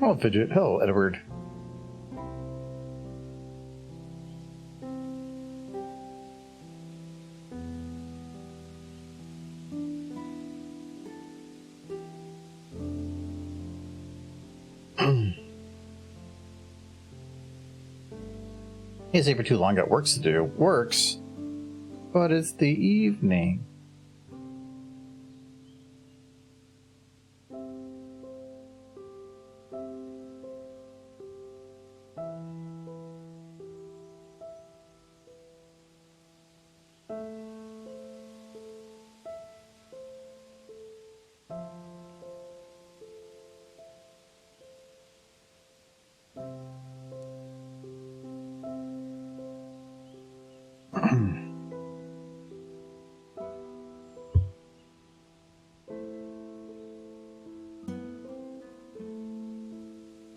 Oh, Fidget. Hello, Edward. Can't stay for too long. Got works to do. Works? But it's the evening.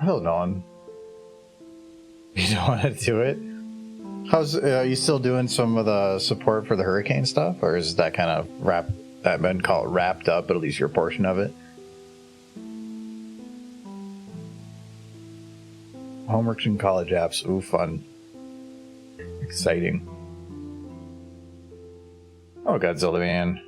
Hold on. You don't want to do it? How's are you still doing some of the support for the hurricane stuff, or is that kind of I've been called wrapped up, but at least your portion of it? Homework and college apps. Ooh, fun. Exciting. Oh, Godzilla man.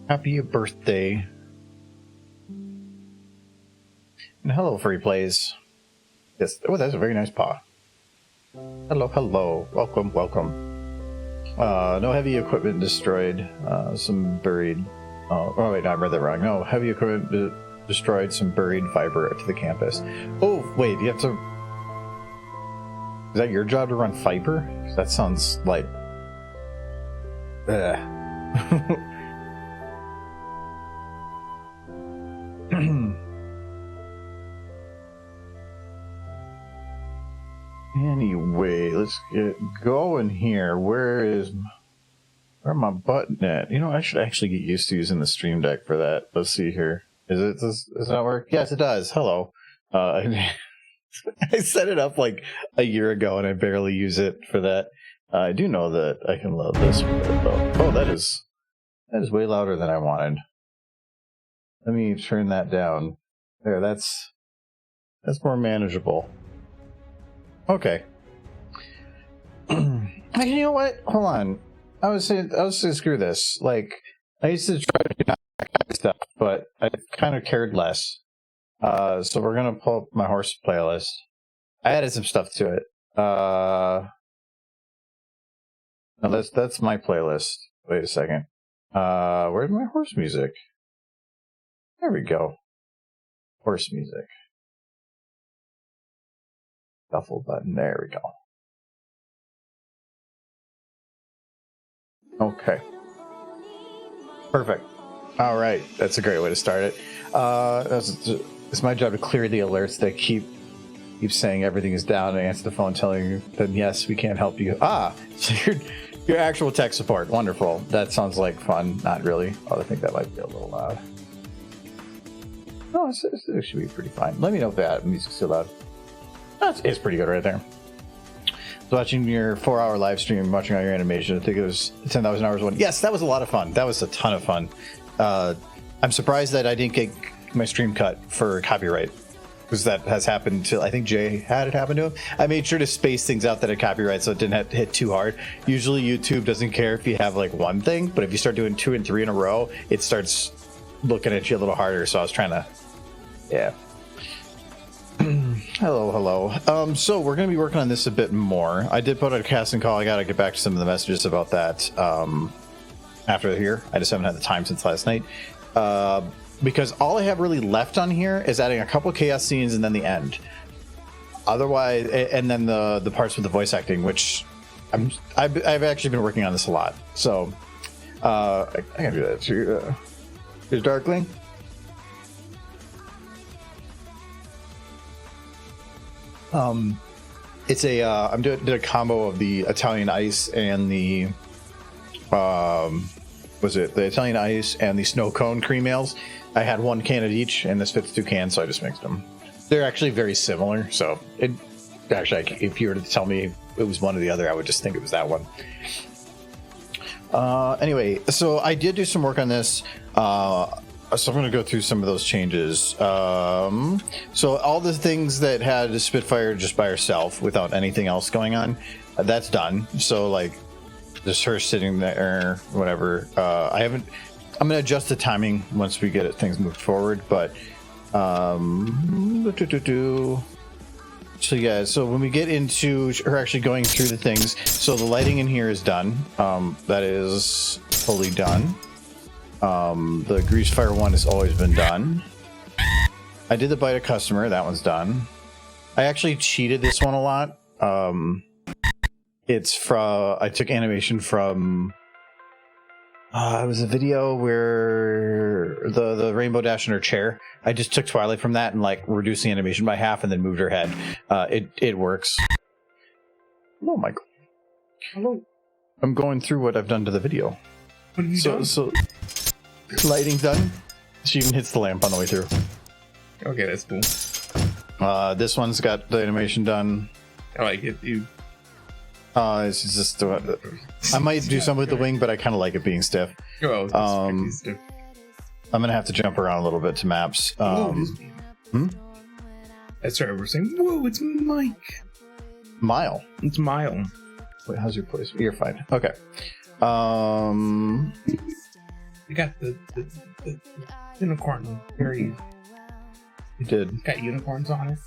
Happy birthday. And hello, Free Plays. Yes, oh, that's a very nice paw. Hello, hello. Welcome, welcome. No heavy equipment destroyed. Some buried... oh, wait, no, I read that wrong. No, heavy equipment destroyed some buried fiber to the campus. Oh, wait, you have to... Is that your job to run fiber? That sounds like... Anyway, let's get going here. Where my button at? You know, I should actually get used to using the Stream Deck for that. Let's see here. Does that work? Yes, it does. Hello. I set it up like a year ago and I barely use it for that. I do know that I can load this with it though. Oh, that is way louder than I wanted. Let me turn that down. There, that's more manageable. Okay. You know what? Hold on. I was saying screw this. Like, I used to try to do that stuff, but I kind of cared less. So we're gonna pull up my horse playlist. I added some stuff to it. No, that's my playlist. Wait a second. Where's my horse music? There we go. Horse music. Shuffle button. There we go. Okay. Perfect. All right. That's a great way to start it. It's my job to clear the alerts that keep saying everything is down and answer the phone telling you that yes, we can't help you. So your actual tech support. Wonderful. That sounds like fun. Not really. Oh, I think that might be a little loud. No, it should be pretty fine. Let me know if that music's too loud. It's pretty good right there. So watching your 4-hour live stream, watching all your animation, I think it was 10,000 hours one. Yes, that was a lot of fun. That was a ton of fun. I'm surprised that I didn't get my stream cut for copyright, because that has happened to, I think Jay had it happen to him. I made sure to space things out that had copyright so it didn't have to hit too hard. Usually YouTube doesn't care if you have like one thing, but if you start doing 2 and 3 in a row, it starts looking at you a little harder. So I was trying to, yeah. Hello. So we're going to be working on this a bit more. I did put out a casting call. I got to get back to some of the messages about that after here. I just haven't had the time since last night. Because all I have really left on here is adding a couple chaos scenes and then the end. Otherwise, and then the parts with the voice acting, which I've actually been working on this a lot. So I can do that too. Here's Darkling. It's a I'm did a combo of the Italian Ice and the was it the Italian Ice and the Snow Cone cream ales. I had 1 can of each, and this fits 2 cans, so I just mixed them. They're actually very similar, so it actually, if you were to tell me it was one or the other, I would just think it was that one. Anyway, so I did do some work on this. So I'm going to go through some of those changes. So all the things that had Spitfire just by herself without anything else going on, that's done. So like just her sitting there, whatever. I'm going to adjust the timing once we get things moved forward. But so yeah, so when we get into her actually going through the things, so the lighting in here is done. That is fully done. The grease fire one has always been done. I did the bite a customer, that one's done. I actually cheated this one a lot. It's from, I took animation from, it was a video where the Rainbow Dash in her chair. I just took Twilight from that and like reduced the animation by half and then moved her head. It works. Oh my god. Hello. I'm going through what I've done to the video. What have you done? So lighting's done. She even hits the lamp on the way through. Okay, that's cool. This one's got the animation done. I like it. It's just I might do some with the wing, but I kind of like it being stiff. Oh, I'm gonna have to jump around a little bit to maps. That's right. We're saying, whoa, it's Mike. Mile. It's Mile. Wait, how's your place? You're fine. Okay. We got the unicorn. Very. You did. Got unicorns on it.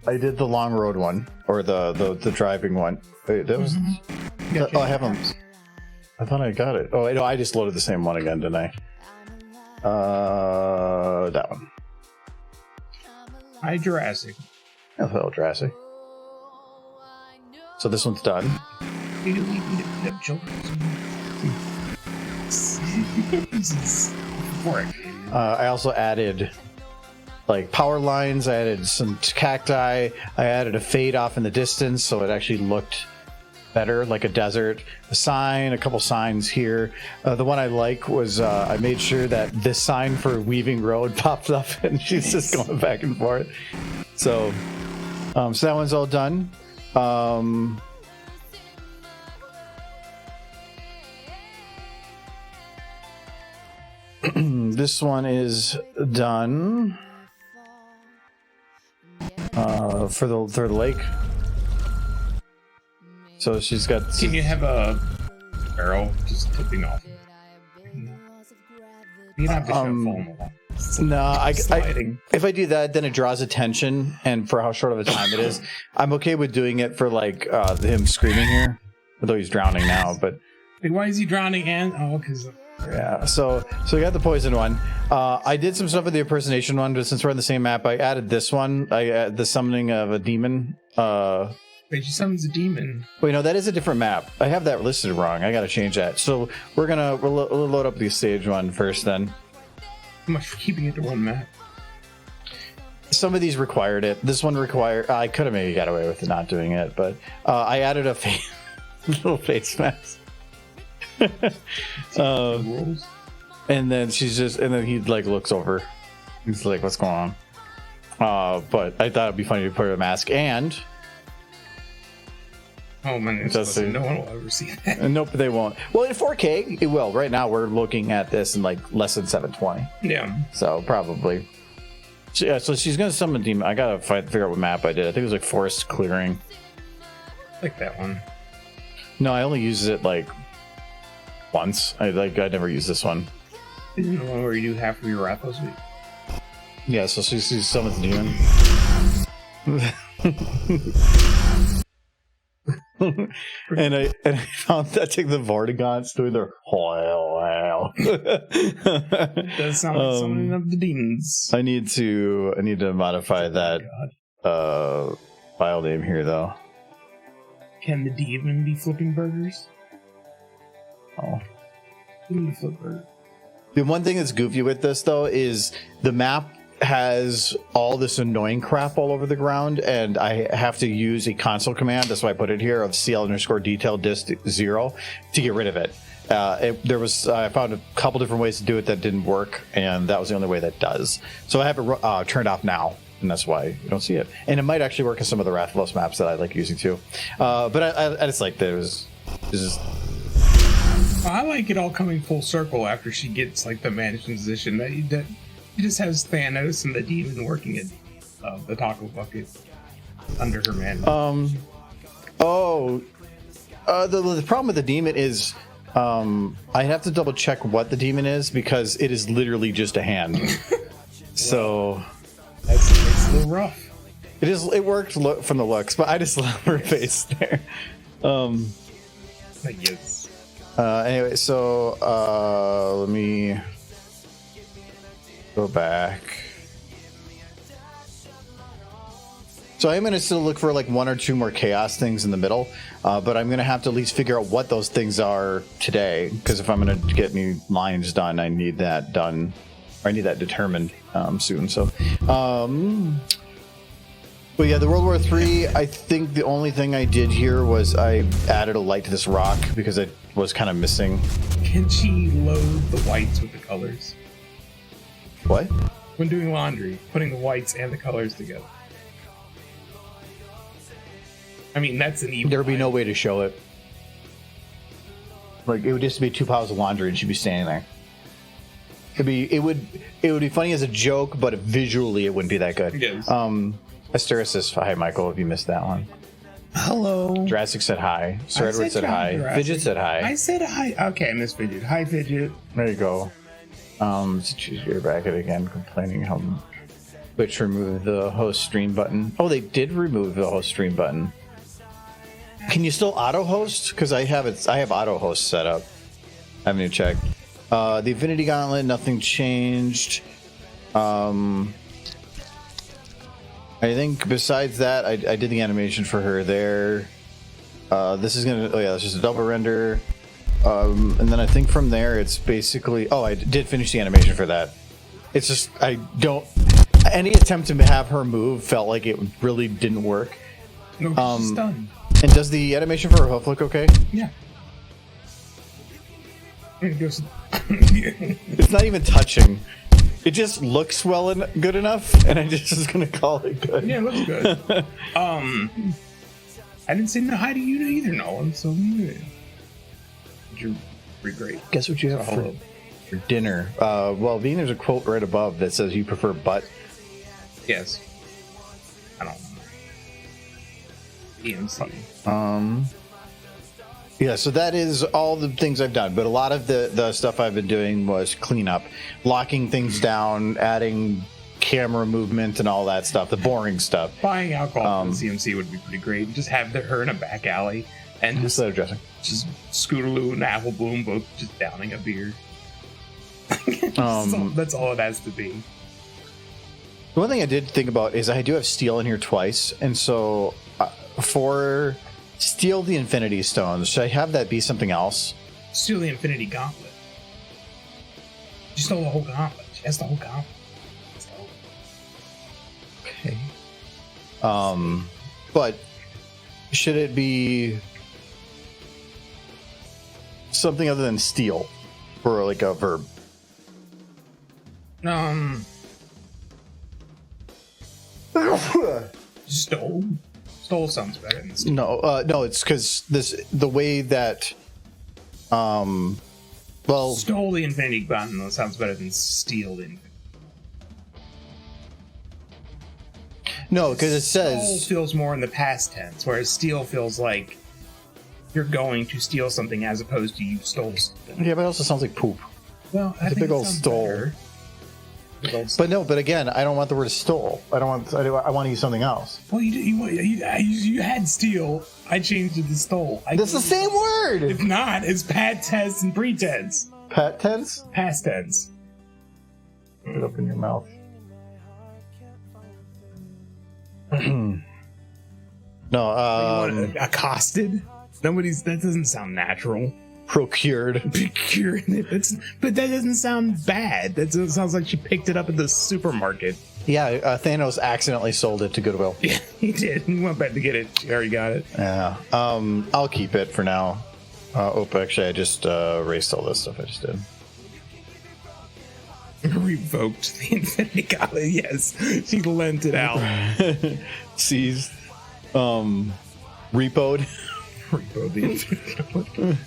I did the long road one, or the driving one. Wait, that was. Mm-hmm. I have them. I thought I got it. Oh, no, I just loaded the same one again, didn't I? That one. Hi, Jurassic. Hello, Jurassic. So this one's done. I also added like power lines. I added some cacti. I added a fade off in the distance so it actually looked better, like a desert. A sign, a couple signs here. The one I like was I made sure that this sign for Weaving Road popped up, and she's just going back and forth. So that one's all done. This one is done for the lake. So she's got. Can you have a barrel just tipping off? You don't have to show no, if I do that, then it draws attention, and for how short of a time it is, I'm okay with doing it for like him screaming here, although he's drowning now. But like, why is he drowning? And because yeah, so we got the poison one. I did some stuff with the impersonation one, but since we're on the same map, I added this one. The summoning of a demon. Wait, she summons a demon. Wait, no, that is a different map. I have that listed wrong. I gotta change that. So we'll load up the stage one first, then. How much for keeping it to one map? Some of these required it. This one required. I could have maybe got away with not doing it, but I added a little face mask. And then he like looks over. He's like, "What's going on?" But I thought it'd be funny to put a mask and. Oh man, no one will ever see that. Nope, they won't. Well, in 4K, it will. Right now, we're looking at this in like less than 720. Yeah. So probably. So she's gonna summon a demon. I gotta figure out what map I did. I think it was like forest clearing. I like that one. No, I only used it like once. I never used this one. Isn't the one where you do half of your Rathos week? Yeah. So she summons a demon. and I found that the Vortigons doing their hoil. It does sound like summoning of the demons. I need to modify that file name here though. Can the demon be flipping burgers? Oh. Flip burger. The one thing that's goofy with this though is the map has all this annoying crap all over the ground, and I have to use a console command. That's why I put it here of CL_detail dist 0 to get rid of it. I found a couple different ways to do it that didn't work, and that was the only way that does. So I have it turned off now. and that's why you don't see it. And it might actually work in some of the Rathalos maps that I like using too. But I just like there's just. I like it all coming full circle after she gets like the management position. That he just has Thanos and the demon working at the taco bucket under her management. The problem with the demon is I have to double check what the demon is because it is literally just a hand. So it's a little rough. It worked from the looks, but I just love her face there. Yes. Anyway, so let me go back. So I'm going to still look for like one or two more chaos things in the middle, but I'm going to have to at least figure out what those things are today, because if I'm going to get new lines done, I need that done, or I need that determined soon. So, but yeah, the World War III, I think the only thing I did here was I added a light to this rock because it was kind of missing. Can she load the whites with the colors? What? When doing laundry, putting the whites and the colors together. I mean, that's an evil. There would be no way to show it. Like, it would just be 2 piles of laundry and she'd be standing there. It would be funny as a joke, but visually it wouldn't be that good. Yes. Asteris says hi, Michael, if you missed that one. Hello. Jurassic said hi. Sir Edward said hi. Jurassic. Fidget said hi. I said hi. Okay, I missed Fidget. Hi, Fidget. There you go. You're back at it again, complaining how Twitch removed the host stream button. Oh, they did remove the host stream button. Can you still auto host? Because I have auto host set up. I haven't even checked. The Infinity Gauntlet, nothing changed. I think besides that, I did the animation for her there. This is gonna. Oh yeah, it's just a double render. And then I think from there, it's basically. Oh, I did finish the animation for that. It's just I don't. Any attempt to have her move felt like it really didn't work. No, she's done. And does the animation for her hoof look okay? Yeah. It goes. It's not even touching. It just looks well and good enough, and I just was gonna call it good. Yeah, it looks good. I didn't say no hi to you either, Nolan. So you're pretty great. Guess what you have for dinner? Well, Bean, there's a quote right above that says you prefer butt. Yes. I don't know. EMC. Yeah, so that is all the things I've done, but a lot of the stuff I've been doing was cleanup, locking things down, adding camera movement and all that stuff, the boring stuff. Buying alcohol from CMC would be pretty great. Just have her in a back alley and just Scootaloo and Apple Bloom both just downing a beer. That's all it has to be. The one thing I did think about is I do have steel in here twice, and so for steal the Infinity Stones, should I have that be something else? Steal the Infinity Gauntlet. She stole the whole gauntlet. She has the whole gauntlet. Okay. But should it be something other than steal for like a verb? Stole. Stole sounds better than steal. No, it's because the way that stole the Infinity Gauntlet sounds better than steal the Infinity. No, because it says stole feels more in the past tense, whereas steal feels like you're going to steal something as opposed to you stole something. Yeah, but it also sounds like poop. Well, it's a big old stole. But again, I don't want the word stole. I want to use something else. Well, you had steal. I changed it to stole. That's the same word. If not, it's past tense and pretense. Past tense? Past tense. Put it up in your mouth. No, accosted? That doesn't sound natural. Procured. But that doesn't sound bad. That sounds like she picked it up at the supermarket. Yeah, Thanos accidentally sold it to Goodwill. Yeah, he did. He went back to get it. She already got it. Yeah. I'll keep it for now. Actually, I just erased all this stuff I just did. Revoked the Infinity Gauntlet. Yes, she lent it out. Seized. Repoed. Repo the Infinity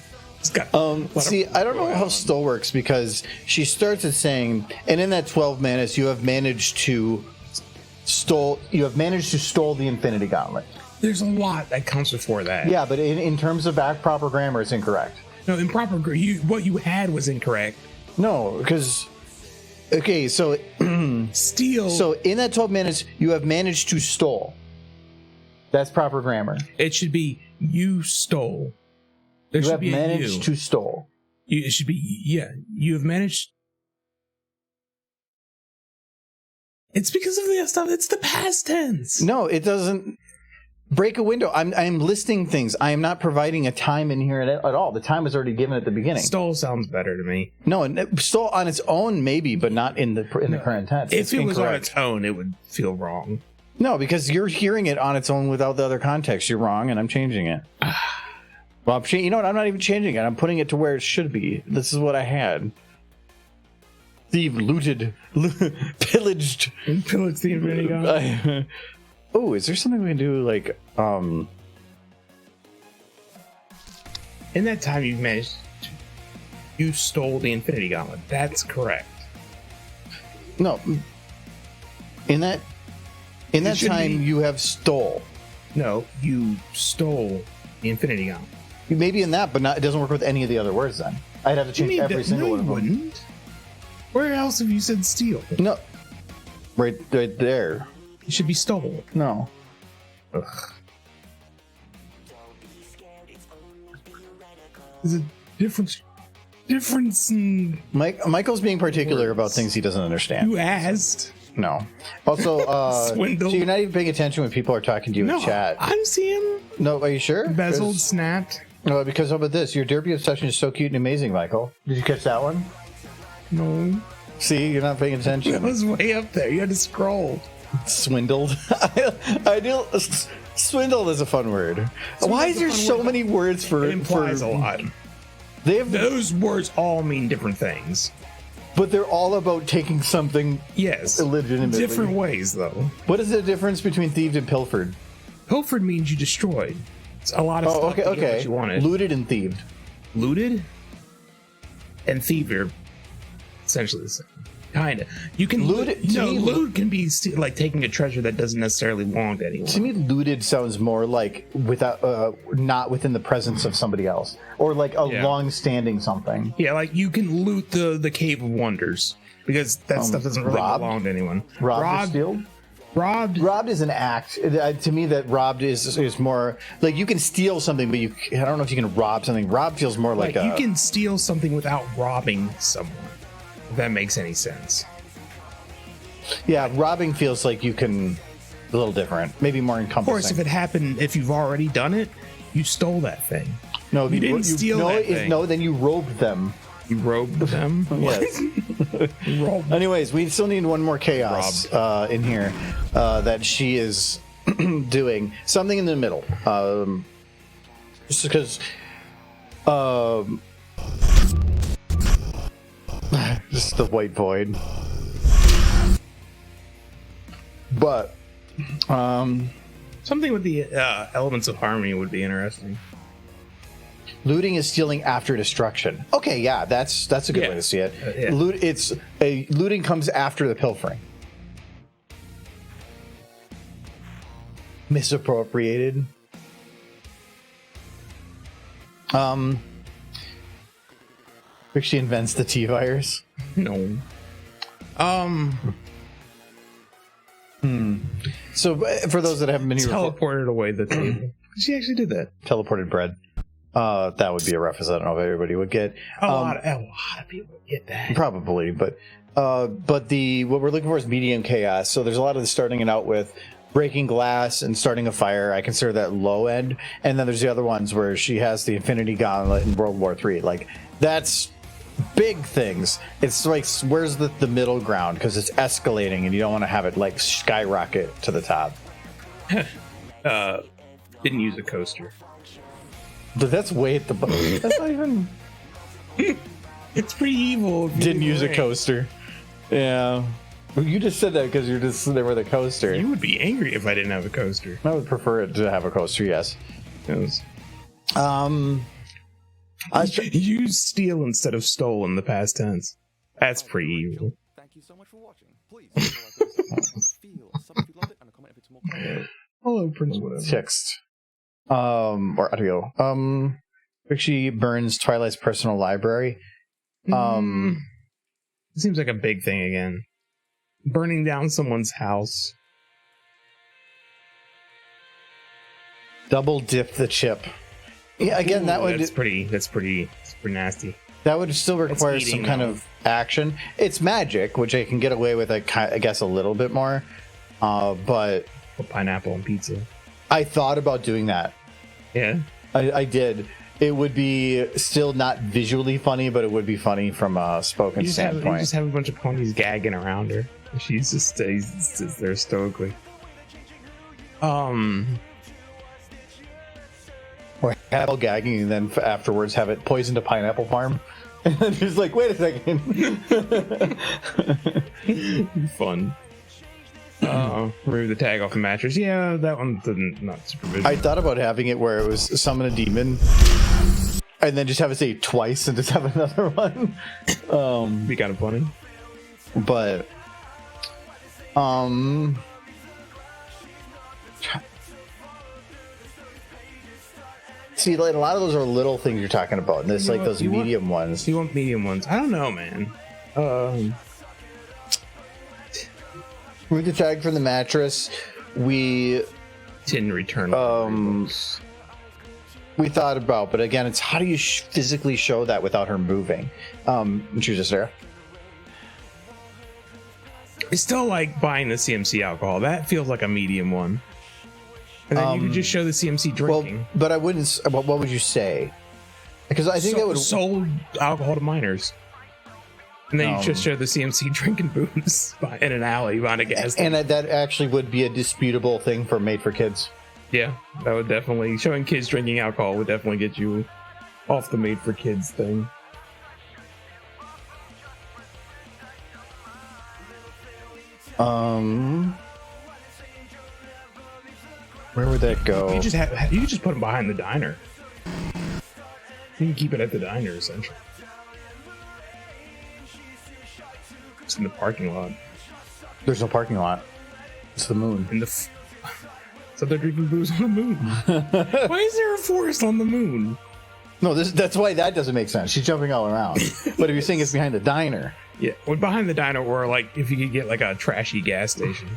Gauntlet. See, I don't know how Stole works because she starts at saying, and in that 12 minutes, you have managed to stole the Infinity Gauntlet. There's a lot that comes before that. Yeah, but in terms of proper grammar, it's incorrect. No, improper. What you had was incorrect. No, because okay, so Steal. So in that 12 minutes, you have managed to stole. That's proper grammar. It should be you stole. There You should have be managed to stole. It should be you have managed. It's because of the stuff. It's the past tense. No, it doesn't. Break a window. I'm listing things. I am not providing a time in here at all. The time was already given at the beginning. Stole sounds better to me. No, and stole on its own maybe, but not in the current tense. If it was on its own, it would feel wrong. No, because you're hearing it on its own without the other context. You're wrong, and I'm changing it. Well, you know what? I'm not even changing it. I'm putting it to where it should be. This is what I had. Thief, looted, pillaged. Pillaged the Infinity Gauntlet. Oh, is there something we can do like In that time you stole the Infinity Gauntlet. That's correct. No. In that time you have stole. No, you stole the Infinity Gauntlet. Maybe in that, but not. It doesn't work with any of the other words. Then I'd have to change every single one of them. Wouldn't. Where else have you said steal? No, right there. It should be stole. No. Ugh. There's a difference in... Michael's being particular about things he doesn't understand. Who asked? No. Also, Swindle. So you're not even paying attention when people are talking to you in chat. I'm seeing... No, are you sure? Bezeled, snapped. No, because how about this? Your derpy obsession is so cute and amazing, Michael. Did you catch that one? No. See, you're not paying attention. It was way up there. You had to scroll. Swindled. I do. Swindled is a fun word. Why is there so many words for? It implies a lot. Those words all mean different things, but they're all about taking something. Yes, illegitimately. Different ways, though. What is the difference between thieved and pilfered? Pilfered means you destroyed. It's a lot of stuff. Okay, to get what you wanted. Looted and thieved. Looted and thieved are essentially the same. Kinda. You can loot. No, loot can be like taking a treasure that doesn't necessarily belong to anyone. To me, looted sounds more like without, not within the presence of somebody else, or like a long-standing something. Yeah, like you can loot the Cave of Wonders because that stuff doesn't really belong to anyone. Robbed or steal? Robbed is an act. To me, that robbed is more like you can steal something, but I don't know if you can rob something. Rob feels more like you can steal something without robbing someone. If that makes any sense. Yeah, robbing feels like you can a little different, maybe more encompassing. Of course, if you've already done it, you stole that thing. No, you didn't steal that thing. No, then you robed them. You robed them? Yes. Anyways, we still need one more chaos in here that she is doing. Something in the middle. Just because... just the white void. But... something with the elements of harmony would be interesting. Looting is stealing after destruction. Okay, yeah, that's a good way to see it. Looting comes after the pilfering. Misappropriated. Trixie invents the T-virus. No. So for those that haven't been here, teleported away the table. She actually did that. Teleported bread. That would be a reference I don't know if everybody would get. A lot of people would get that. Probably, but what we're looking for is medium chaos. So there's a lot of this starting it out with breaking glass and starting a fire. I consider that low end. And then there's the other ones where she has the Infinity Gauntlet in World War III. Like, that's big things. It's like, where's the middle ground? Because it's escalating and you don't want to have it like skyrocket to the top. Didn't use a coaster. But that's way at the bottom. That's not even... It's pretty evil. Didn't use a coaster. Yeah. You just said that because you're just sitting there with a coaster. You would be angry if I didn't have a coaster. I would prefer it to have a coaster, yes. Yes. You steal instead of stole in the past tense. That's pretty evil. Thank you so much for watching. Please feel sub if you loved it and a comment if it's more clear. Hello, Prince. Whatever. Text. Or audio. Trixie burns Twilight's personal library. It seems like a big thing again. Burning down someone's house. Double dip the chip. Yeah, again, that would That's pretty nasty. that would still require eating, some kind though. of action. It's magic, which I can get away with, I guess, a little bit more. But Put pineapple on pizza. I thought about doing that. Yeah. I did. It would be still not visually funny, but it would be funny from a spoken You standpoint. just have a bunch of ponies gagging around her. She's just stays there stoically. Or have all gagging and then afterwards have it poisoned a pineapple farm. And then she's like, wait a second. Fun. Remove the tag off the mattress. Yeah, that one didn't not super visual. I thought about having it where it was summon a demon and then just have it say twice and just have another one. Be kind of funny. But see, like a lot of those are little things you're talking about, and there's You like want- those you want- medium ones. You want medium ones? I don't know, man. Remove the tag from the mattress. We Didn't return. we thought about, but again, it's how do you physically show that without her moving? Choose a Sarah. It's still like buying the CMC alcohol. That feels like a medium one. And then you could just show the CMC Well, drinking. but I wouldn't. What would you say? Because I think that would. sold alcohol to minors. And then you just Um, show the CMC drinking booze in an alley behind a gas station. And that actually would be a disputable thing for Made for Kids. Yeah, that would definitely showing kids drinking alcohol would definitely get you off the made for kids thing. Where would that go? You could just put them behind the diner. You can keep it at the diner essentially. It's in the parking lot. There's no parking lot. It's the moon. In the so they're drinking booze on the moon. Why is there a forest on the moon? No, that's why that doesn't make sense. She's jumping all around. But if you're saying it's behind the diner, Yeah, well, behind the diner, or like if you could get like a trashy gas station.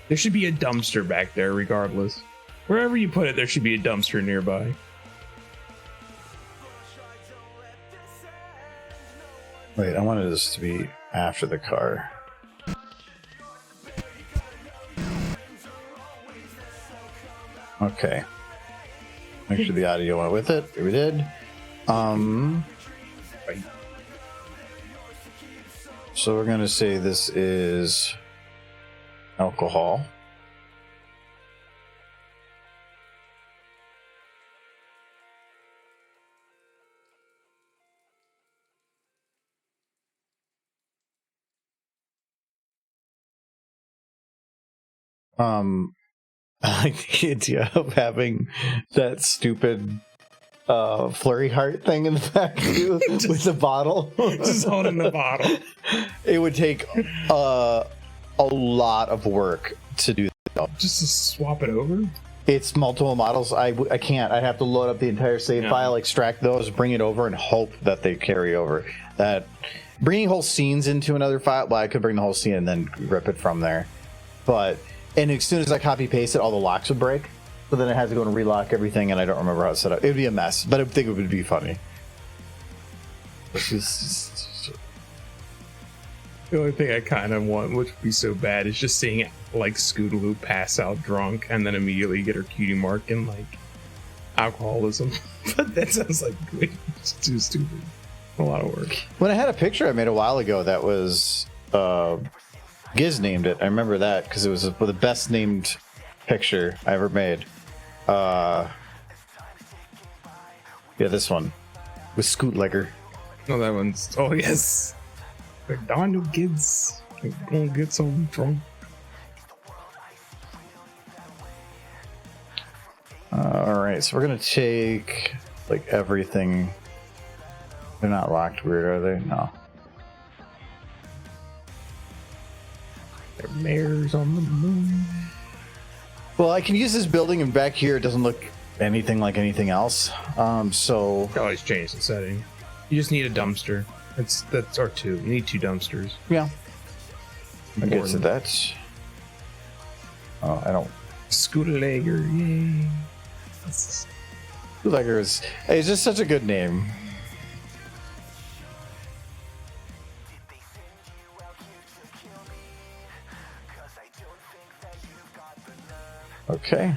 There should be a dumpster back there, regardless. Wherever you put it, there should be a dumpster nearby. wait, I wanted this to be after the car. Okay. Make sure the audio went with it. We did. Right. So we're gonna say this is alcohol. I like the idea of having that stupid flurry heart thing in the back too, with the bottle. Just holding the bottle. It would take a lot of work to do that. Just to swap it over? It's multiple models. I can't. I'd have to load up the entire save Yeah. file, extract those, bring it over, and hope that they carry over. That bringing whole scenes into another file. Well, I could bring the whole scene and then rip it from there. And as soon as I copy paste it, all the locks would break. So then I had to go and relock everything, and I don't remember how it's set up. It would be a mess, but I think it would be funny. The only thing I kind of want, which would be so bad, is just seeing like Scootaloo pass out drunk and then immediately get her cutie mark in like alcoholism. But that sounds like it's too stupid. A lot of work. When I had a picture I made a while ago that was Giz named it. I remember that because it was the best named picture I ever made. Yeah, this one with Scoot Legger. Oh, that one's. Oh, yes. Like, darn you kids. Like, gonna get so drunk. Alright, so we're gonna take like everything. They're not locked weird, are they? No. Their mares on the moon. Well, I can use this building, and back here it doesn't look anything like anything else. So You always change the setting. You just need a dumpster. That's or two. You need 2 dumpsters. yeah, I get to Important. that. Oh, I don't. Scooter-legger, yay. Bootlegger is. It's just such a good name. Okay.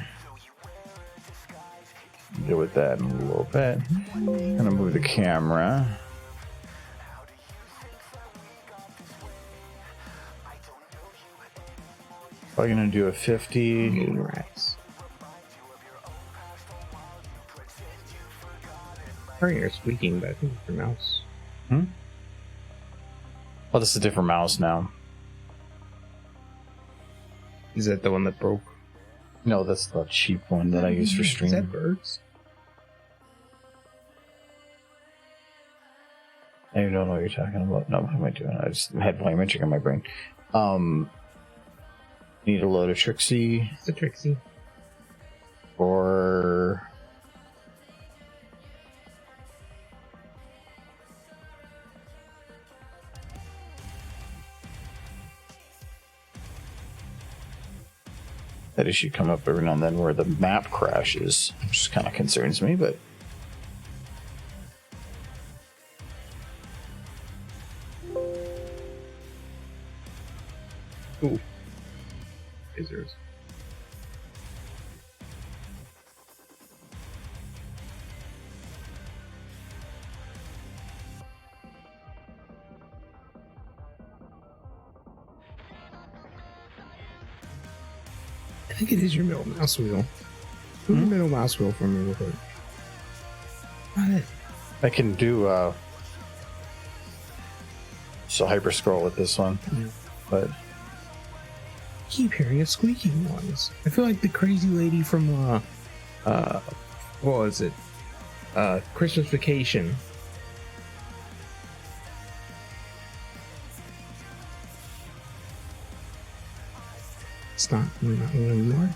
Deal with that in a little bit. I'm gonna move the camera. Probably gonna do a 50. Moon rats. Sorry, you're squeaking, but I think it's your mouse. Oh, this is a different mouse now. Is that the one that broke? No, that's the cheap one that I use for Is streaming. that birds? I don't know what you're talking about. No, what am I doing? I just had volume imaging in my brain. Need a load of Trixie It's a Trixie. or that issue come up every now and then where the map crashes, which kind of concerns me, but Ooh. Scissors. I think it is your middle mouse wheel. Move your middle mouse wheel for me real quick. Not it. I can do so hyper scroll with this one, Yeah. but Keep hearing a squeaking noise. I feel like the crazy lady from what was it? Christmas Vacation. It's not one anymore.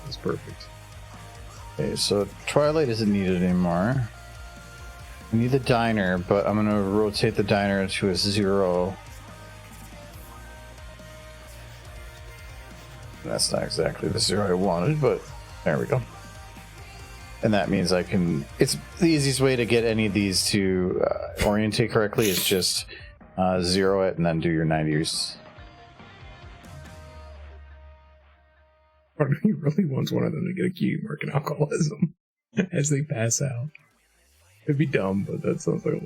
That's perfect. okay, so Twilight isn't needed anymore. I need the diner, but I'm gonna rotate the diner to a 0. That's not exactly the 0 I wanted, but there we go. And that means I can. It's the easiest way to get any of these to orientate correctly is just 0 it and then do your 90s. Part of me really wants one of them to get a cutie mark in alcoholism as they pass out. It'd be dumb, but that sounds like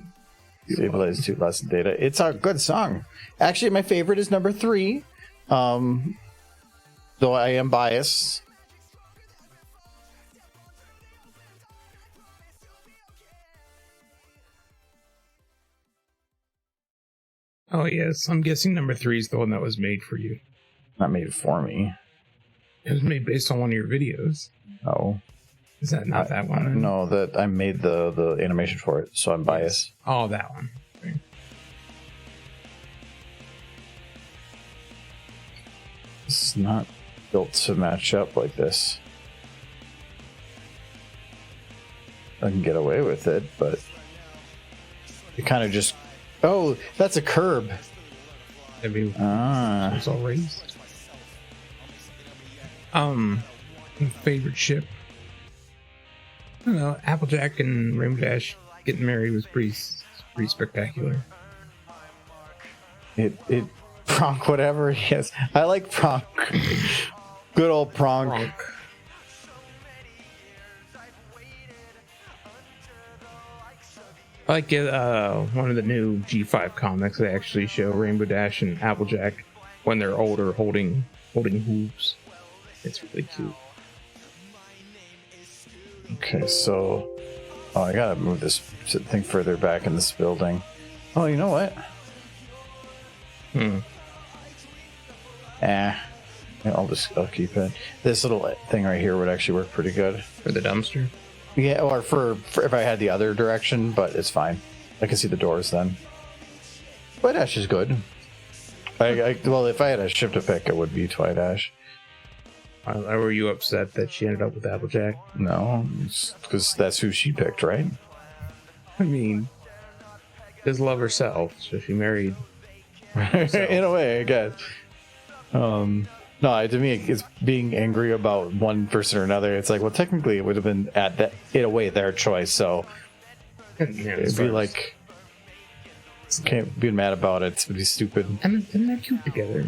Stabilize 2 less data. It's a good song. Actually, my favorite is number 3. Though I am biased. Oh yes, I'm guessing number 3 is the one that was made for you. Not made for me. It was made based on one of your videos. No. Is that not that one? No, that I made the animation for it, so I'm biased. Oh, that one. Okay. It's not built to match up like this. I can get away with it, but it kind of just. Oh, that's a curb. That'd be Ah, it's all raised. Favorite ship. I don't know. Applejack and Rainbow Dash getting married was pretty spectacular. it Pronk, whatever. Yes, I like Pronk. Good old Pronk. Bronk. I like it, one of the new G5 comics. They actually show Rainbow Dash and Applejack when they're older, holding hooves. It's really cute. Okay, so Oh, I gotta move this thing further back in this building. Oh, you know what? Yeah, I'll keep it. This little thing right here would actually work pretty good. For the dumpster? Yeah, or for if I had the other direction, but it's fine. I can see the doors then. White Ash is good. Well, if I had a ship to pick, it would be White Ash. Were you upset that she ended up with Applejack? No, because that's who she picked, right? I mean, she does love herself, so she married. In a way, I guess. No, to me, it's being angry about one person or another. It's like, well, technically, it would have been in a way their choice. So it'd be like, can't be mad about it. It'd be stupid. And they're cute together.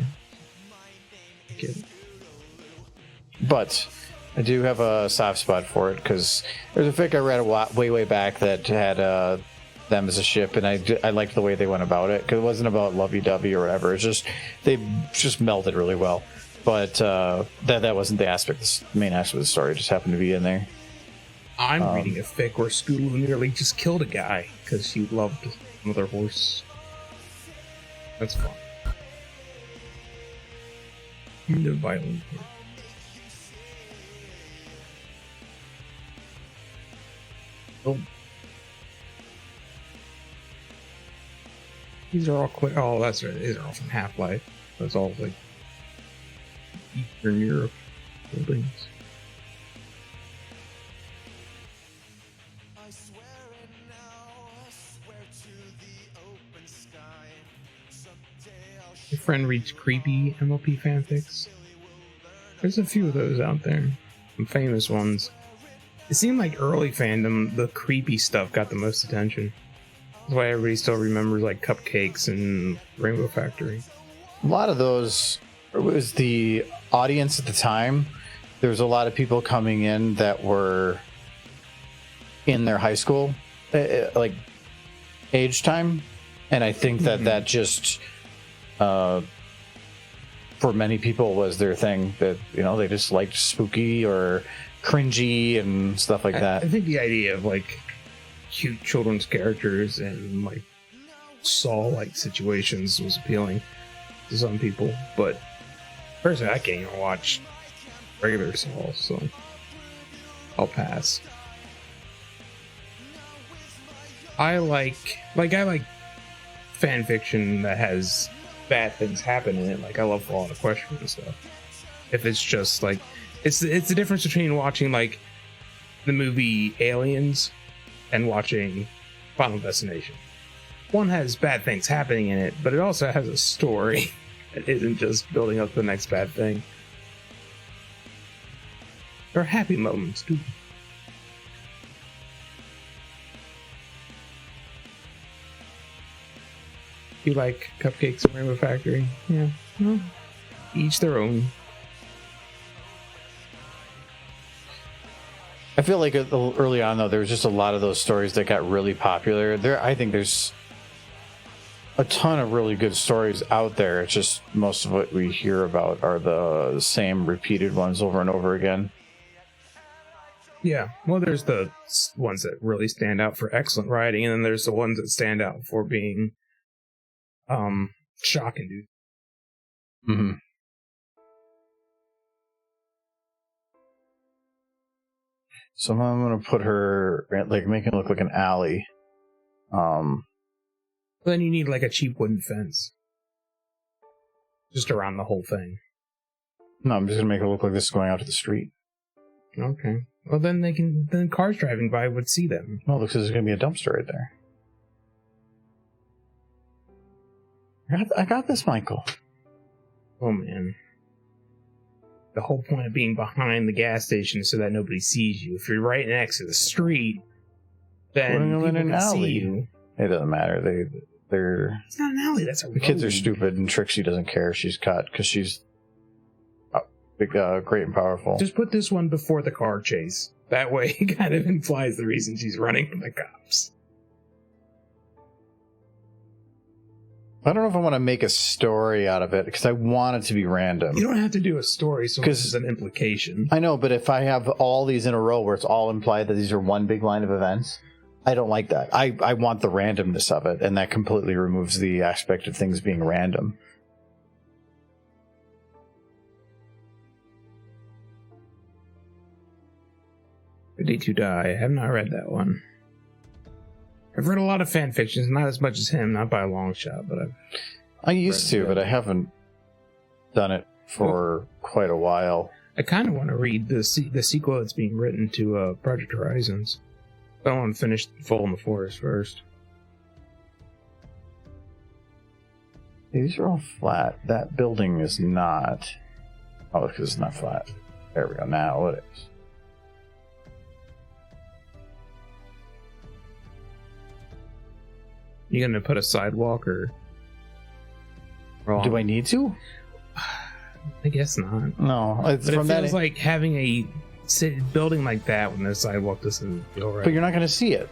But I do have a soft spot for it because there's a fic I read way back that had them as a ship, and I liked the way they went about it because it wasn't about lovey-dovey or whatever. It's just they just melded really well. But that wasn't the main aspect of the story. It just happened to be in there. I'm reading a fic where Scootaloo nearly just killed a guy because she loved another horse. That's fun. The violent part. Oh. These are all quick. Oh, that's right. These are all from Half-Life. That's all like Eastern Europe buildings. Your friend reads creepy MLP fanfics. There's a few of those out there. Some famous ones. It seemed like early fandom, the creepy stuff got the most attention. That's why everybody still remembers like Cupcakes and Rainbow Factory. A lot of those, it was the audience at the time. There was a lot of people coming in that were in their high school, like age time. And I think that just, for many people was their thing that, they just liked spooky or cringy and stuff like that. I think the idea of like cute children's characters and like Saw-like situations was appealing to some people, but personally I can't even watch regular Saw, so I'll pass. I like fan fiction that has bad things happen in it. Like I love Fallout Question and stuff. If it's just like it's the difference between watching like the movie Aliens and watching Final Destination. One has bad things happening in it, but it also has a story that isn't just building up the next bad thing. There are happy moments too. You like Cupcakes and Rainbow Factory? Yeah. Well, each their own. I feel like early on, though, there was just a lot of those stories that got really popular. I think there's a ton of really good stories out there. It's just most of what we hear about are the same repeated ones over and over again. Yeah, well, there's the ones that really stand out for excellent writing, and then there's the ones that stand out for being shock-inducing. Mm-hmm. So I'm going to put her, like, make it look like an alley. Then you need, like, a cheap wooden fence. Just around the whole thing. No, I'm just going to make it look like this is going out to the street. Okay. Well, then cars driving by would see them. Well, looks like there's going to be a dumpster right there. I got this, Michael. Oh, man. The whole point of being behind the gas station is so that nobody sees you. If you're right next to the street, then people can see you. It doesn't matter. They're. It's not an alley. That's a road. The kids are stupid, and Trixie doesn't care. She's caught because she's big, great and powerful. Just put this one before the car chase. That way, it kind of implies the reason she's running from the cops. I don't know if I want to make a story out of it because I want it to be random. You don't have to do a story, so this is an implication. I know, but if I have all these in a row where it's all implied that these are one big line of events, I don't like that. I want the randomness of it, and that completely removes the aspect of things being random. Ready to Die. I have not read that one. I've read a lot of fan fictions, not as much as him, not by a long shot, but I used to, but I haven't done it for quite a while. I kind of want to read the sequel that's being written to Project Horizons. I want to finish Fall in the Forest first. These are all flat. That building is not. Oh, because it's not flat. There we go. Now it is. You gonna put a sidewalk or? Do I need to? I guess not. No, it's But from it that. feels like having a building like that when the sidewalk doesn't feel right. But you're not going to see it.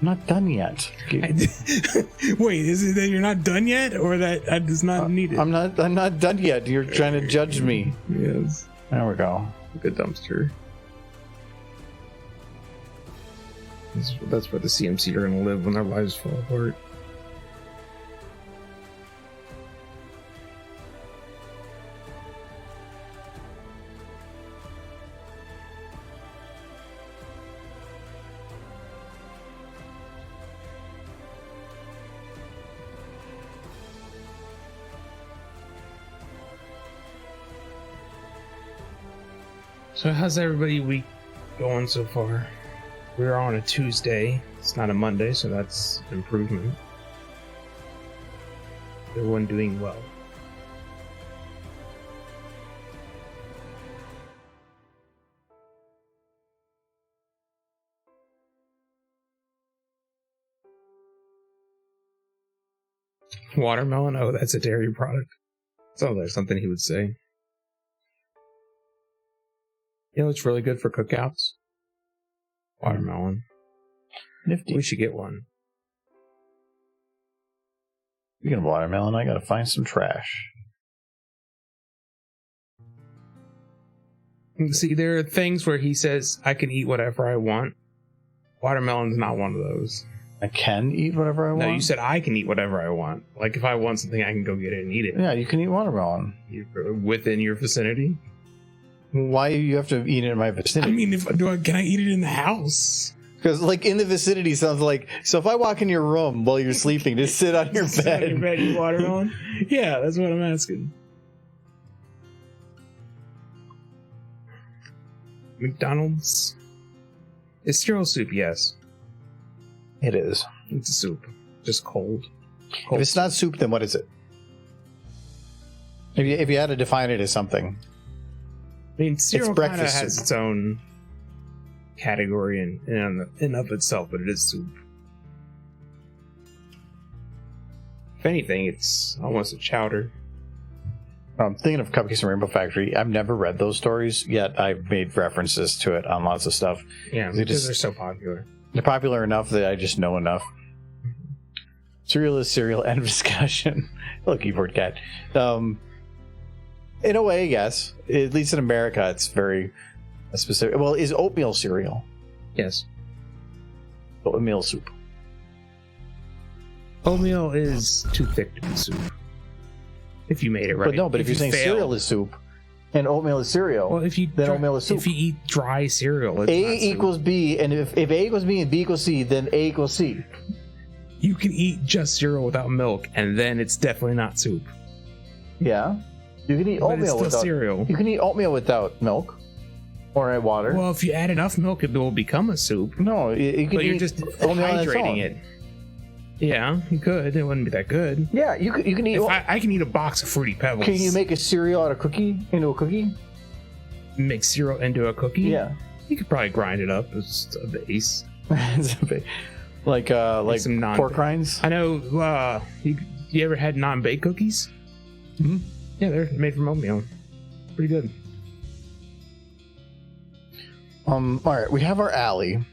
I'm not done yet. Wait, is it that you're not done yet, or that I does not need it? I'm not done yet. You're trying to judge me. Yes. There we go. Like a dumpster. That's where the CMC are gonna live when their lives fall apart. So how's everybody week going so far? We're on a Tuesday. It's not a Monday, so that's an improvement. Everyone doing well. Watermelon? Oh, that's a dairy product. Sounds like something he would say. You know, it's really good for cookouts. Watermelon. Nifty. We should get one. Speaking of watermelon, I gotta find some trash. See, there are things where he says, I can eat whatever I want. Watermelon's not one of those. I can eat whatever I want? No, you said I can eat whatever I want. Like, if I want something, I can go get it and eat it. Yeah, you can eat watermelon. Within your vicinity? Why do you have to eat it in my I vicinity? mean, can I eat it in the house? Because, like, in the vicinity sounds like... So if I walk in your room while you're sleeping, just sit on your Sit bed. on your bed, eat watermelon? Yeah, that's what I'm asking. McDonald's is cereal soup, yes. It is. It's a soup. Just cold. If it's not soup, then what is it? If you had to define it as something. I mean, cereal kind of breakfast has soup. its own category in of itself, but it is soup. If anything, it's almost a chowder. I'm thinking of Cupcakes and Rainbow Factory. I've never read those stories, yet I've made references to it on lots of stuff. Yeah, They because just- they're so popular. They're popular enough that I just know enough. Cereal is cereal, end of discussion. Hello, keyboard cat. In a way, yes. At least in America, it's very specific. Well, is oatmeal cereal? Yes. Oatmeal soup. Oatmeal is too thick to be soup. If you made it right. But no, but if you're saying fail- cereal is soup, and oatmeal is cereal, well, if you then oatmeal is soup. If you eat dry cereal, it's A not soup. equals B, and if A equals B and B equals C, then A equals C. You can eat just cereal without milk, and then it's definitely not soup. Yeah. You can eat But it's oatmeal still without cereal. You can eat oatmeal without milk or water. Well, if you add enough milk, it will become a soup. No, you can But you're eat just oatmeal on its own. hydrating it. Yeah, you could. It wouldn't be that good. Yeah, you can eat. If I can eat a box of Fruity Pebbles. Can you make a cereal out of cookie into a cookie? make cereal into a cookie? Yeah. You could probably grind it up as a base. like some pork rinds. I know. You ever had non-baked cookies? Mm-hmm. Yeah, they're made from oatmeal. Pretty good. All right, we have our alley.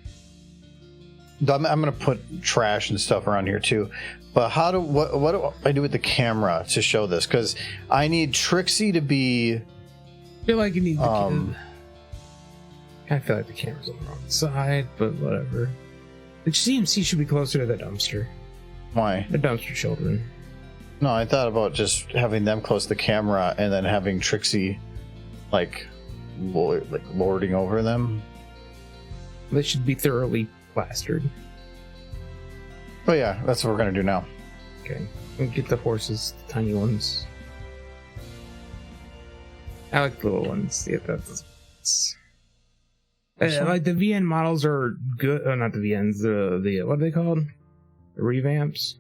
I'm gonna put trash and stuff around here too. But what do I do with the camera to show this? Because I need Trixie to be. I feel like you need. I feel like the camera's on the wrong side, but whatever. The CMC should be closer to the dumpster. Why? The dumpster children. No, I thought about just having them close the camera and then having Trixie, like lording over them. They should be thoroughly plastered. Oh yeah, that's what we're gonna do now. Okay. We'll get the horses, the tiny ones. I like the little ones. Yeah, that's... like the VN models are good. Oh, not the VNs. The what are they called? The revamps.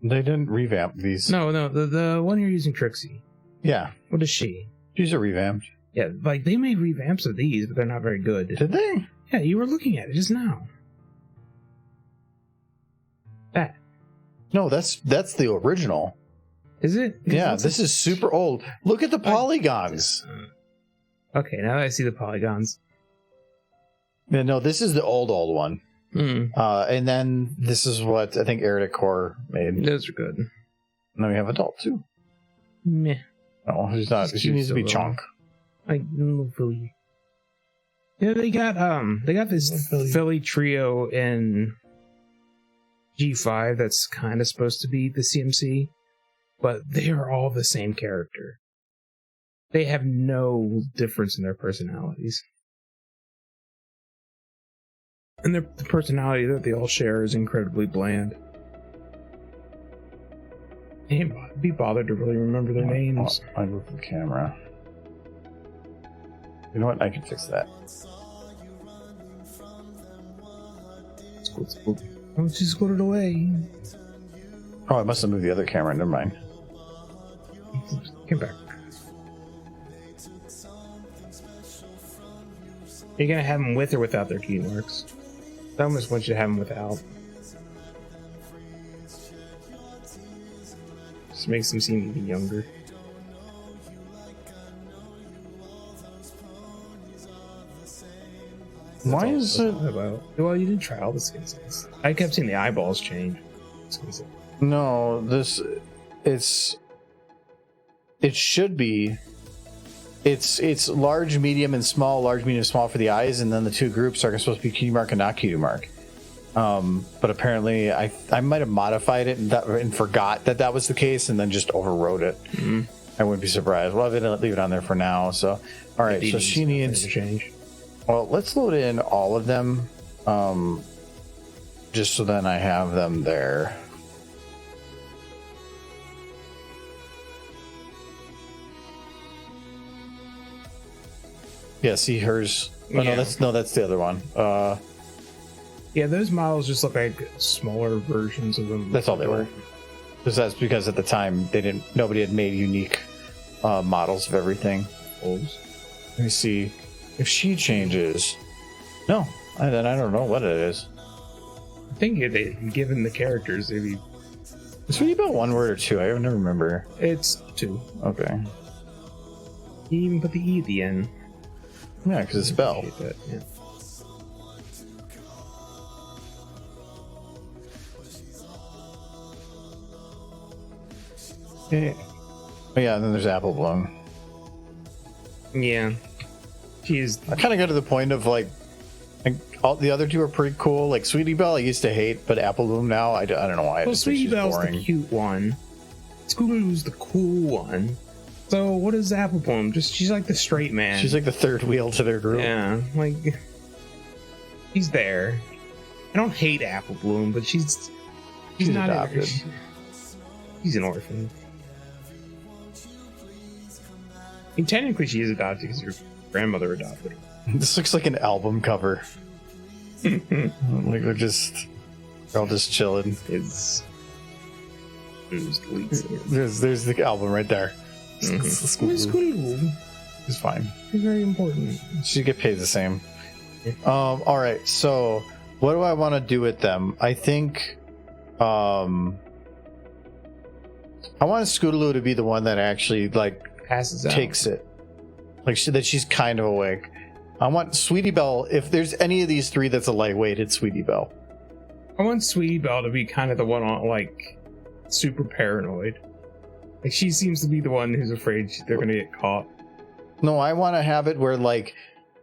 They didn't revamp these. No, the one you're using, Trixie. Yeah. What is she? These are revamped. Yeah, like they made revamps of these, but they're not very good. Did they? Yeah, you were looking at it just now. That. No, that's the original. Is it? Yeah, this is super old. Look at the polygons. Okay, now that I see the polygons. Yeah, no, this is the old one. And then this is what I think Eric Core made. Those are good. And then we have adult too. Meh. No, she's not. She needs to be chunk. Like little Philly. Yeah, they got this Philly trio in G5 that's kind of supposed to be the CMC, but they are all the same character. They have no difference in their personalities. And the personality that they all share is incredibly bland. I can't be bothered to really remember their names. I moved the camera. You know what? I can fix that. It's cool. Oh, just put it away. Oh, I must have moved the other camera. Never mind. Come back. You're gonna have them with or without their key marks. I almost want you to have them without. Just makes them seem even younger. Why is it? About. Well, you didn't try all the skins. I kept seeing the eyeballs change. No, it should be. It's large, medium, and small. Large, medium, small for the eyes, and then the two groups are supposed to be cutie mark and not cutie mark. But apparently, I might have modified it and forgot that was the case, and then just overwrote it. Mm-hmm. I wouldn't be surprised. Well, I'm gonna leave it on there for now. So, all right. So she needs to change. Well, let's load in all of them, just so then I have them there. Yeah, see hers. Oh, yeah. That's the other one. Yeah, those models just look like smaller versions of them. That's all they were. That's because at the time nobody had made unique models of everything. Let me see if she changes. No, then I don't know what it is. I think given the characters, maybe. Is Sweetie Belle one word or two? I don't remember. It's two. Okay. You even put the E at the end. Yeah, because it's Belle. That, yeah. Yeah. Oh, yeah, and then there's Apple Bloom. Yeah. I kind of got to the point of like all the other two are pretty cool. Like Sweetie Belle, I used to hate, but Apple Bloom now, I don't know why. Well, Sweetie Belle's the cute one. Scootaloo's the cool one. So what is Apple Bloom? She's like the straight man. She's like the third wheel to their group. Yeah, like she's there. I don't hate Apple Bloom, but she's not adopted. She's an orphan. I mean, technically she is adopted because your grandmother adopted her. This looks like an album cover. Like they're all just chilling. There's the album right there. Mm-hmm. It's fine. It's very important. She get paid the same. All right. So, what do I want to do with them? I think, I want Scootaloo to be the one that actually passes out. Takes it, that she's kind of awake. I want Sweetie Belle. If there's any of these three that's a lightweight, it's Sweetie Belle. I want Sweetie Belle to be kind of the one on super paranoid. Like she seems to be the one who's afraid they're gonna get caught. No, I want to have it where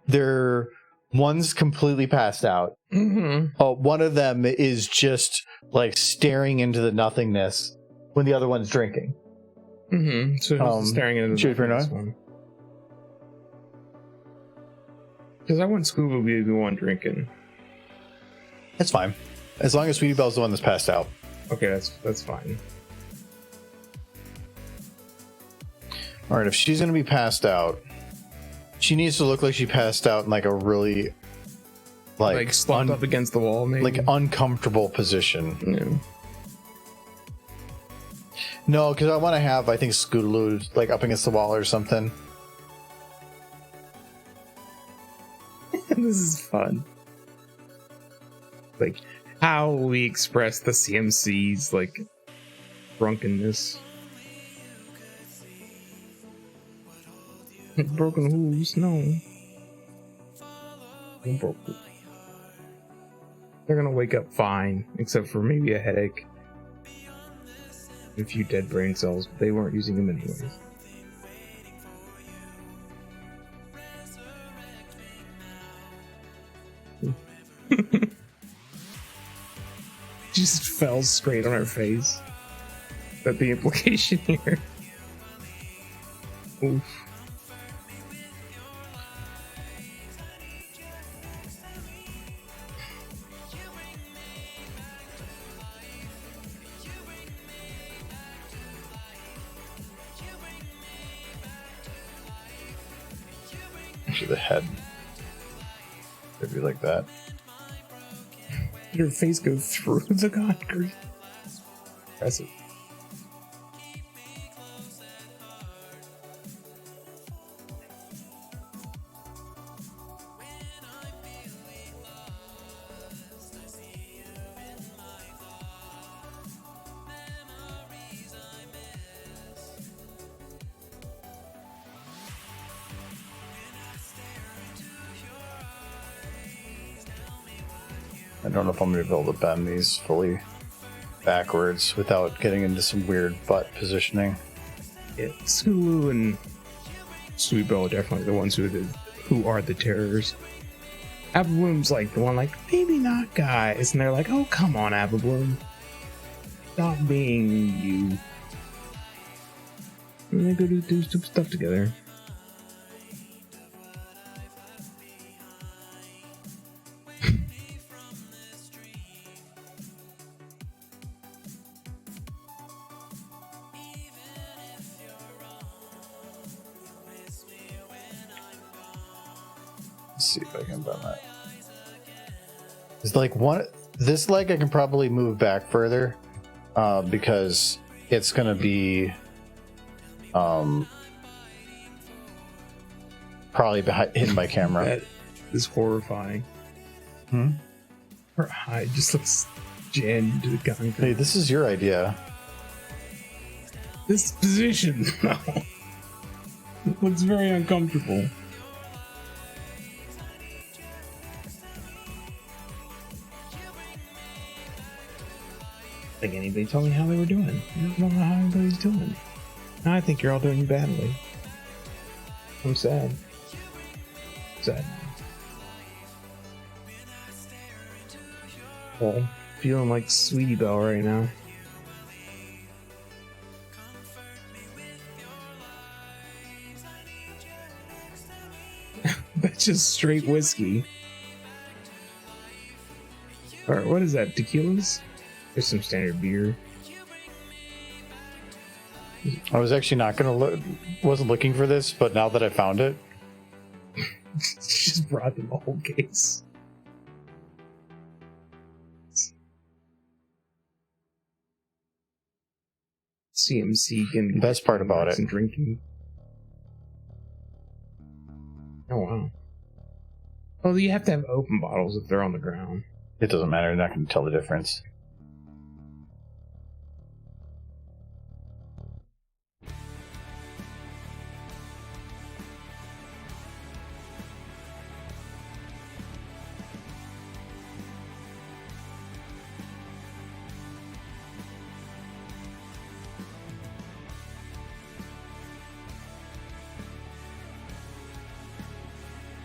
they're one's completely passed out. Mm-hmm. One of them is just like staring into the nothingness when the other one's drinking. Mm-hmm. So who's staring into should we turn this on? one? Because I want Scuba to be the one drinking. That's fine, as long as Sweetie Belle's the one that's passed out. Okay, that's fine. All right, if she's gonna be passed out, she needs to look like she passed out in like a really Like slumped up against the wall, maybe. like uncomfortable position. Yeah. No, because I want to have, I think, Scootaloo like up against the wall or something. This is fun. Like, how we express the CMC's like drunkenness. Broken hooves, no. Broken. They're gonna wake up fine, except for maybe a headache. A few dead brain cells, but they weren't using them anyways. Just fell straight on her face. That's the implication here. Oof. Actually, the head. Could be like that. Did her face go through the concrete? Impressive. I don't know if I'm going to be able to bend these fully backwards without getting into some weird butt positioning. Yeah, Sulu and Sweet Belle are definitely the ones who are the terrors. Apple Bloom's like the one like, maybe not guys, and they're like, oh come on Apple Bloom. Stop being you. And they go do some stuff together. Let's see if I can bend that. It's like this leg I can probably move back further because it's going to be probably hidden by camera. That is horrifying. Her eye just looks jammed into the concrete. Hey, this is your idea. This position, no. It looks very uncomfortable. Think anybody told me how they were doing. I don't know how anybody's doing. Now I think you're all doing badly. I'm sad. Sad. Well, feeling like Sweetie Belle right now. That's just straight whiskey. Alright, what is that? Tequilas? There's some standard beer. I was actually not going to look, wasn't looking for this, but now that I found it, Just brought them the whole case. CMC can the best part about it. and drinking. Oh wow. Oh, you have to have open bottles if they're on the ground. It doesn't matter. You're not going to tell the difference.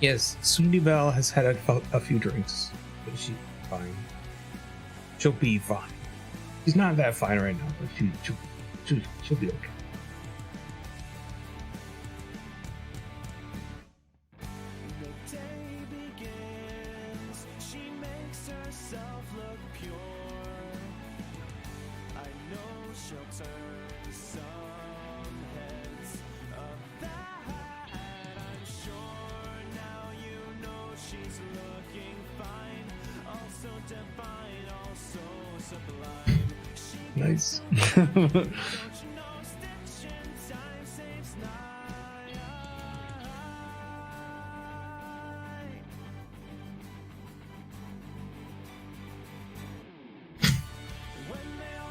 Yes, Sweetie Belle has had a few drinks, but she's fine. She'll be fine. She's not that fine right now, but she'll be okay. The day begins, she makes herself look pure. I know she'll turn some heads of that. I'm sure now you know she's looking fine, also divine, also sublime. Nice. Don't you know stitching time saves night?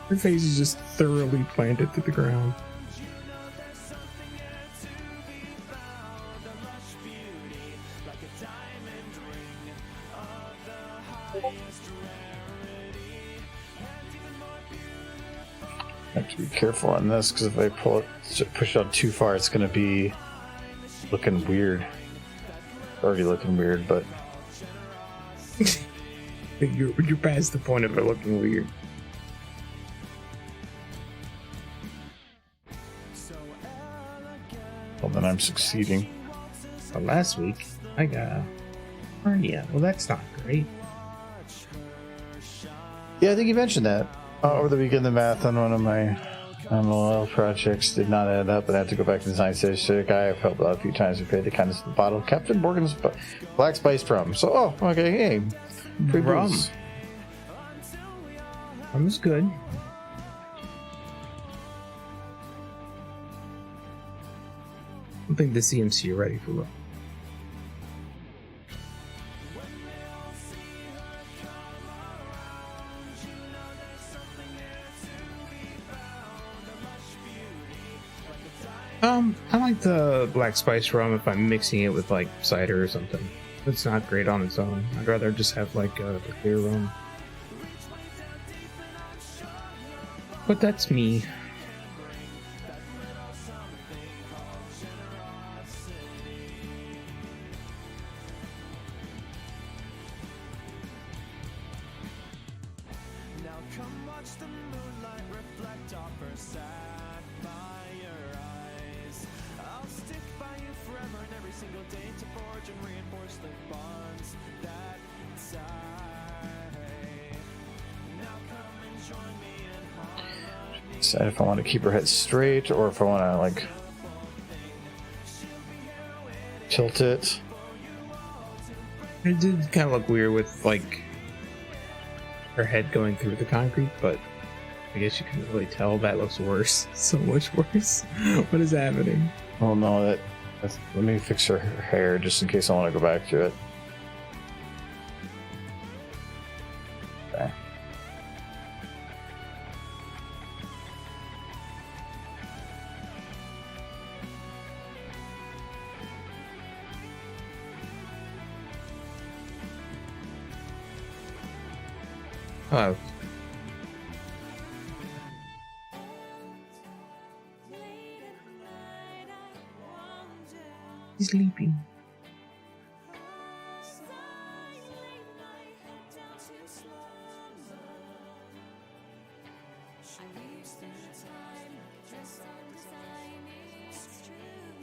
Her face is just thoroughly planted to the ground. You know there's something there to be found, a lush beauty, like a diamond ring of the highest rarity, and even more beautiful. I have to be careful on this because if I push it out too far, it's going to be looking weird. Already looking weird, but You're past the point of it looking weird. well, then I'm succeeding. But last week, I got a hernia. Well, that's not great. Yeah, I think you mentioned that. Over the weekend, the math on one of my MLL projects did not add up, and I had to go back to the design statistic. I have helped out a few times. We paid the kind of bottle of Captain Morgan's Black Spiced Rum. So, oh, okay, hey. Free Rum. booze. Rum is good. I don't think the CMC are ready for rum. I like the black spice rum if I'm mixing it with like cider or something. It's not great on its own. I'd rather just have like the clear rum. But that's me. Now come watch the moonlight reflect off her sapphire eyes. I'll stick by you forever and every single day to forge and reinforce the bonds that tie. Now come and join me in harmony. Decide if I want to keep her head straight or if I want to like tilt it. It did kind of look weird with like her head going through the concrete, but I guess you couldn't really tell. That looks worse. So much worse. What is happening? Oh no, that's, let me fix her hair just in case I want to go back to it. Okay. Oh, he's sleeping.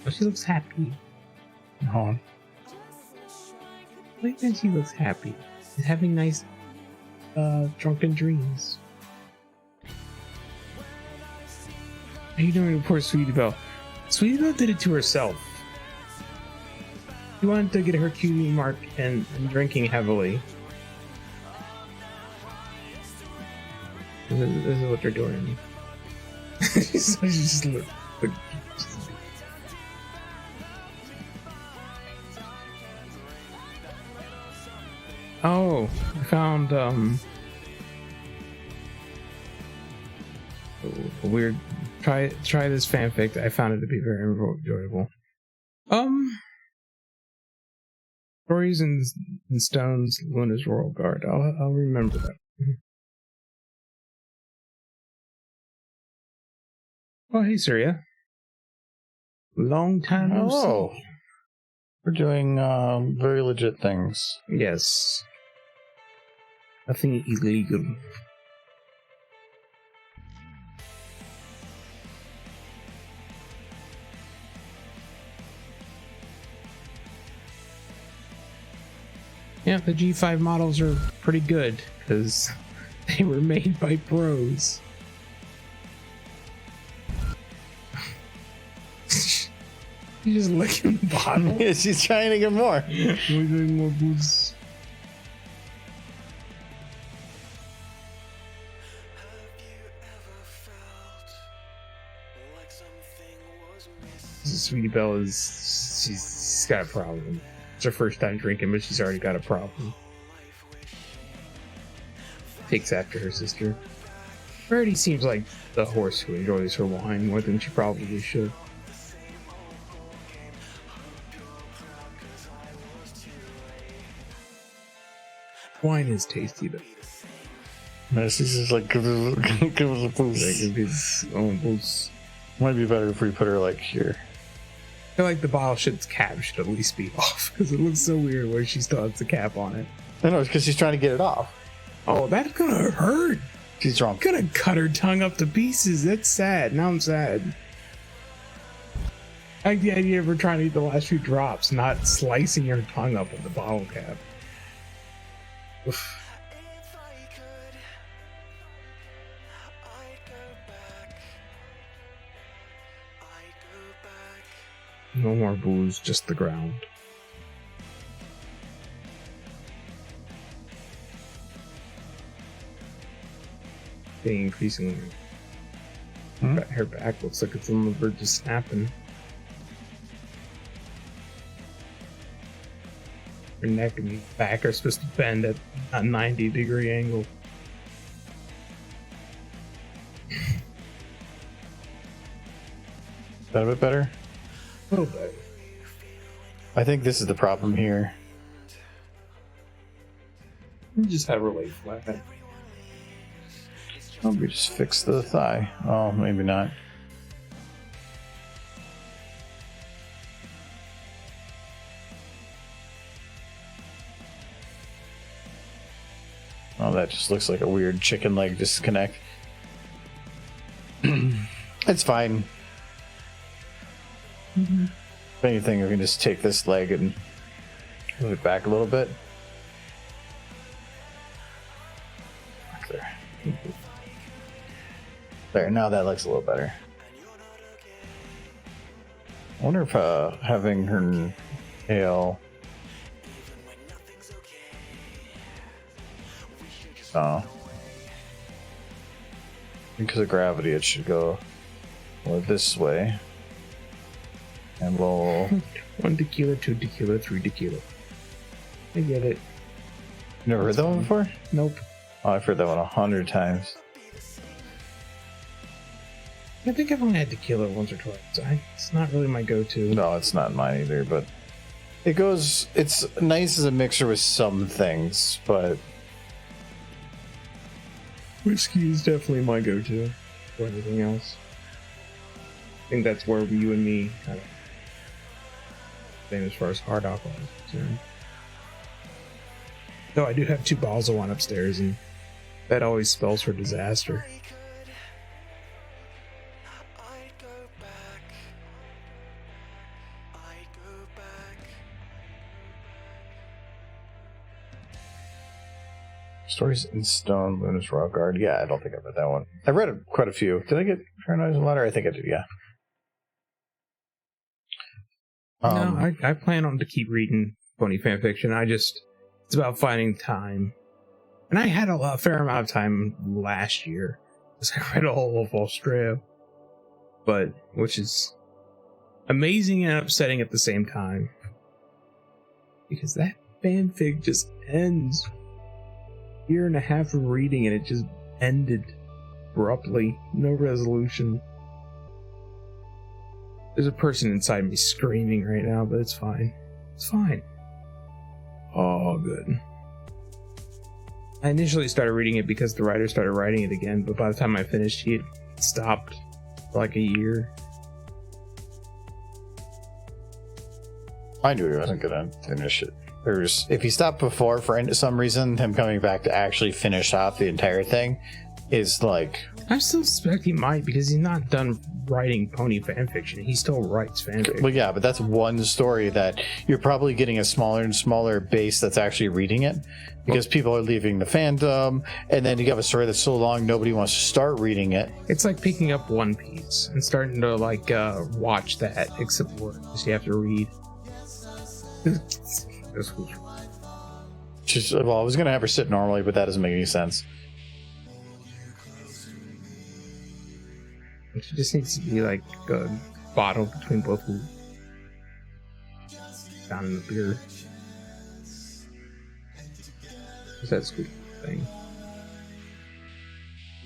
Oh, she looks happy. No. Wait, then she looks happy. She's having nice, drunken dreams. How you doing, poor Sweetie Belle? Sweetie Belle did it to herself. She wanted to get her cutie mark and drinking heavily. This is what they're doing. She's just look. Oh, I found a weird. Try this fanfic. I found it to be very enjoyable. Stories in Stone's Luna's Royal Guard. I'll remember that. Oh, hey, Surya. Long time no Hello. see. We're doing very legit things. Yes. Nothing illegal. Yeah, the G5 models are pretty good because they were made by pros. You just licking the bottle. Yeah, she's trying to get more. More booze. Sweetie Belle she's got a problem. It's her first time drinking, but she's already got a problem. Takes after her sister. Rarity seems like the horse who enjoys her wine more than she probably should. Wine is tasty, though. No, she's just like, give us a boost. Like, his own boost. Might be better if we put her like here. I feel like the bottle cap should at least be off because it looks so weird where she still has the cap on it. I know, it's because she's trying to get it off. Oh, that's gonna hurt. She's drunk. Gonna cut her tongue up to pieces. That's sad. Now I'm sad. I like the idea of her trying to eat the last few drops, not slicing her tongue up with the bottle cap. Oof. No more booze, just the ground. Getting increasingly. Her back looks like it's on the verge of snapping. Her neck and back are supposed to bend at a 90-degree angle. Is that a bit better? A little bit. I think this is the problem here. You just have her lay flat. Oh, we just fix the thigh. Oh, maybe not. Oh, that just looks like a weird chicken leg disconnect. It's fine. If anything, we can just take this leg and move it back a little bit. Back there. There, now that looks a little better. I wonder if having her tail... Oh. Because of gravity, it should go more this way. And we'll... 1 tequila, 2 tequila, 3 tequila. I get it. You never heard that one before? Nope. Oh, I've heard that one 100 times. I think I've only had tequila once or twice. It's not really my go-to. No, it's not mine either, but... It goes... It's nice as a mixer with some things, but... Whiskey is definitely my go-to for anything else. I think that's where you and me kind of same as far as hard alcohol is concerned. Though I do have 2 bottles of wine upstairs, and that always spells for disaster. Stories in Stone, Luna's Raw Guard. Yeah, I don't think I've read that one. I've read quite a few. Did I get Paranoid and Ladder? I think I did, yeah. No, I plan on to keep reading pony fanfiction. It's about finding time. And I had a fair amount of time last year, because I read all of Australia. But, which is amazing and upsetting at the same time. Because that fanfic just ends. Year and a half of reading and it just ended abruptly. No resolution. There's a person inside me screaming right now, but it's fine. It's fine. Oh, good. I initially started reading it because the writer started writing it again, but by the time I finished, he had stopped for like a year. I knew he wasn't gonna finish it. If he stopped before for some reason, him coming back to actually finish off the entire thing is like. I still suspect he might because he's not done writing pony fanfiction. He still writes fanfiction. Well, yeah, but that's one story that you're probably getting a smaller and smaller base that's actually reading it because people are leaving the fandom, and then you have a story that's so long nobody wants to start reading it. It's like picking up One Piece and starting to like watch that, except for because you have to read. This was Well, I was gonna have her sit normally, but that doesn't make any sense. She just needs to be like a bottle between both of them. Down in the beer. What's that squeak thing?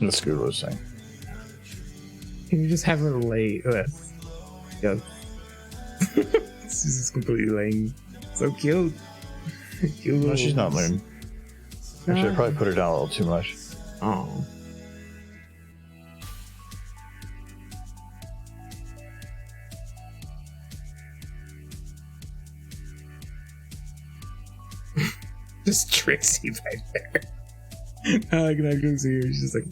The Scooter was saying. Can you just have her lay? Yeah. This is completely laying. So cute. Cute. No, she's not laying. Actually, I probably put her down a little too much. Oh. Just Trixie right there. I can actually see her. She's just like,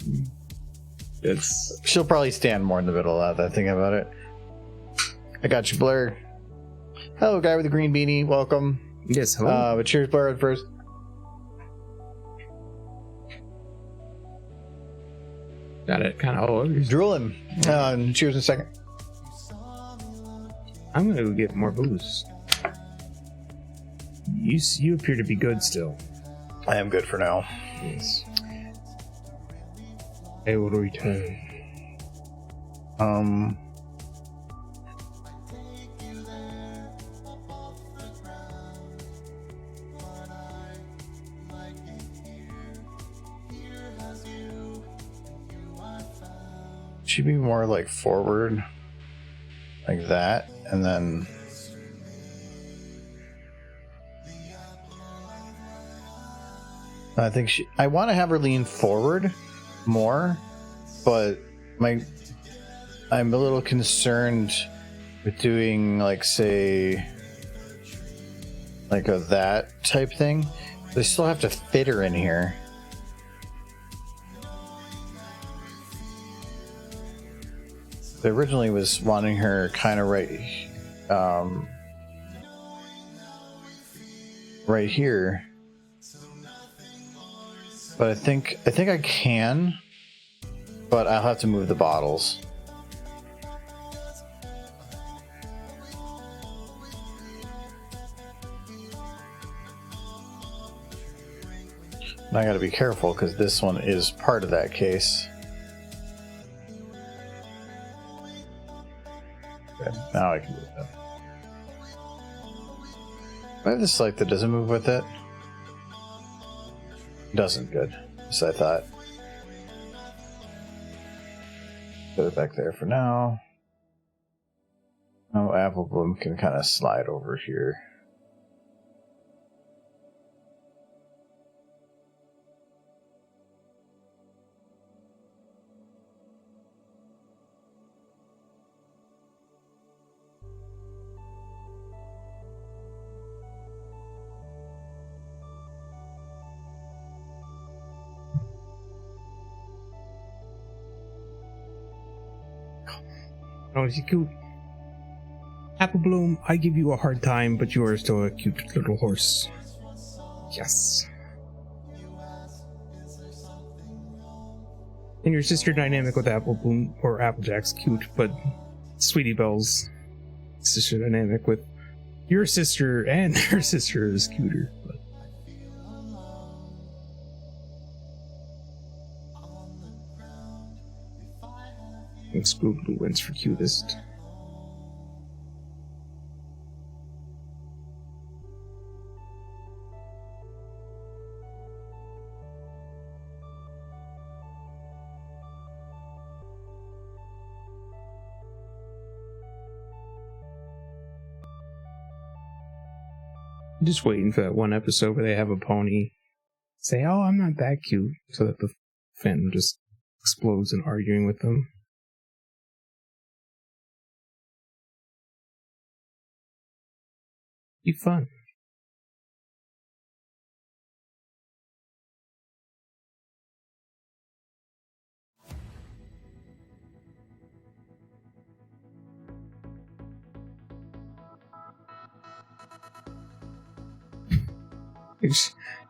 it's. She'll probably stand more in the middle of that. Think about it. I got you, Blair. Hello, guy with the green beanie. Welcome. Yes, hello. But cheers, Blair, at first. Got it kind of all over. Drooling. Cheers in a second. I'm gonna go get more booze. You appear to be good still. I am good for now. Yes. I will return. Should be more like forward, like that, and then. I think I want to have her lean forward more, but I'm a little concerned with doing like say like a that type thing. They still have to fit her in here. I originally was wanting her kind of right here. But I think I can, but I'll have to move the bottles. And I got to be careful because this one is part of that case. Okay, now I can move that. I have this light that doesn't move with it. Doesn't. Good. So I thought. Put it back there for now. Oh, Apple Bloom can kind of slide over here. Oh, is he cute? Apple Bloom, I give you a hard time, but you are still a cute little horse. Yes. And your sister dynamic with Apple Bloom or Applejack's cute, but Sweetie Belle's sister dynamic with your sister and her sister is cuter. But. I think Spookly wins for cutest. I'm just waiting for that one episode where they have a pony say, "Oh, I'm not that cute," so that the fandom just explodes in arguing with them. Be fun.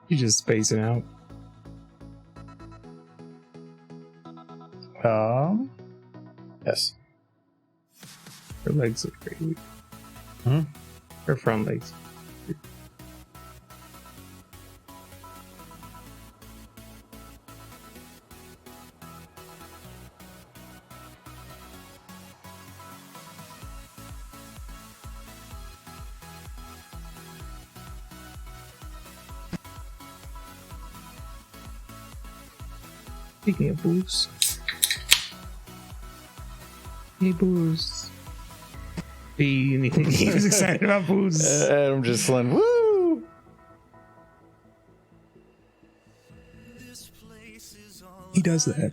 You're just spacing out. Yes. Her legs look pretty weak. Hmm? Her front legs. Speaking of booze. Hey, booze. He was excited about booze. I'm just like, woo! He does that.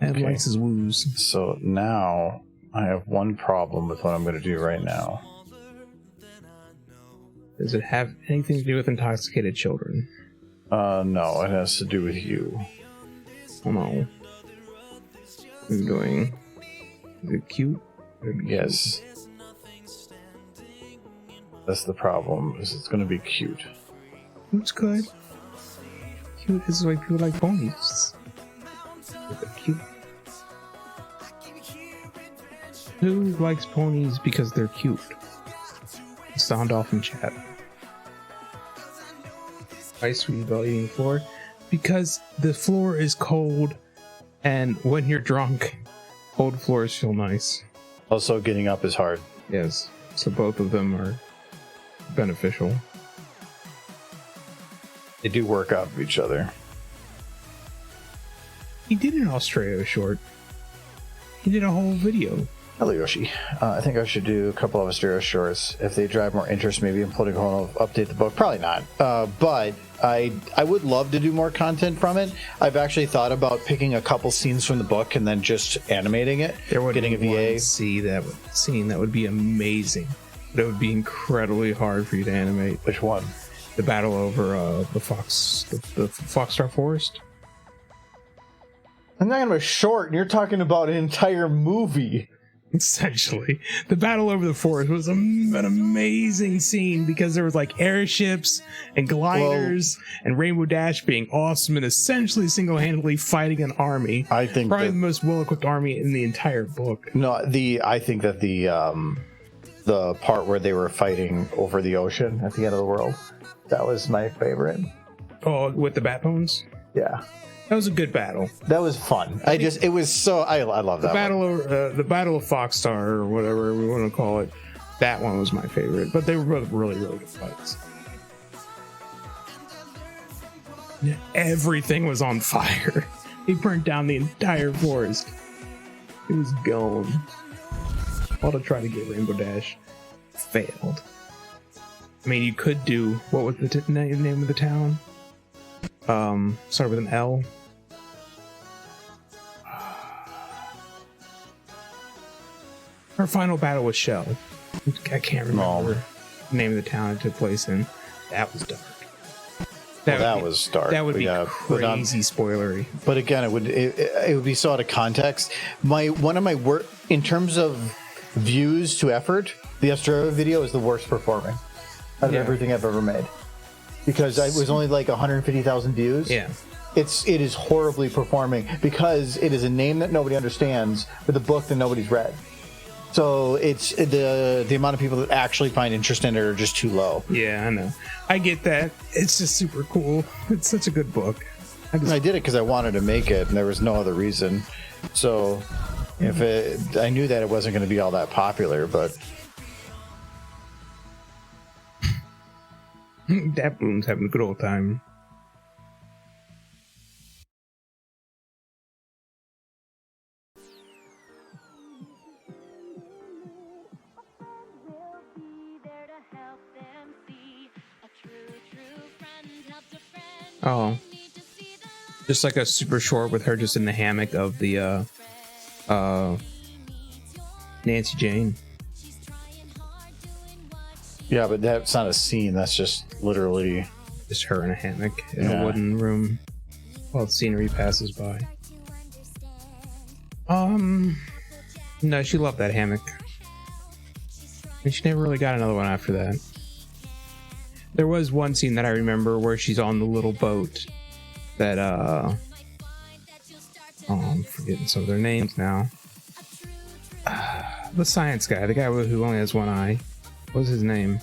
And Okay. likes his woos. So now I have one problem with what I'm going to do right now. Does it have anything to do with intoxicated children? No, it has to do with you. Oh no. I'm doing. Is it cute? Yes. That's the problem, is it's going to be cute. Cute's good. Cute is why people like ponies. They're cute. Who likes ponies because they're cute? Sound off in chat. Why sweet about eating the floor? Because the floor is cold, and when you're drunk, cold floors feel nice. Also, getting up is hard. Yes, so both of them are beneficial. They do work off of each other. He did an Australia short. He did a whole video. Hello, Yoshi. I think I should do a couple of Asteria shorts. If they drive more interest, maybe in putting on update the book. Probably not. But I would love to do more content from it. I've actually thought about picking a couple scenes from the book and then just animating it. There would getting be a VA. one scene that would be amazing. But it would be incredibly hard for you to animate. Which one? The battle over the Foxstar Forest. I'm not going to be short, and you're talking about an entire movie. Essentially, the battle over the forest was an amazing scene because there was like airships and gliders and Rainbow Dash being awesome and essentially single-handedly fighting an army. I think probably that, the most well-equipped army in the entire book. No, I think that the part where they were fighting over the ocean at the end of the world, that was my favorite. Oh, with the Batbones? Yeah. That was a good battle. That was fun. I love that. The Battle of Foxstar, or whatever we want to call it, that one was my favorite. But they were both really, really good fights. Everything was on fire. He burnt down the entire forest. It was gone. All to try to get Rainbow Dash. Failed. I mean, you could do, what was the name of the town? Start with an L. Her final battle was Shell. I can't remember the name of the town it took place in. That was dark. That was dark. That would be crazy spoilery. But again, it would be so out of context. In terms of views to effort, the Australia video is the worst performing out of everything I've ever made. Because it was only like 150,000 views. Yeah. It is horribly performing because it is a name that nobody understands with a book that nobody's read. So it's the amount of people that actually find interest in it are just too low. Yeah, I know. I get that. It's just super cool. It's such a good book. I did it because I wanted to make it, and there was no other reason. So I knew that it wasn't going to be all that popular, but Dat Bloom's having a good old time. Oh, just like a super short with her just in the hammock of the Nancy Jane. Yeah, but that's not a scene. That's just literally Just her in a hammock in Yeah. a wooden room while the scenery passes by. No, she loved that hammock. And she never really got another one after that. There was one scene that I remember where she's on the little boat that, I'm forgetting some of their names now. The science guy, the guy who only has one eye. What's his name?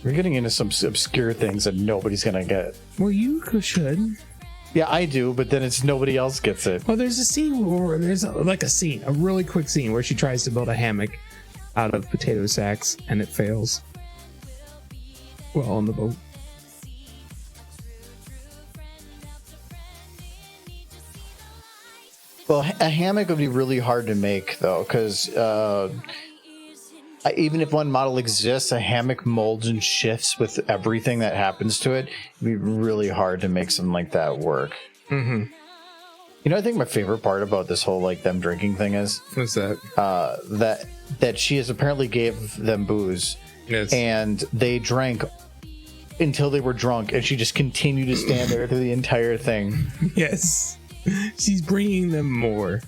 we're getting into some obscure things that nobody's gonna get. Well, you should. Yeah, I do, but then it's nobody else gets it. Well, there's a scene where there's a really quick scene where she tries to build a hammock out of potato sacks and it fails. Well, on the boat. Well, a hammock would be really hard to make though, because even if one model exists, a hammock molds and shifts with everything that happens to it. It'd be really hard to make something like that work. Mm-hmm. You know, I think my favorite part about this whole like them drinking thing is What's that? that she has apparently gave them booze, Yes. and they drank until they were drunk, and she just continued to stand there through the entire thing. Yes. She's bringing them more.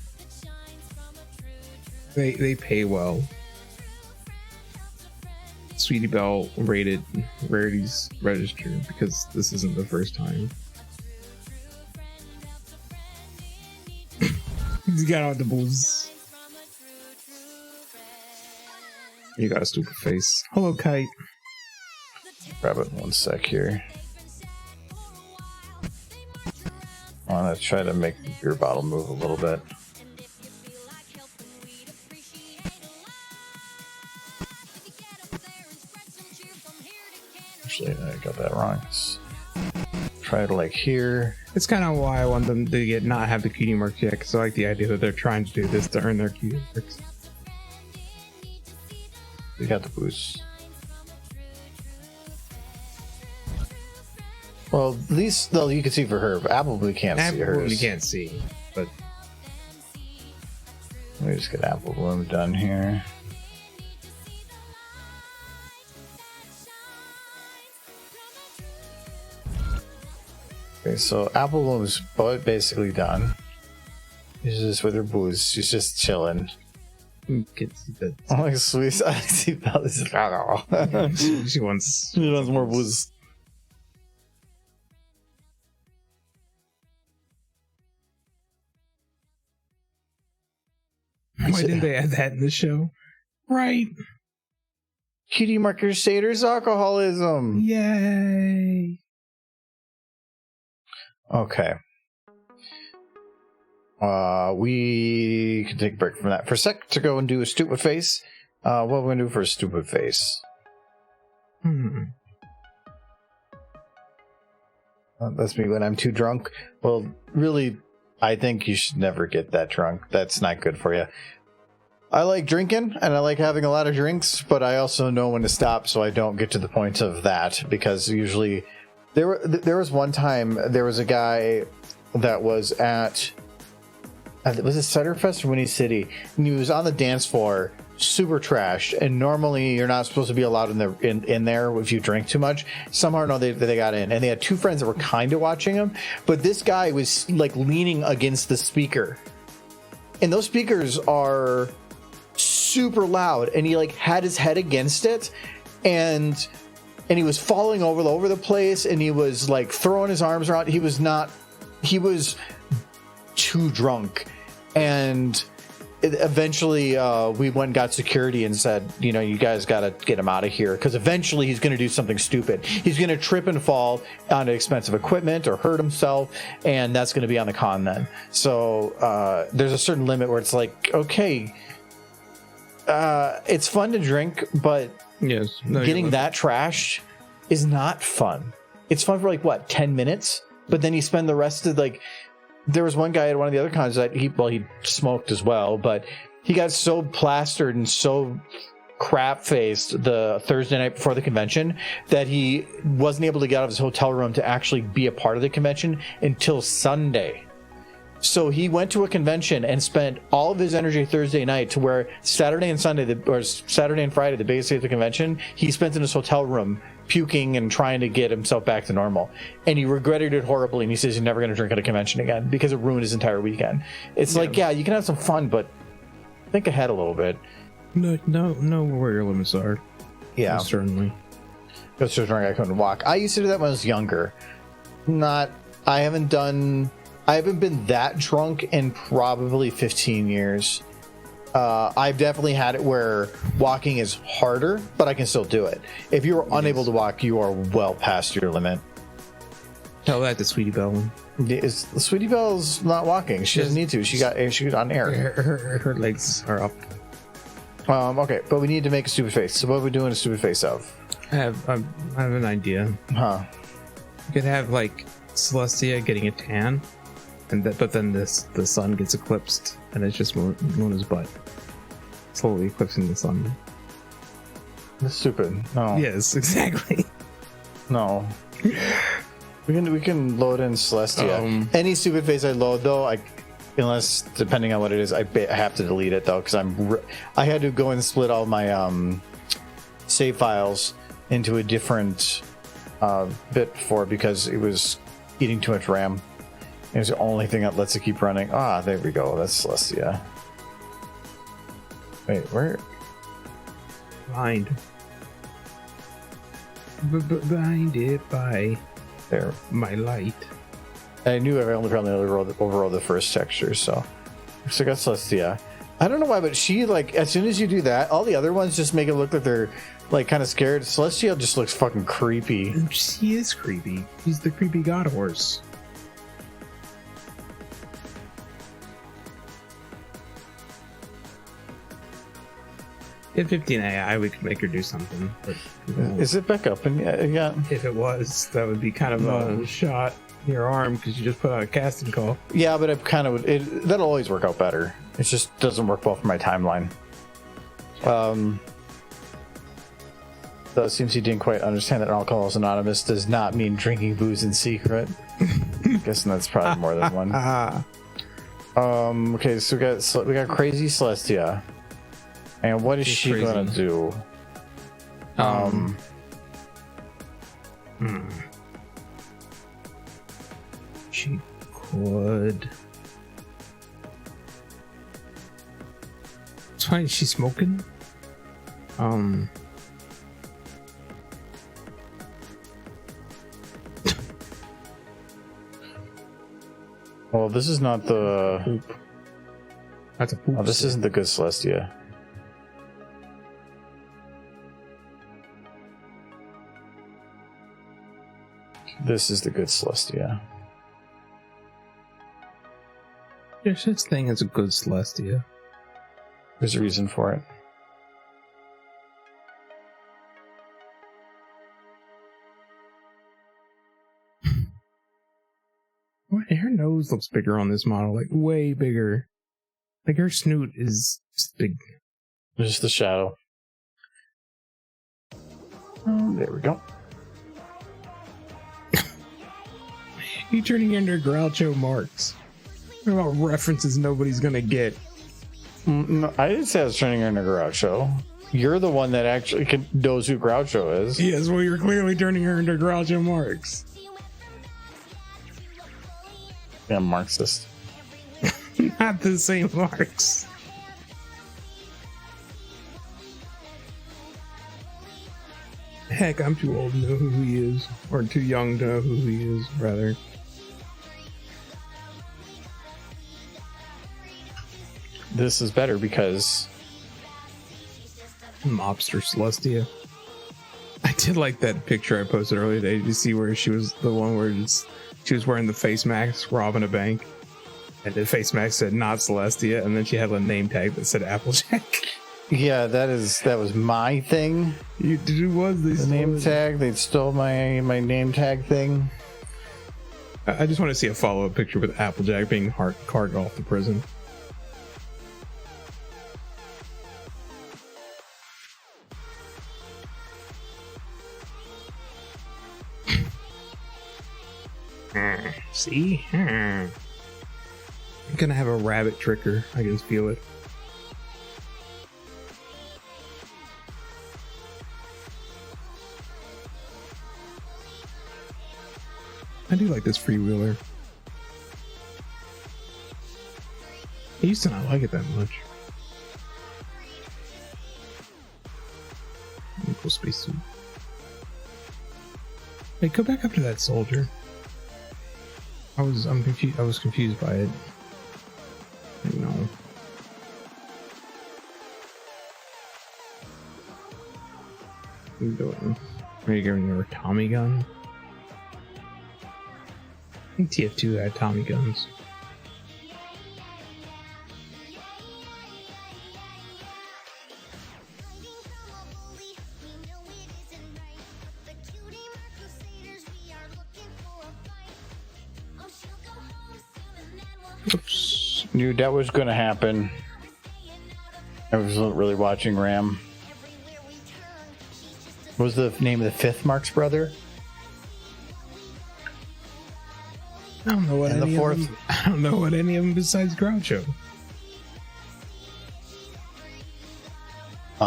They pay well. Sweetie Belle rated Rarity's Register because this isn't the first time. He's got all the booze. You got a stupid face. Hello, Kite. Grab it one sec here. I want to try to make the beer bottle move a little bit. Actually, I got that wrong. Let's try it like here. It's kind of why I want them to not have the cutie marks yet, because I like the idea that they're trying to do this to earn their cutie marks. We got the boost. Well, at least though you can see for her, but Apple Blue can't see hers. You can't see, but Let me just get Apple Bloom done here. Okay, so Apple Bloom's basically done. She's just with her booze. She's just chilling. you can see that Oh, my sweet. I see Belly's. she wants. She wants more booze. Why didn't they add that in the show? Right. Cutie marker shaders alcoholism. Yay. Okay. We can take a break from that for a sec to go and do a stupid face. What are we gonna do for a stupid face? That's me when I'm too drunk. Well, really, I think you should never get that drunk. That's not good for you. I like drinking and I like having a lot of drinks, but I also know when to stop so I don't get to the point of that, because usually there was one time there was a guy that was at was it Ciderfest or Winnie City, and he was on the dance floor super trashed, and normally you're not supposed to be allowed in there if you drink too much. Somehow or another they got in, and they had two friends that were kind of watching him, but this guy was like leaning against the speaker, and those speakers are super loud, and he like had his head against it, and he was falling over the place, and he was like throwing his arms around. He was too drunk, and eventually we went and got security and said, you know, you guys got to get him out of here, because eventually he's going to do something stupid. He's going to trip and fall on expensive equipment or hurt himself, and that's going to be on the con then. So there's a certain limit where it's like, okay, it's fun to drink, but Yes. getting that trashed is not fun. It's fun for like what, 10 minutes, but then you spend the rest of like, there was one guy at one of the other cons that he smoked as well, but he got so plastered and so crap faced the Thursday night before the convention that he wasn't able to get out of his hotel room to actually be a part of the convention until Sunday. So he went to a convention and spent all of his energy Thursday night to where Saturday and Sunday, or Saturday and Friday, the biggest day of the convention, he spent in his hotel room puking and trying to get himself back to normal. And he regretted it horribly, and he says he's never going to drink at a convention again because it ruined his entire weekend. It's like, yeah, you can have some fun, but think ahead a little bit. No, where your limits are. Yeah. Most certainly. Because there's I couldn't walk. I used to do that when I was younger. I haven't been that drunk in probably 15 years. I've definitely had it where walking is harder, but I can still do it. If you're unable to walk, you are well past your limit. Tell that to Sweetie Belle. Sweetie Belle's not walking. She doesn't need to. She got on air. Her legs are up. Okay, but we need to make a stupid face. So what are we doing a stupid face of? I have an idea. Huh. You could have like Celestia getting a tan, but then the sun gets eclipsed, and it's just Luna's butt slowly eclipsing the sun. That's stupid. No. Yes, exactly. No. We can load in Celestia. Any stupid face I load though, unless depending on what it is, I have to delete it though, because I had to go and split all my save files into a different bit before because it was eating too much RAM. It was the only thing that lets it keep running. Ah, there we go. That's Celestia. Wait, where? Bind. Blinded by There. my light. I knew I only probably overrode the first texture, so I got Celestia. I don't know why, but she, like, as soon as you do that, all the other ones just make it look like they're like kind of scared. Celestia just looks fucking creepy. She is creepy. He's the creepy god horse. At 15 AI, we could make her do something. But Is it back up? And yeah. if it was, that would be kind of a shot in your arm because you just put out a casting call. Yeah, but it kind of that'll always work out better. It just doesn't work well for my timeline. Though it seems he didn't quite understand that Alcoholics Anonymous does not mean drinking booze in secret. Guessing that's probably more than one. Okay, so we got Crazy Celestia, and what is she crazy. gonna do? She could. It's fine. She's smoking. Well, this is not the. Poop. That's a poop. Oh, this isn't the good Celestia. This is the good Celestia. There's such thing as a good Celestia. There's a reason for it. Her nose looks bigger on this model, like way bigger. Like her snoot is just big. Just the shadow. There we go. You turning into Groucho Marx. What about references nobody's gonna get? No, I didn't say I was turning her into Groucho. You're the one that actually knows who Groucho is. Yes, well, you're clearly turning her into Groucho Marx. Yeah, Marxist. Not the same Marx. Heck, I'm too old to know who he is. Or too young to know who he is, rather. This is better because Mobster Celestia. I did like that picture I posted earlier today. Did you see where she was the one where she was wearing the face mask robbing a bank? And the face mask said not Celestia, and then she had a name tag that said Applejack. yeah, that was my thing. It was The name tag. They stole my name tag thing. I just want to see a follow-up picture with Applejack being carted off to prison. See? gonna have a rabbit tricker. I can feel it. I do like this freewheeler. I used to not like it that much. Cool spacesuit. Hey, go back up to that soldier. I'm confused. I was confused by it. No. What are you doing? Are you giving her a Tommy gun? I think TF2 had Tommy guns. Oops. Knew that was going to happen. I wasn't really watching Ram. What was the name of the fifth Mark's brother? I don't know what And any the fourth? of them. I don't know what any of them besides Groucho.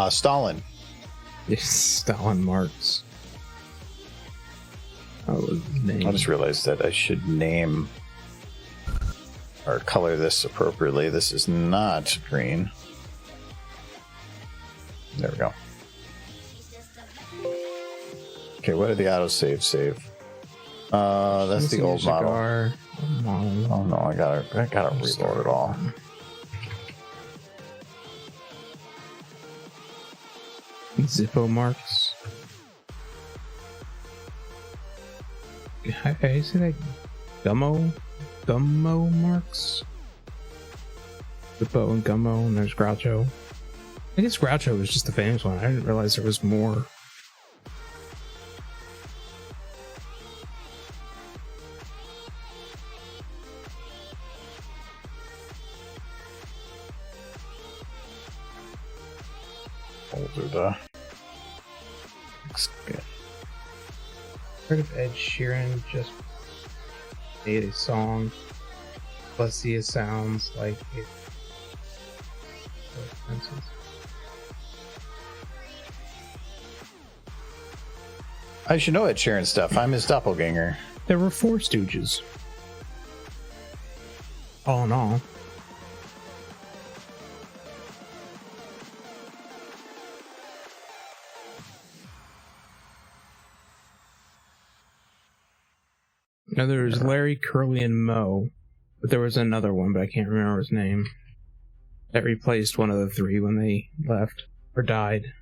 Stalin. Yes, Stalin Marx. Oh, his name. I just realized that I should name or color this appropriately. This is not green. There we go. Okay, what did the autosave save? That's the old model. Oh no, I gotta reload it all. Zippo Marks. How do you say that? Gummo Marks? Zippo and Gummo, and there's Groucho. I guess Groucho was just the famous one. I didn't realize there was more. Older the. Heard of Ed Sheeran just made a song. Plus, it sounds like it. I should know Ed Sheeran stuff. I'm his doppelganger. There were 4 Stooges. All in all. Now there's Larry, Curly, and Moe. But there was another one, but I can't remember his name. That replaced one of the 3 when they left or died.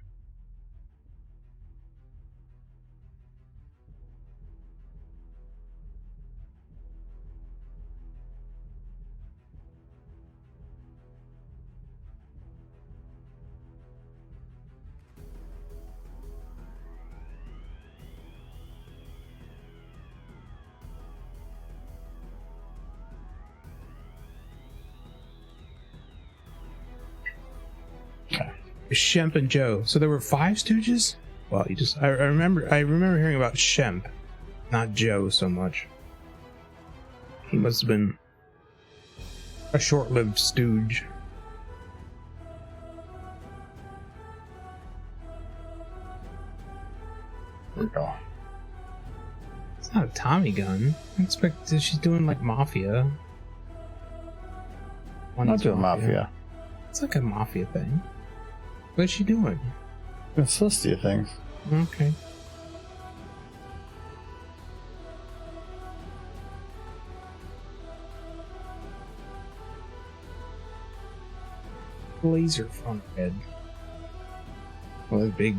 Shemp and Joe. So there were 5 Stooges? Well, I remember hearing about Shemp, not Joe so much. He must have been a short-lived stooge. There we go. It's not a Tommy gun. I expect that she's doing like Mafia. Not doing Mafia. It's like a Mafia thing. What's she doing? It's listy of things. Okay. Laser front head. Well, it's big.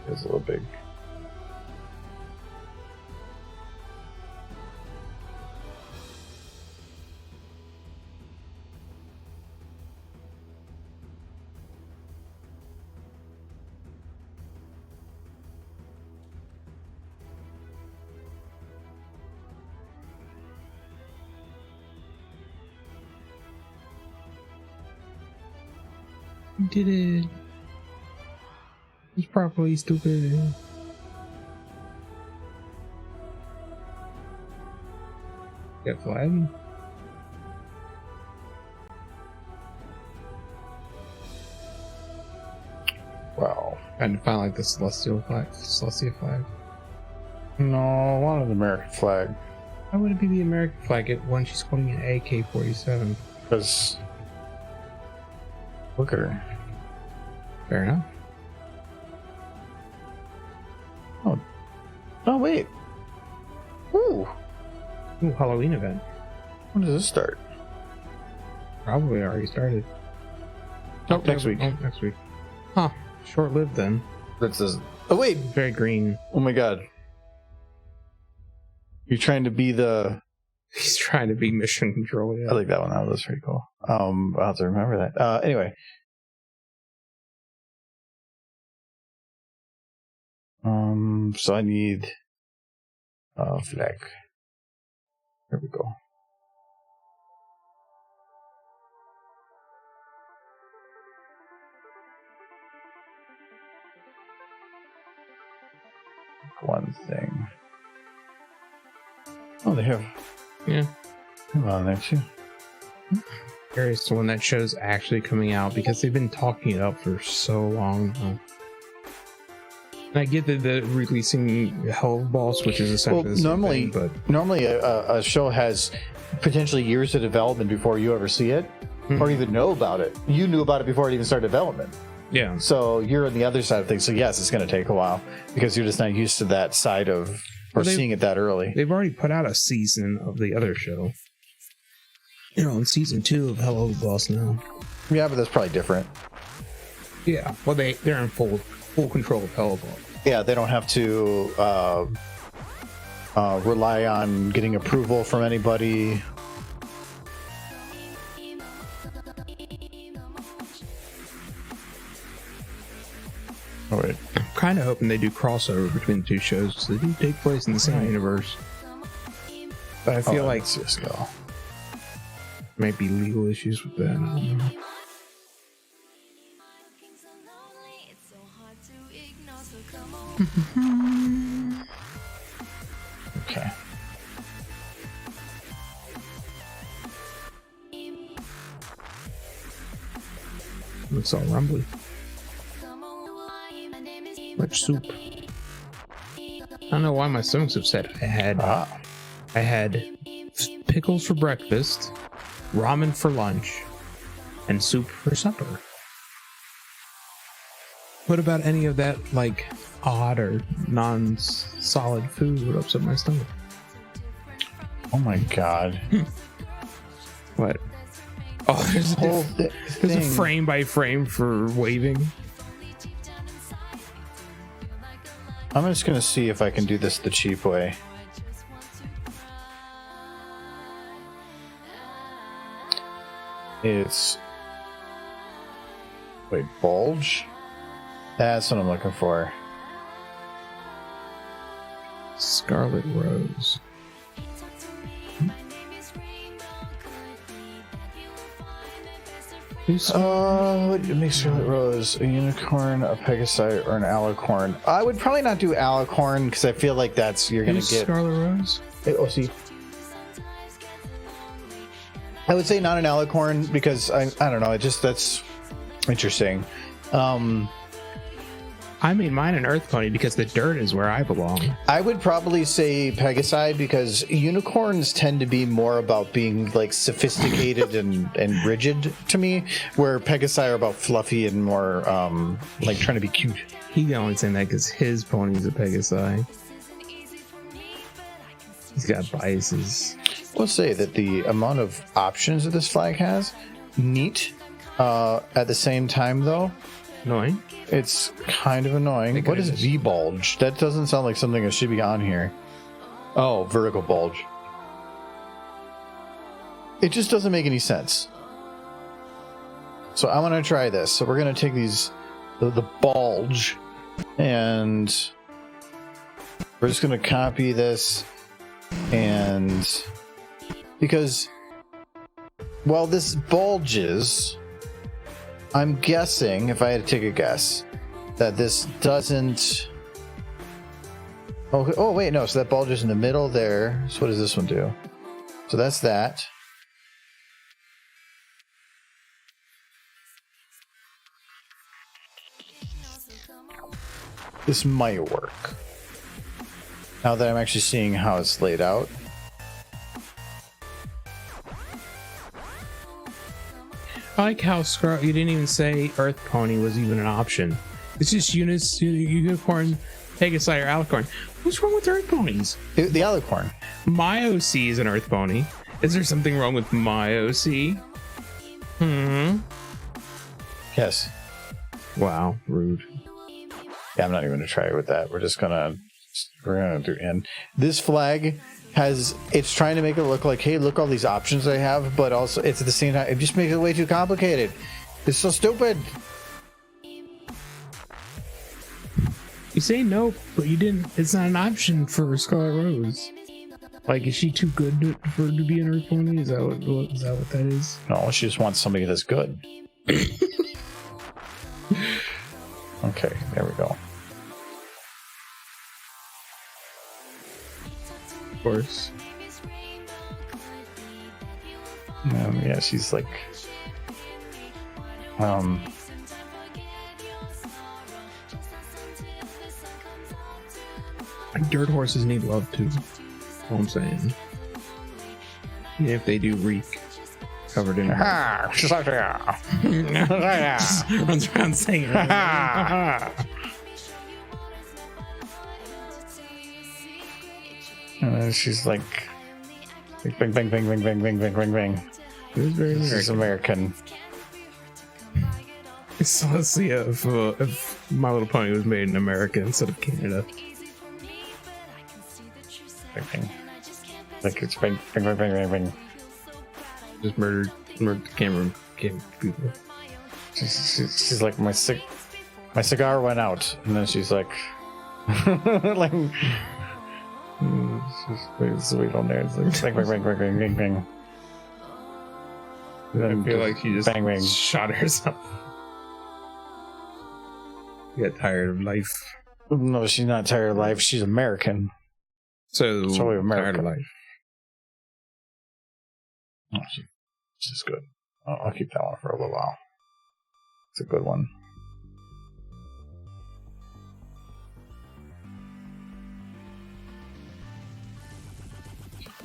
It's a little big. You did it. It's properly stupid. Get flag. Wow. Trying to find like the Celestia flag. No, one of the American flag. Why would it be the American flag when she's holding an AK-47? Because look at her. Fair enough. Oh wait. Ooh. Ooh, Halloween event. When does this start? Probably already started. Nope, next week. Oh, next week. Huh. Short-lived then. That says. Oh wait. Very green. Oh my god. You're trying to be the. He's trying to be mission control. Yeah. I like that one. That was pretty cool. I'll have to remember that. Anyway. So I need flag. There we go. One thing. Oh, they have. Yeah. Come on, there too. Curious when that show's actually coming out because they've been talking it up for so long now. And I get that they're releasing Hell Boss, which is essentially the same thing, but normally a show has potentially years of development before you ever see it or even know about it. You knew about it before it even started development. yeah. So you're on the other side of things. So yes, it's going to take a while because you're just not used to that side of or seeing it that early. They've already put out a season of the other show. You know, in season 2 of Hello Boss now. Yeah, but that's probably different. Yeah. Well, they're in full control of Hello Boss. Yeah, they don't have to rely on getting approval from anybody. Oh wait. I'm kind of hoping they do crossover between the two shows because they do take place in the same universe. But I feel like let's just go. might be legal issues with that. I don't know. Okay. Looks all rumbly. Much soup. I don't know why my stomach's upset. I had pickles for breakfast, ramen for lunch, and soup for supper. What about any of that, like, odd or non-solid food would upset my stomach? Oh my god. What? Oh, there's a frame by frame for waving. I'm just gonna see if I can do this the cheap way. It's wait, bulge? That's what I'm looking for. Scarlet Rose. What makes Scarlet Rose? A unicorn, a pegasi, or an alicorn? I would probably not do alicorn because I feel like you're gonna Who's get. Scarlet Rose? Oh, see. I would say not an alicorn because I don't know. That's interesting. I made mine an earth pony because the dirt is where I belong. I would probably say Pegasi because unicorns tend to be more about being like sophisticated and rigid to me, where Pegasi are about fluffy and more like trying to be cute. He only saying that because his pony's a Pegasi. He's got biases. We'll say that the amount of options that this flag has, neat. At the same time, though, Annoying. it's kind of annoying. What is V-bulge? That doesn't sound like something that should be on here. Oh, vertical bulge. It just doesn't make any sense. So I want to try this. So we're going to take the bulge, and we're just going to copy this, and because, well, this bulges, I'm guessing, if I had to take a guess, that this doesn't... Oh wait, no, so that bulge is in the middle there. So what does this one do? So that's that. This might work. Now that I'm actually seeing how it's laid out. I like how you didn't even say Earth Pony was even an option. It's just Unicorn, Pegasite, or Alicorn. What's wrong with Earth Ponies? The Alicorn. My OC is an Earth Pony. Is there something wrong with my OC? Yes. Wow, rude. Yeah, I'm not even gonna try with that. We're gonna do in. This flag it's trying to make it look like, hey, look all these options I have, but also it's at the same time, it just makes it way too complicated. It's so stupid. You say no, but you didn't. It's not an option for Scarlet Rose. Like, is she too good to be an Earth Pony? Is that what that is? No, she just wants somebody that's good. Okay, there we go. Of course. Yeah, she's like, dirt horses need love too. All I'm saying. Even if they do reek, covered in. she's like, Just runs around saying. she's like, bang, bang, bang, bang, bang, bang, bang, bang, bang. It was very This is American. So let's see if My Little Pony was made in America instead of Canada. Bang, bang. Like it's bang, bang, bang, bang, bang, bang. Just murdered Cameron people. She's like, my cigar went out, and then she's like, like, she's very sweet on there. It's like bang, bang, bang, bang, bang, bang. I feel like she just bang, bang. shot herself. She got tired of life. No, she's not tired of life. She's American. So we're American. Tired of life. Oh, she's good. I'll keep that one for a little while. It's a good one.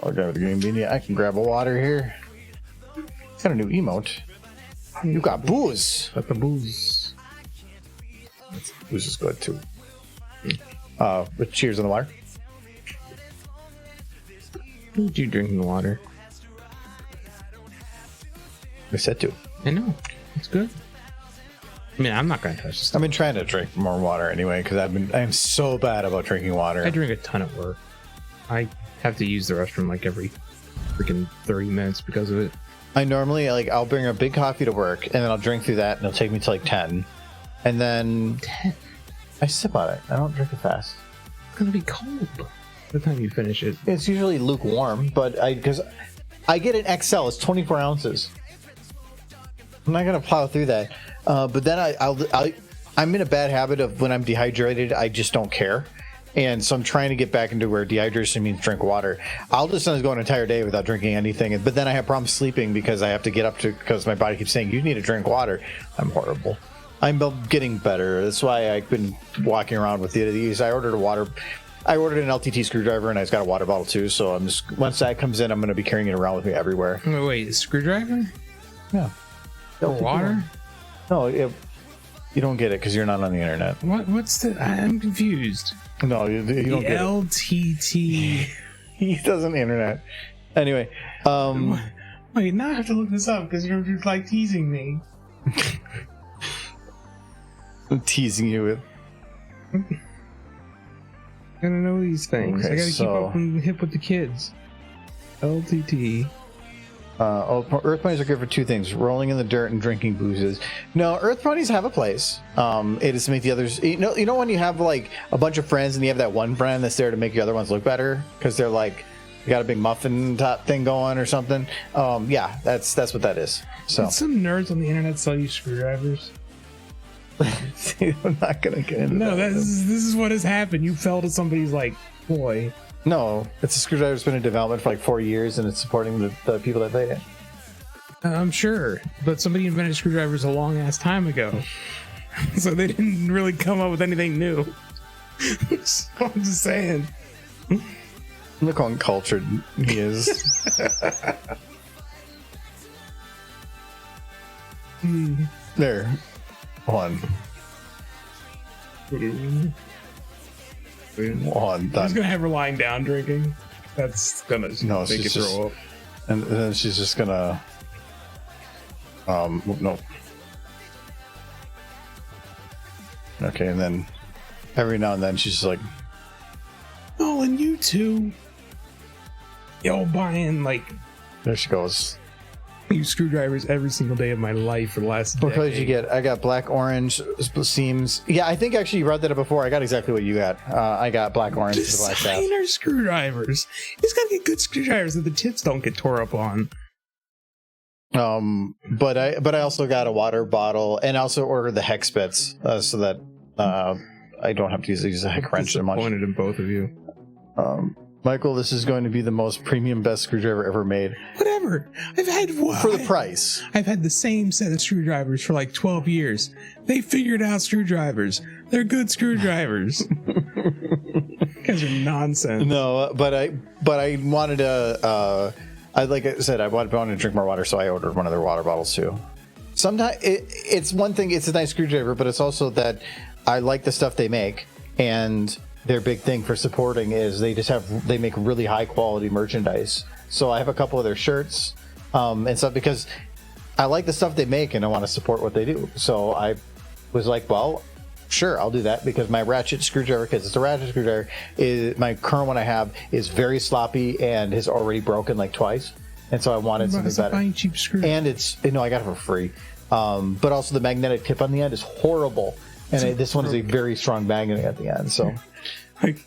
I'll grab the green bean. Yeah, I can grab a water here. Got a new emote. You got booze. Got the booze. Booze is good too. With cheers on the water. Did you drinking water? I said to. I know. It's good. I mean, I'm not gonna touch this. I've been trying to drink more water anyway because I'm so bad about drinking water. I drink a ton at work. I have to use the restroom like every freaking 30 minutes because of it. I normally I'll bring a big coffee to work and then I'll drink through that and it'll take me to like 10, and then 10. I sip on it. I don't drink it fast. It's gonna be cold by the time you finish it. It's usually lukewarm, but because I get an XL, it's 24 ounces. I'm not gonna plow through that. But then I'm in a bad habit of when I'm dehydrated, I just don't care. And so I'm trying to get back into where dehydration means drink water. I'll just sometimes go an entire day without drinking anything. But then I have problems sleeping because I have to get up because my body keeps saying, you need to drink water. I'm horrible. I'm getting better. That's why I've been walking around with these. I ordered an LTT screwdriver and I've got a water bottle too. So I'm just, once that comes in, I'm going to be carrying it around with me everywhere. Wait, a screwdriver? Yeah. For water? No, you don't get it because you're not on the internet. What's the... I'm confused. No, you don't get LTT. it. He doesn't internet. Anyway, Wait, now I have to look this up because you're just like teasing me. I'm teasing you with. I gotta know these things. Okay, I gotta keep up and hip with the kids. LTT. Earth ponies are good for two things: rolling in the dirt and drinking boozes. No, earth ponies have a place. It is to make the others. You know when you have like a bunch of friends and you have that one friend that's there to make the other ones look better because they're like, you got a big muffin top thing going or something. Yeah, that's what that is. So Did some nerds on the internet sell you screwdrivers? I'm not gonna get into No, that. this is what has happened. You fell to somebody's like ploy. No, it's a screwdriver that's been in development for like 4 years, and it's supporting the people that made it. I'm sure, but somebody invented screwdrivers a long ass time ago, so they didn't really come up with anything new. So I'm just saying. Look how uncultured he is. There. One. One. I'm Done. just gonna have her lying down drinking. That's gonna No, make it she's throw just- up. And then she's just gonna. No. Okay, and then every now and then she's just like, Oh, and you two. Y'all buying like there she goes. use screwdrivers every single day of my life for the last What colors did you decade. get? I got black, orange seams. Yeah, I think actually you brought that up before. I got exactly what you got. I got black, orange, with the black shaft. Designer screwdrivers. You just gotta get good screwdrivers that the tips don't get tore up on. But I also got a water bottle and also ordered the hex bits so that I don't have to use a hex wrench so much. Disappointed in both of you. Michael, this is going to be the most premium best screwdriver ever made Whatever. I've had for the price. I've had the same set of screwdrivers for like 12 years. They figured out screwdrivers. They're good screwdrivers. You guys are nonsense. No, but I wanted to. Like I said, I wanted to drink more water, so I ordered one of their water bottles too. Sometimes it's one thing; it's a nice screwdriver, but it's also that I like the stuff they make, and their big thing for supporting is they make really high quality merchandise. So I have a couple of their shirts and stuff because I like the stuff they make and I want to support what they do. So I was like, well, sure, I'll do that because my ratchet screwdriver, because it's a ratchet screwdriver, my current one I have is very sloppy and has already broken like twice. And so I wanted something better. Buying cheap screwdrivers. And it's, I got it for free. But also the magnetic tip on the end is horrible. And this one is a very strong magnet at the end. So Like,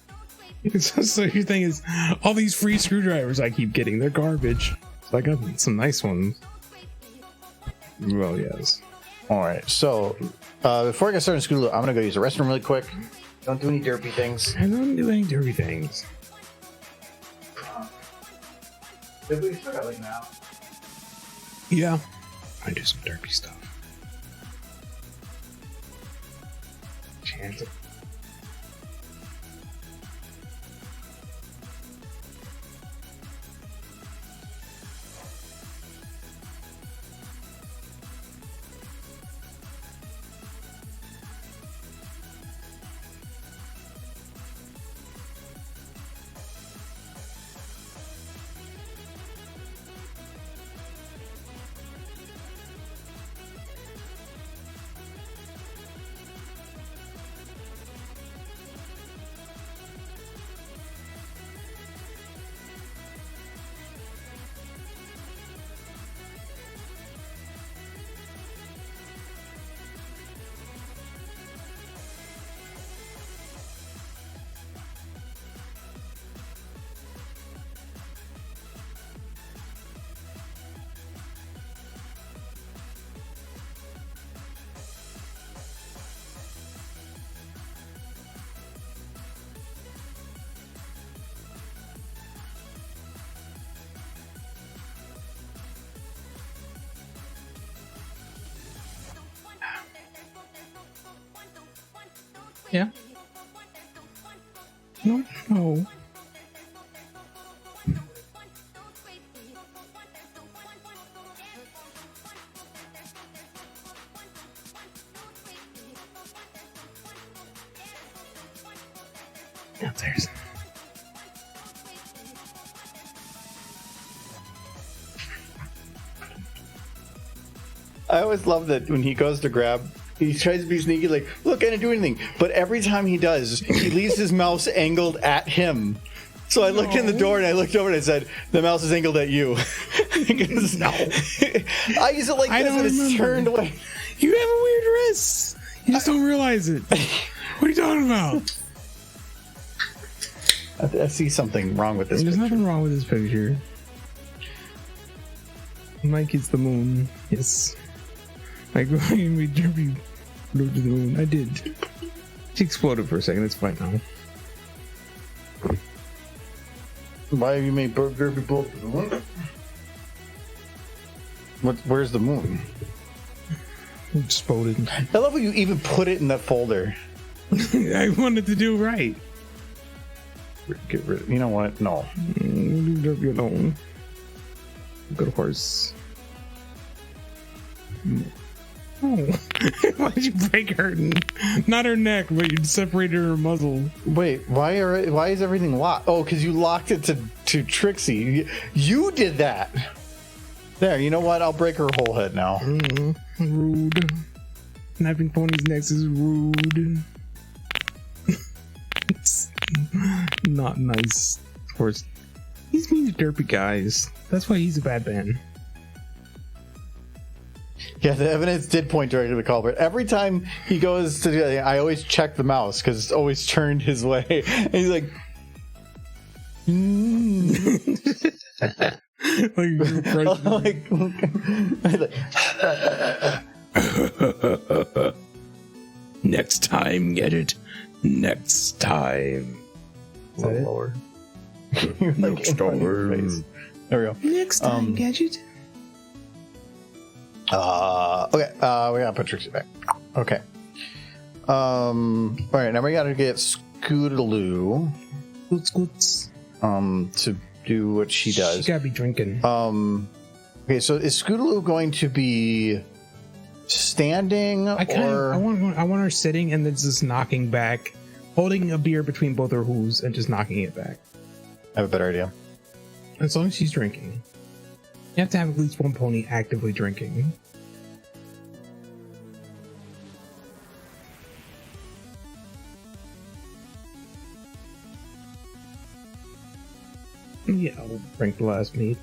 so your thing is, all these free screwdrivers I keep getting, they're garbage. So I got some nice ones. Well, yes. all right. So before I get started in school, I'm gonna go use the restroom really quick. Don't do any derpy things. I don't do any dirty things. Yeah. I do some dirty stuff. Chance it. Yeah. No, no. Downstairs. I always love that when he goes to grab, he tries to be sneaky, like, look, I didn't do anything. But every time he does, he leaves his mouse angled at him. So I looked in the door and I looked over and I said, the mouse is angled at you. No. I use it like I this don't and it's remember. turned away. You have a weird wrist. You just don't realize it. What are you talking about? I see something wrong with this There's picture. nothing wrong with this picture. Mike is the moon. Yes. Like, we derby flew to the moon. I did. She exploded for a second. It's fine now. Why have you made Derpy both? Where's the moon? Exploded. I love how you even put it in that folder. I wanted to do right. Get rid of. You know what? No. Leave Derpy alone. Good horse. Oh, why did you break her? Not her neck, but you separated her muzzle. Wait, why is everything locked? Oh, because you locked it to Trixie. You did that. There, you know what? I'll break her whole head now. Rude. Snapping ponies' necks is rude. It's not nice. Of course, he's mean to Derpy guys. That's why he's a bad man. Yeah, the evidence did point directly to the culprit. Every time he goes to do that, I always check the mouse because it's always turned his way. And he's like, Next time, get it? Next time. a little lower. You're like in front of your face. There we go. Next time, Gadget. Okay, we gotta put Trixie back. Okay. All right, now we gotta get Scootaloo. Scoots. To do what she does. She gotta be drinking. Okay, so is Scootaloo going to be standing I want her sitting and then just knocking back, holding a beer between both her hooves and just knocking it back. I have a better idea. As long as she's drinking. You have to have at least one pony actively drinking. Yeah, I'll drink the last meat.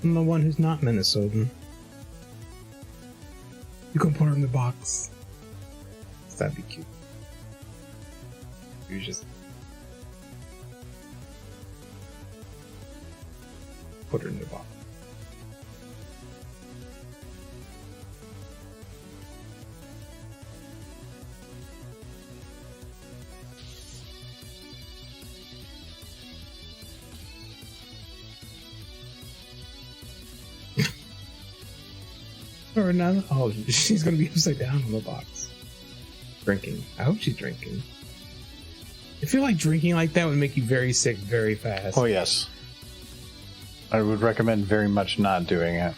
I'm the one who's not Minnesotan. You can put her in the box. That'd be cute. You just put her in the box. Or not. Oh, she's gonna be upside down in the box. Drinking. I hope she's drinking. I feel like drinking like that would make you very sick very fast. Oh, yes. I would recommend very much not doing it.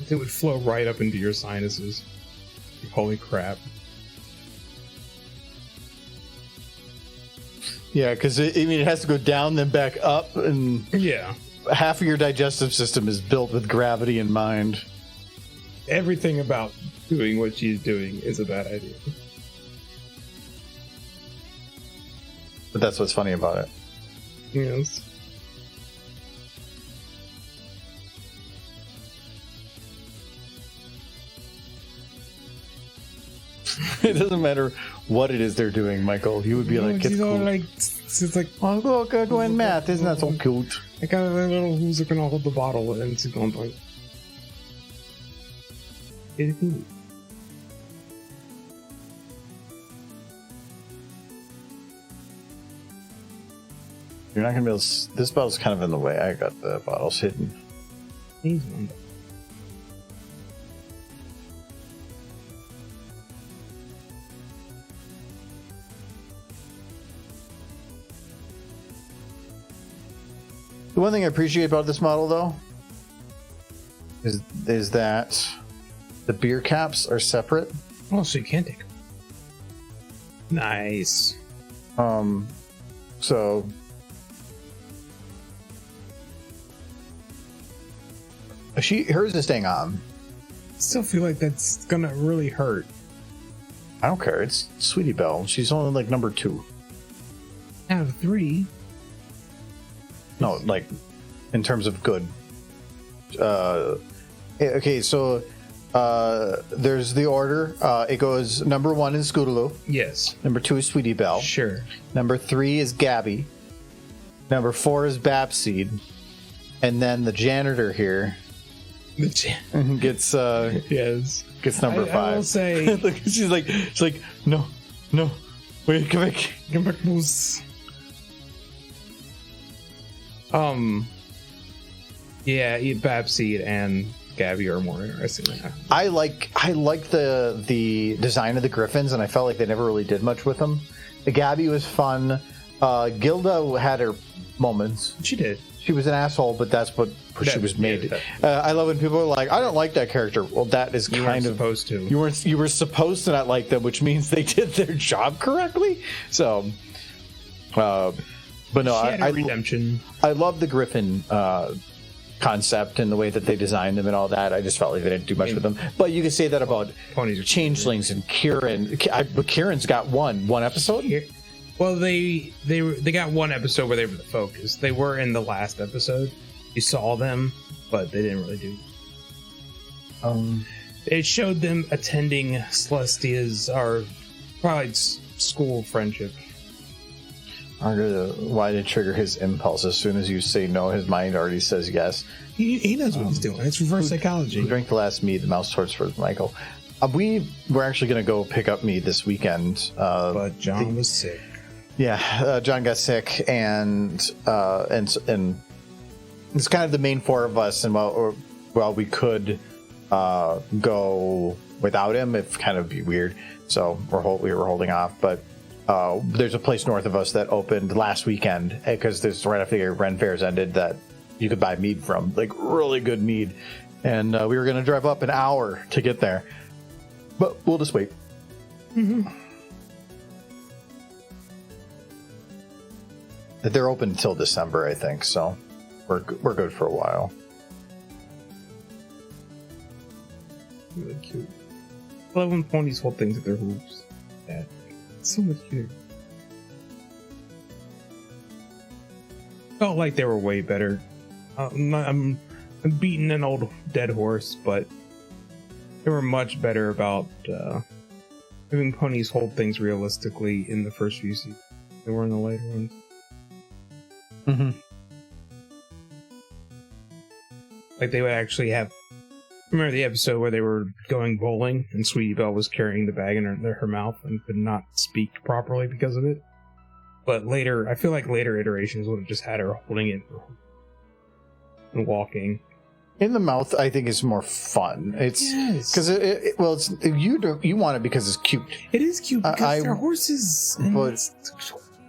It would flow right up into your sinuses. Holy crap. Yeah, because it has to go down, then back up, and Yeah. half of your digestive system is built with gravity in mind. Everything about doing what she's doing is a bad idea. But that's what's funny about it. Yes. It doesn't matter what it is they're doing, Michael. You would be like, it's cool. Like, it's like, Oh, go in math. Isn't that so cute? I got a little who's gonna hold the bottle and it's going like. It's cool. You're not going to be able to... This bottle's kind of in the way. I got the bottles hidden. He's one. The one thing I appreciate about this model, though, is that the beer caps are separate. Oh, so you can take them. Nice. So hers is staying on. Still feel like that's gonna really hurt. I don't care. It's Sweetie Belle. She's only like number 2. Out of 3. No, like in terms of good. Okay, so there's the order. It goes number 1 is Scootaloo. Yes. Number 2 is Sweetie Belle. Sure. Number 3 is Gabby. Number 4 is Babseed. And then the janitor here gets Yes. gets number I 5. will say, Look, she's like, no, wait, come back. come back, Moose. Yeah, Babseed and Gabby are more interesting than that. I like the design of the Griffins, and I felt like they never really did much with them. The Gabby was fun. Gilda had her moments. She did. She was an asshole, but that's what she was made. Yeah, I love when people are like, "I don't like that character." Well, that is You kind weren't of supposed to. You were supposed to not like them, which means they did their job correctly. So, but no, She had a redemption. I love the Griffin concept and the way that they designed them and all that. I just felt like they didn't do much with them. But you can say that about Ponies are Changelings and Kieran. But Kieran's got one episode. Well, they got one episode where they were the focus. They were in the last episode. You saw them, but they didn't really do. It showed them attending Celestia's or Twilight's school friendship. Why did trigger his impulse? As soon as you say no, his mind already says yes. He knows what he's doing. It's reverse psychology. Who drank the last mead? The mouse towards for Michael. We were actually going to go pick up mead this weekend. But John was sick. Yeah, John got sick, and it's kind of the main 4 of us. And while we could go without him, it kind of be weird. So we were holding off, but. There's a place north of us that opened last weekend because there's right after Ren Fairs ended that you could buy mead from, like really good mead, and we were going to drive up an hour to get there, but we'll just wait. Mm-hmm. They're open until December, I think, so we're good for a while. Really cute. I love when ponies hold things at their hooves. Yeah. So much cuter. Felt like they were way better. I'm beating an old dead horse, but they were much better about having ponies hold things realistically in the first few seasons. They were in the later ones. Mm-hmm. Like they would actually have. Remember the episode where they were going bowling and Sweetie Belle was carrying the bag in her mouth and could not speak properly because of it? But later, I feel like later iterations would have just had her holding it and walking. In the mouth, I think is more fun. It's because you want it because it's cute. It is cute because they're horses. And it's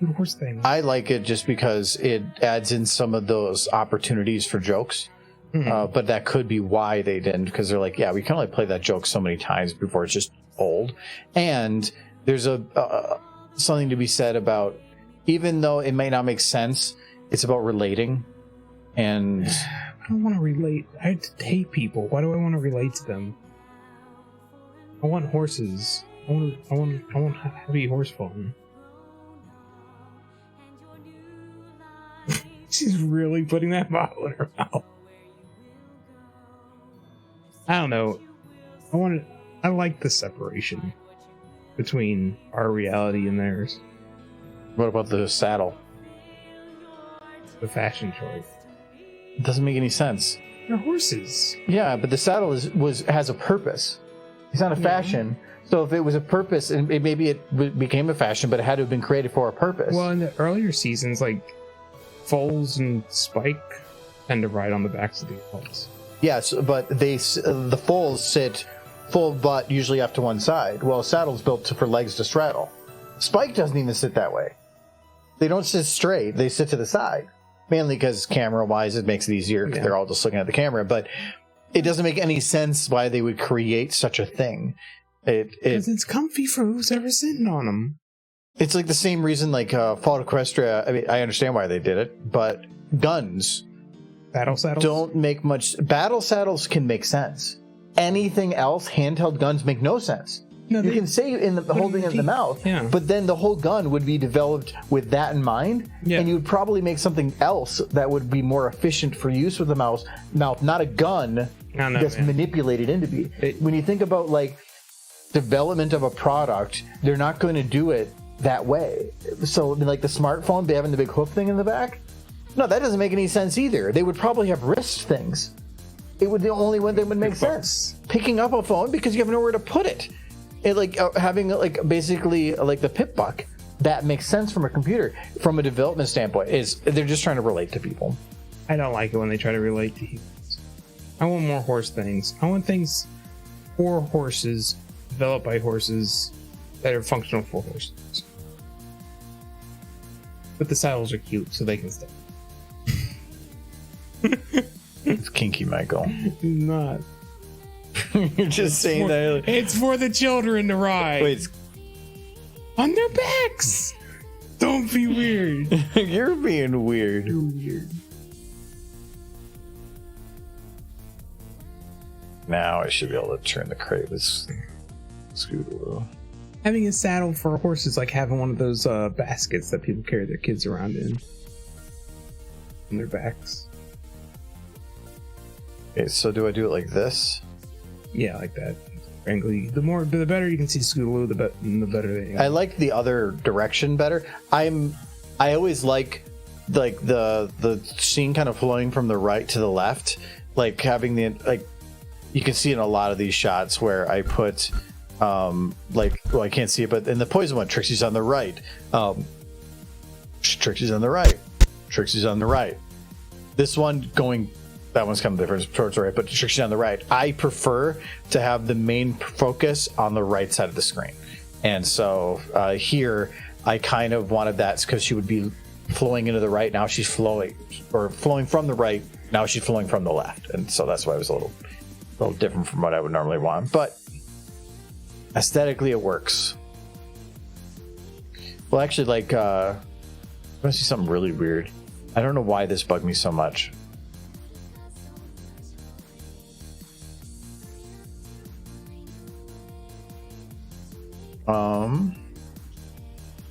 a horse thing. I like it just because it adds in some of those opportunities for jokes. Mm-hmm. But that could be why they didn't, because they're like, yeah, we can only play that joke so many times before it's just old. And there's something to be said about, even though it may not make sense, it's about relating. And I don't want to relate. I hate people. Why do I want to relate to them? I want horses. I want heavy horse fun. She's really putting that bottle in her mouth. I don't know. I like the separation between our reality and theirs. What about the saddle? The fashion choice. It doesn't make any sense. They're horses. Yeah, but the saddle has a purpose. It's not a fashion. So if it was a purpose, and maybe it became a fashion, but it had to have been created for a purpose. Well, in the earlier seasons, like Foals and Spike tend to ride on the backs of the adults. Yes, but the foals sit full butt usually off to one side. Well, a saddle's built for legs to straddle. Spike doesn't even sit that way. They don't sit straight. They sit to the side. Mainly because camera-wise, it makes it easier because they're all just looking at the camera. But it doesn't make any sense why they would create such a thing. Because it's comfy for who's ever sitting on them. It's like the same reason, like Fall Equestria. I mean, I understand why they did it, but guns. Battle saddles? Don't make much. Battle saddles can make sense. Anything else, handheld guns make no sense. No, you can say in the holding it in the mouth, but then the whole gun would be developed with that in mind, and you would probably make something else that would be more efficient for use with the mouth, not a gun that's manipulated into be. When you think about like development of a product, they're not going to do it that way. So like the smartphone, they having the big hook thing in the back. No, that doesn't make any sense either. They would probably have wrist things. it would the only one that would make sense. Picking up a phone because you have nowhere to put it. It like having like basically like the pip buck. That makes sense from a computer. From a development standpoint, is they're just trying to relate to people. I don't like it when they try to relate to humans. I want more horse things. I want things for horses, developed by horses, that are functional for horses. But the saddles are cute, so they can stay. It's kinky, Michael. Not. You're just saying that. It's for the children to ride. Wait, it's, on their backs. Don't be weird. you're being weird. You're weird. Now I should be able to turn the crate with Scootaloo. Having a saddle for a horse is like having one of those baskets that people carry their kids around in. On their backs. Okay, so do I do it like this? Yeah, like that. Frankly, the better you can see Scootaloo, the better they are. I like the other direction better. I always like the scene kind of flowing from the right to the left, like having the like. You can see in a lot of these shots where I put I can't see it, but in the poison one, Trixie's on the right. Trixie's on the right. Trixie's on the right. This one going. That one's kind of different towards the right, but Trixie's on the right. I prefer to have the main focus on the right side of the screen. And so here, I kind of wanted that because she would be flowing into the right. Now she's flowing from the right. Now she's flowing from the left. And so that's why it was a little different from what I would normally want. But aesthetically, it works. Well, actually, like, I want to see something really weird. I don't know why this bugged me so much.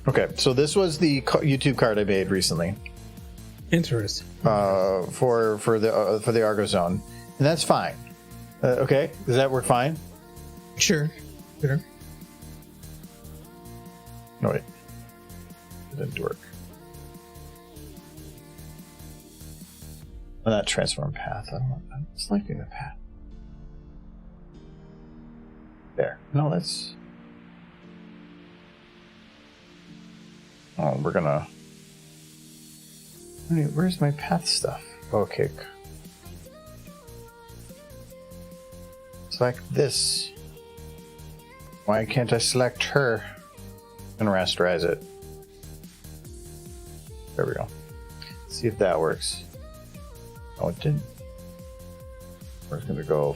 Okay, so this was the YouTube card I made recently. Interesting. For the Argo Zone, and that's fine. Okay, does that work fine? Sure. No wait, it didn't work. On that transform path, I'm selecting the path. There. No, that's. Oh, we're gonna. Where's my path stuff? Okay. Select this. Why can't I select her? And rasterize it. There we go. Let's see if that works. Oh, it didn't. We're gonna go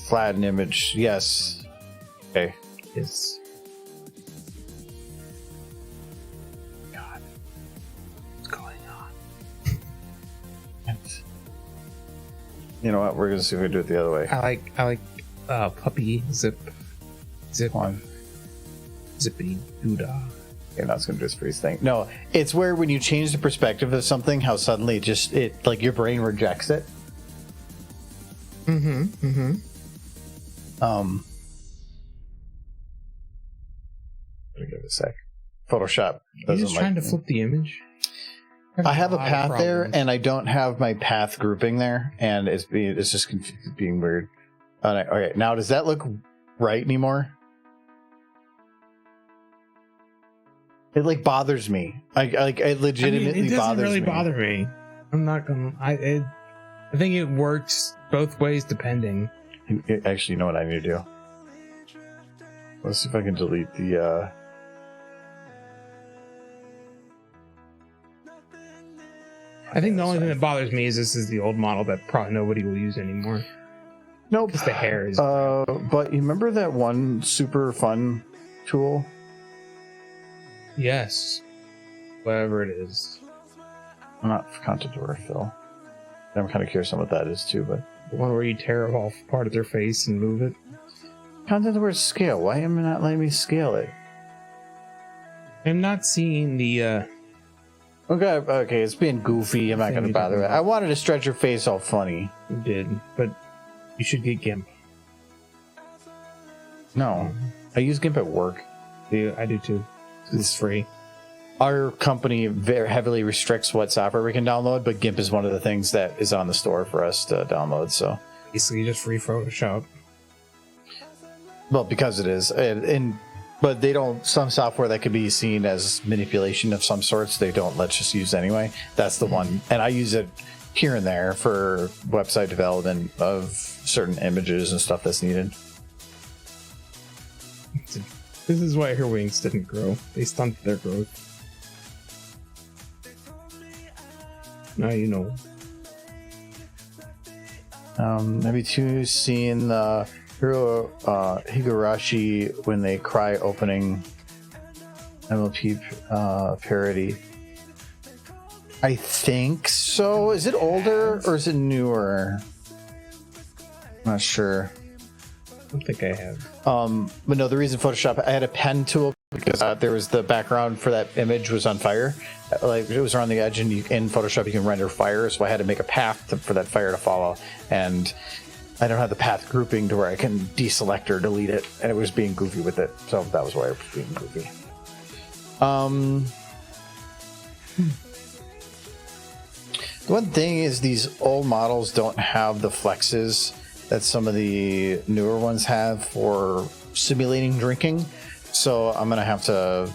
flatten image. Yes. Okay. Yes. God. What's going on? You know what? We're gonna see if we do it the other way. I like puppy zip One. zippity doodah. Okay, now it's gonna do its freeze thing. No, it's where when you change the perspective of something, how suddenly it like your brain rejects it. Mm-hmm. Let me give it a sec. Photoshop You're just trying to flip the image? I have a lot of path there, problems. and I don't have my path grouping there, and it's just being weird. Okay, now does that look right anymore? It like bothers me. It legitimately it doesn't bothers really me. bother me. I'm not gonna. I think it works both ways depending. Actually, you know what I need to do? Let's see if I can delete the. I think the only thing that bothers me is this is the old model that probably nobody will use anymore. Nope. Because the hair is. But you remember that one super fun tool? Yes. Whatever it is. I'm not content to fill. I'm kind of curious on what that is too, but. The one where you tear off part of their face and move it. Content to scale. Why am I not letting me scale it? I'm not seeing the. Okay, it's being goofy. I'm not going to bother with it. I wanted to stretch your face all funny. You did, but you should get GIMP. No, I use GIMP at work. I do too. It's free. our company very heavily restricts what software we can download, but GIMP is one of the things that is on the store for us to download. So Basically, just free Photoshop. well, because it is, but they don't. Some software that could be seen as manipulation of some sorts, they don't let us use anyway. That's the one, and I use it here and there for website development of certain images and stuff that's needed. This is why her wings didn't grow. They stunted their growth. Now you know. Have you two seen the Higurashi when they cry opening MLP parody? I think so. Is it older or is it newer? I'm not sure. I don't think I have. But no, the reason Photoshop, I had a pen tool because there was the background for that image was on fire. Like it was around the edge, and in Photoshop you can render fire, so I had to make a path for that fire to follow. And I don't have the path grouping to where I can deselect or delete it, and it was being goofy with it. So that was why I was being goofy. The one thing is these old models don't have the flexes that some of the newer ones have for simulating drinking. So I'm going to have to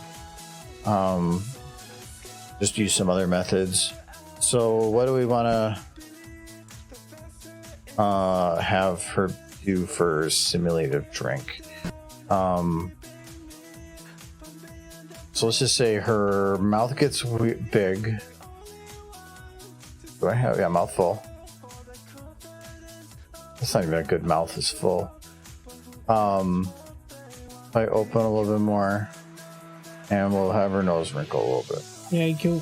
just use some other methods. So what do we want to have her do for simulative drink? So let's just say her mouth gets big. Do I have, yeah, mouth full. That's not even a good mouth is full. If I open a little bit more, and we'll have her nose wrinkle a little bit. Yeah, you kill.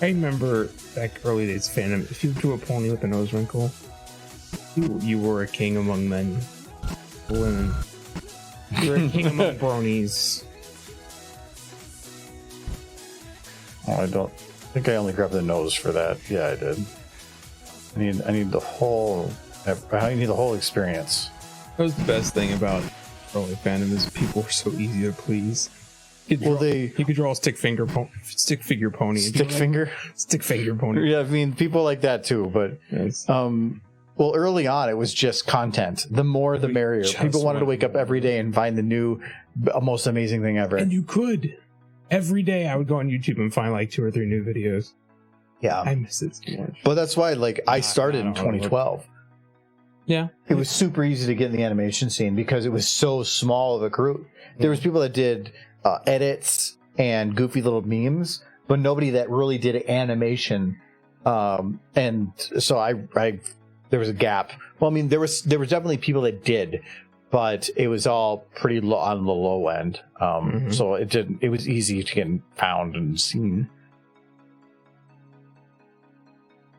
I remember back early days fandom. If you drew a pony with a nose wrinkle, you were a king among men. Women. You were a king among bronies. Oh, I don't think I only grabbed the nose for that. Yeah, I did. I need the whole. I need the whole experience. That was the best thing about early fandom is people were so easy to please. You could draw a stick figure pony. Stick figure. Yeah, I mean people like that too. But yes. Well, early on it was just content. The more, the merrier. People wanted to wake up every day and find the new, most amazing thing ever. And you could. Every day I would go on YouTube and find like 2 or 3 new videos. Yeah, I miss it so much. But that's why, like, I started in 2012. Yeah, it was super easy to get in the animation scene because it was so small of a group. There was people that did edits and goofy little memes, but nobody that really did animation. And so I there was a gap. Well, I mean, there was definitely people that did, but it was all pretty low on the low end. So it was easy to get found and seen.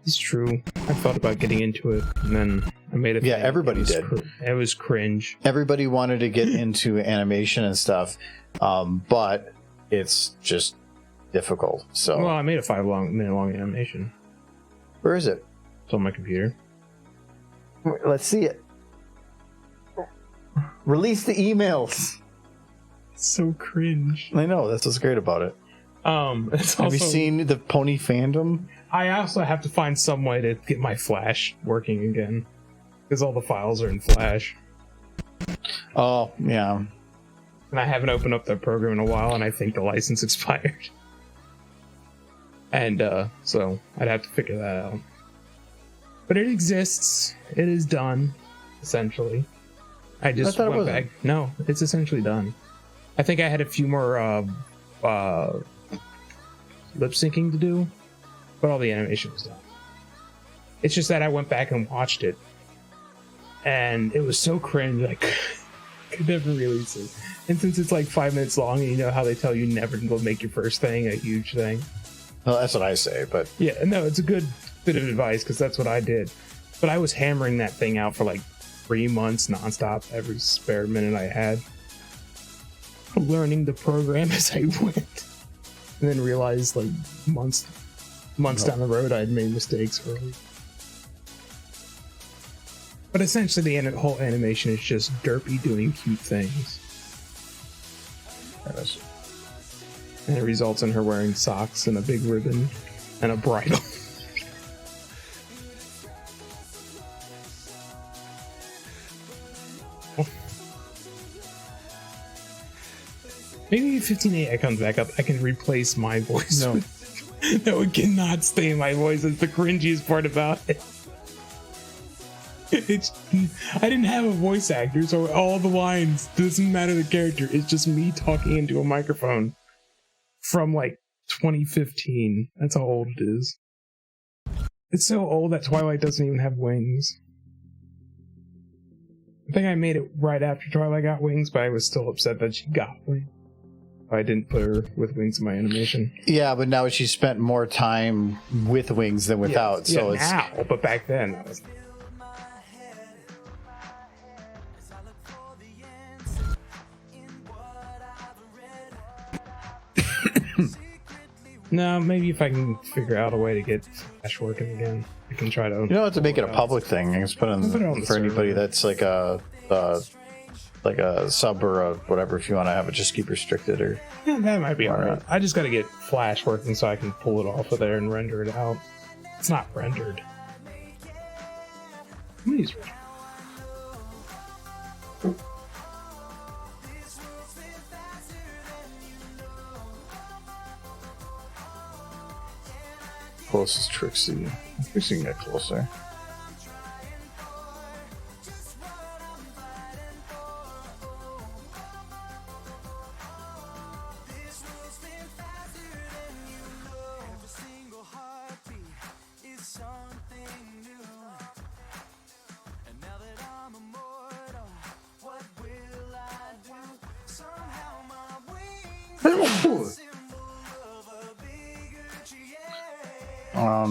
It's true. I thought about getting into it, and then I made it. Yeah, everybody did. It was cringe. Everybody wanted to get into animation and stuff, but it's just difficult. So, well, I made a 5-minute long animation. Where is it? It's on my computer. Let's see it. Release the emails. It's so cringe. I know, that's what's great about it. Have you seen the pony fandom? I also have to find some way to get my Flash working again, because all the files are in Flash. Oh, yeah. And I haven't opened up that program in a while, and I think the license expired. And so I'd have to figure that out. But it exists. It is done, essentially. I just went back. No, it's essentially done. I think I had a few more lip syncing to do, but all the animation was done. It's just that I went back and watched it, and it was so cringe I could never release it. And since it's like 5 minutes long, and you know how they tell you never to go make your first thing a huge thing. Well, that's what I say, but yeah, no, it's a good bit of advice because that's what I did. But I was hammering that thing out for like 3 months nonstop, every spare minute I had, learning the program as I went, and then realized like months down the road I'd made mistakes early. But essentially the whole animation is just Derpy doing cute things. There it is. And it results in her wearing socks and a big ribbon and a bridle. Maybe if 15AI comes back up, I can replace my voice. No. No, it cannot stay my voice. It's the cringiest part about it. I didn't have a voice actor, so all the lines, doesn't matter the character. It's just me talking into a microphone from like 2015. That's how old it is. It's so old that Twilight doesn't even have wings. I think I made it right after Twilight got wings, but I was still upset that she got wings. I didn't put her with wings in my animation. Yeah, but now she spent more time with wings than without. So it's now, but back then, I was... No, maybe if I can figure out a way to get Flash working again, I can try to. You don't have to make it a public thing. You can just put it on the for anybody server. that's like a sub or a whatever. If you want to have it, just keep restricted or. Yeah, that might be Alright. alright. I just got to get Flash working so I can pull it off of there and render it out. It's not rendered. I'm gonna use render. Closest Trixie. Trixie can get closer.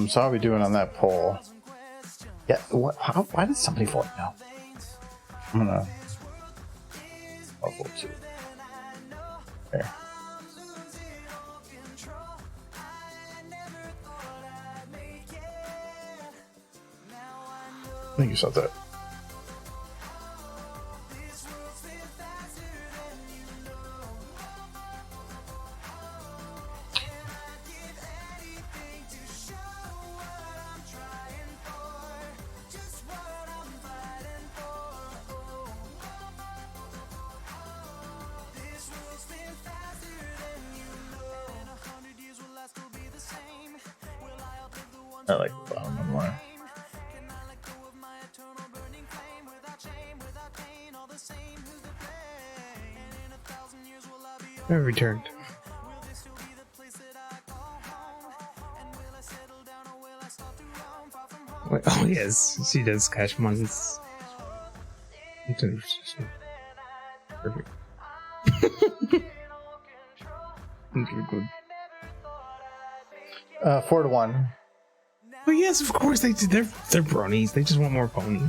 So how are we doing on that poll? Yeah, why did somebody vote no? I'm gonna... I'll vote too. There. I think you saw that. I like the bottom one more. I returned. Wait, oh yes, she does cash monies. Perfect. Good. 4-1. Well, yes, of course they did. They're bronies. They just want more pony,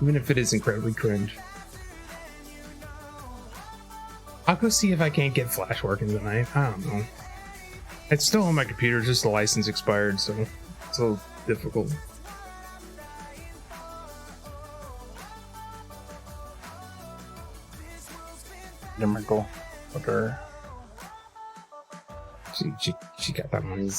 even if it is incredibly cringe. I'll go see if I can't get Flash working tonight. I don't know. It's still on my computer, just the license expired, so it's a little difficult. Miracle. Okay. She got that money.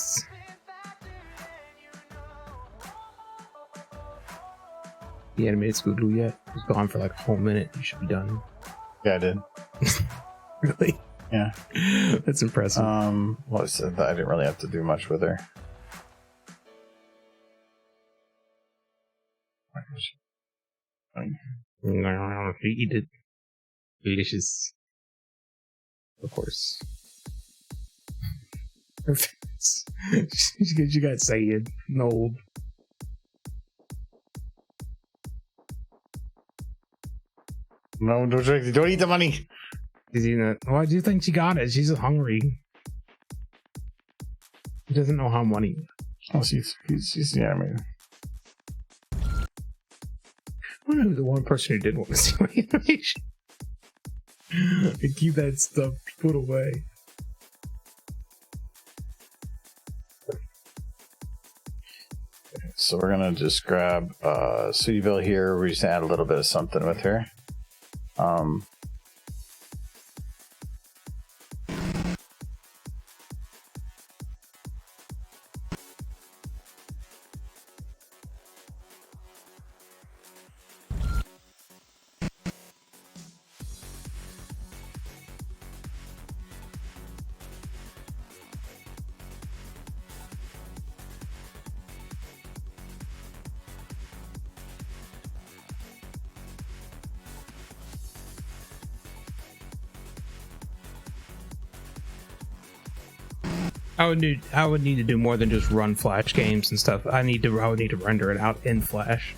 The animated Scootaloo yet? It was gone for like a whole minute. You should be done. Yeah, I did. Really? Yeah. That's impressive. What was it? I didn't really have to do much with her. Eat it. Delicious. Of course. Her face. She got Sayed. Old. No, don't eat the money. She's eating it. Why do you think she got it? She's hungry. She doesn't know how money. Oh, she's yeah, I mean. I don't know who the one person who did want to see my animation. And keep that stuff put away. So we're gonna just grab Sweetyville here. We're just gonna add a little bit of something with her. I would need to do more than just run Flash games and stuff. I would need to render it out in Flash.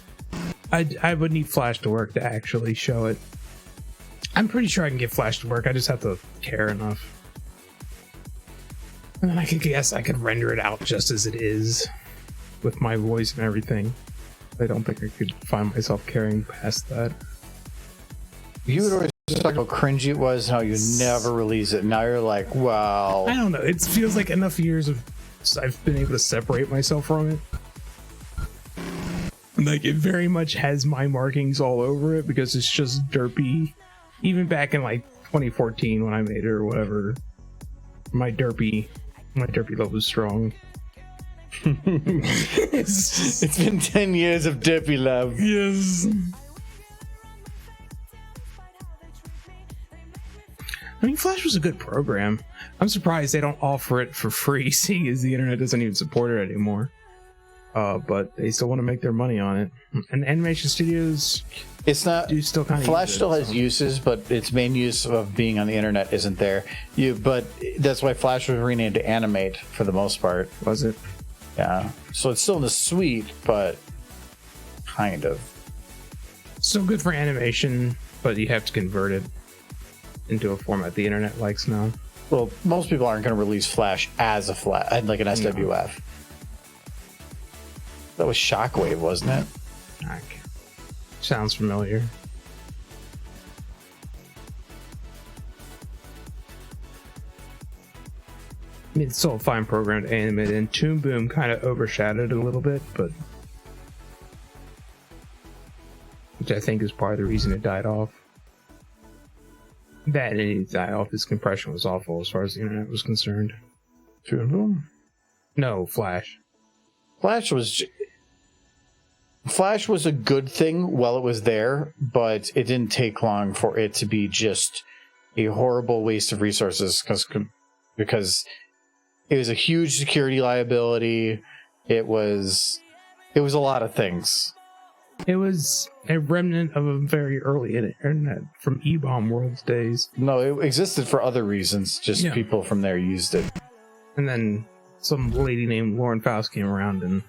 I would need Flash to work to actually show it. I'm pretty sure I can get Flash to work. I just have to care enough. And then I could render it out just as it is with my voice and everything. I don't think I could find myself carrying past that. You would always talk about how cringy it was, how you never release it. Now you're like, wow. I don't know. It feels like enough years I've been able to separate myself from it. Like, it very much has my markings all over it because it's just derpy. Even back in like 2014 when I made it or whatever, my derpy love was strong. It's been 10 years of derpy love. Yes. I mean, Flash was a good program. I'm surprised they don't offer it for free, seeing as the internet doesn't even support it anymore. But they still want to make their money on it. And animation studios, it's not. do still kind of Flash still has uses, but its main use of being on the internet isn't there. But that's why Flash was renamed to Animate for the most part. Was it? Yeah. So it's still in the suite, but kind of. Still good for animation, but you have to convert it into a format the internet likes now. Well, most people aren't going to release Flash as a Flash, like an SWF. No. That was Shockwave, wasn't it? Okay. Sounds familiar. I mean, it's still a fine program to animate, and Toon Boom kind of overshadowed it a little bit, but which I think is part of the reason it died off. That and it died off. His compression was awful as far as the internet was concerned. Toon Boom? No, Flash. Flash was a good thing while it was there, but it didn't take long for it to be just a horrible waste of resources because it was a huge security liability. It was a lot of things. It was a remnant of a very early internet from E-Bomb World's days. No, it existed for other reasons. Just people from there used it. And then some lady named Lauren Faust came around and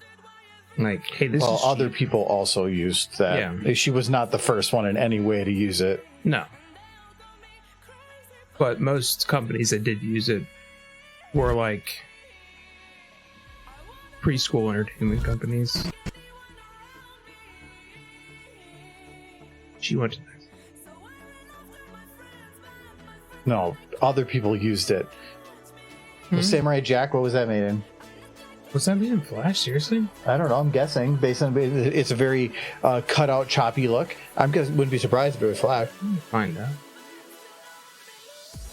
like, hey, this is other people also used that. Yeah. She was not the first one in any way to use it. No. But most companies that did use it were like preschool entertainment companies. She went to next. No, other people used it. Samurai Jack, what was that made in? Was that made in Flash? Seriously? I don't know. I'm guessing based on it's a very cut out, choppy look. Wouldn't be surprised if it was Flash. Find out.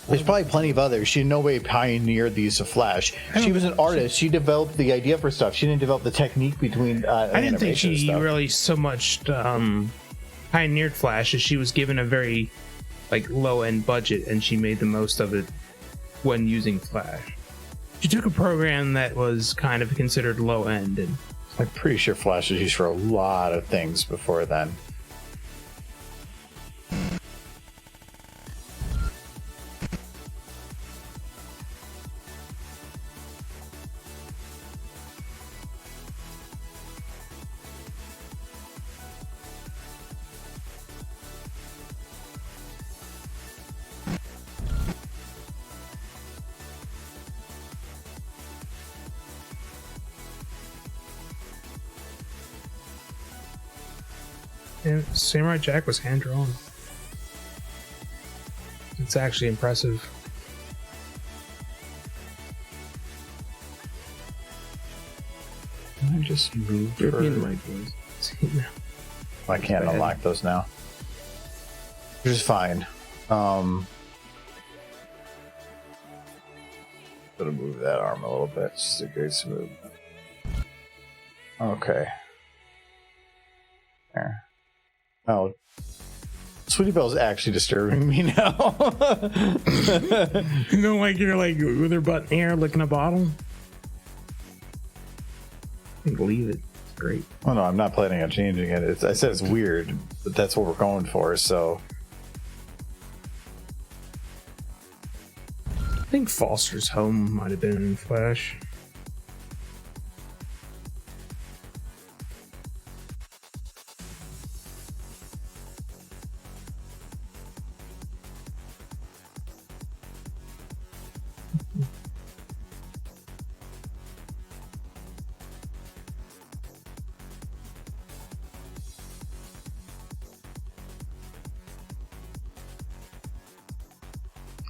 There's probably plenty of others. She in no way pioneered the use of Flash. She was an artist. She developed the idea for stuff. She didn't develop the technique between. I didn't think she really so much pioneered Flash as she was given a very like low end budget and she made the most of it when using Flash. She took a program that was kind of considered low end, and I'm pretty sure Flash was used for a lot of things before then. and Samurai Jack was hand drawn. It's actually impressive. Can I just move You're for... being the right voice. I can't unlock those now. Which is fine. Gonna move that arm a little bit. Just a great smooth. Okay. There. Oh. Sweetie Belle's actually disturbing me now. You know, like you're like with her butt in the air licking a bottle? I can believe it. It's great. Oh no, I'm not planning on changing it. I said it's weird, but that's what we're going for, so... think Foster's Home might have been in Flash.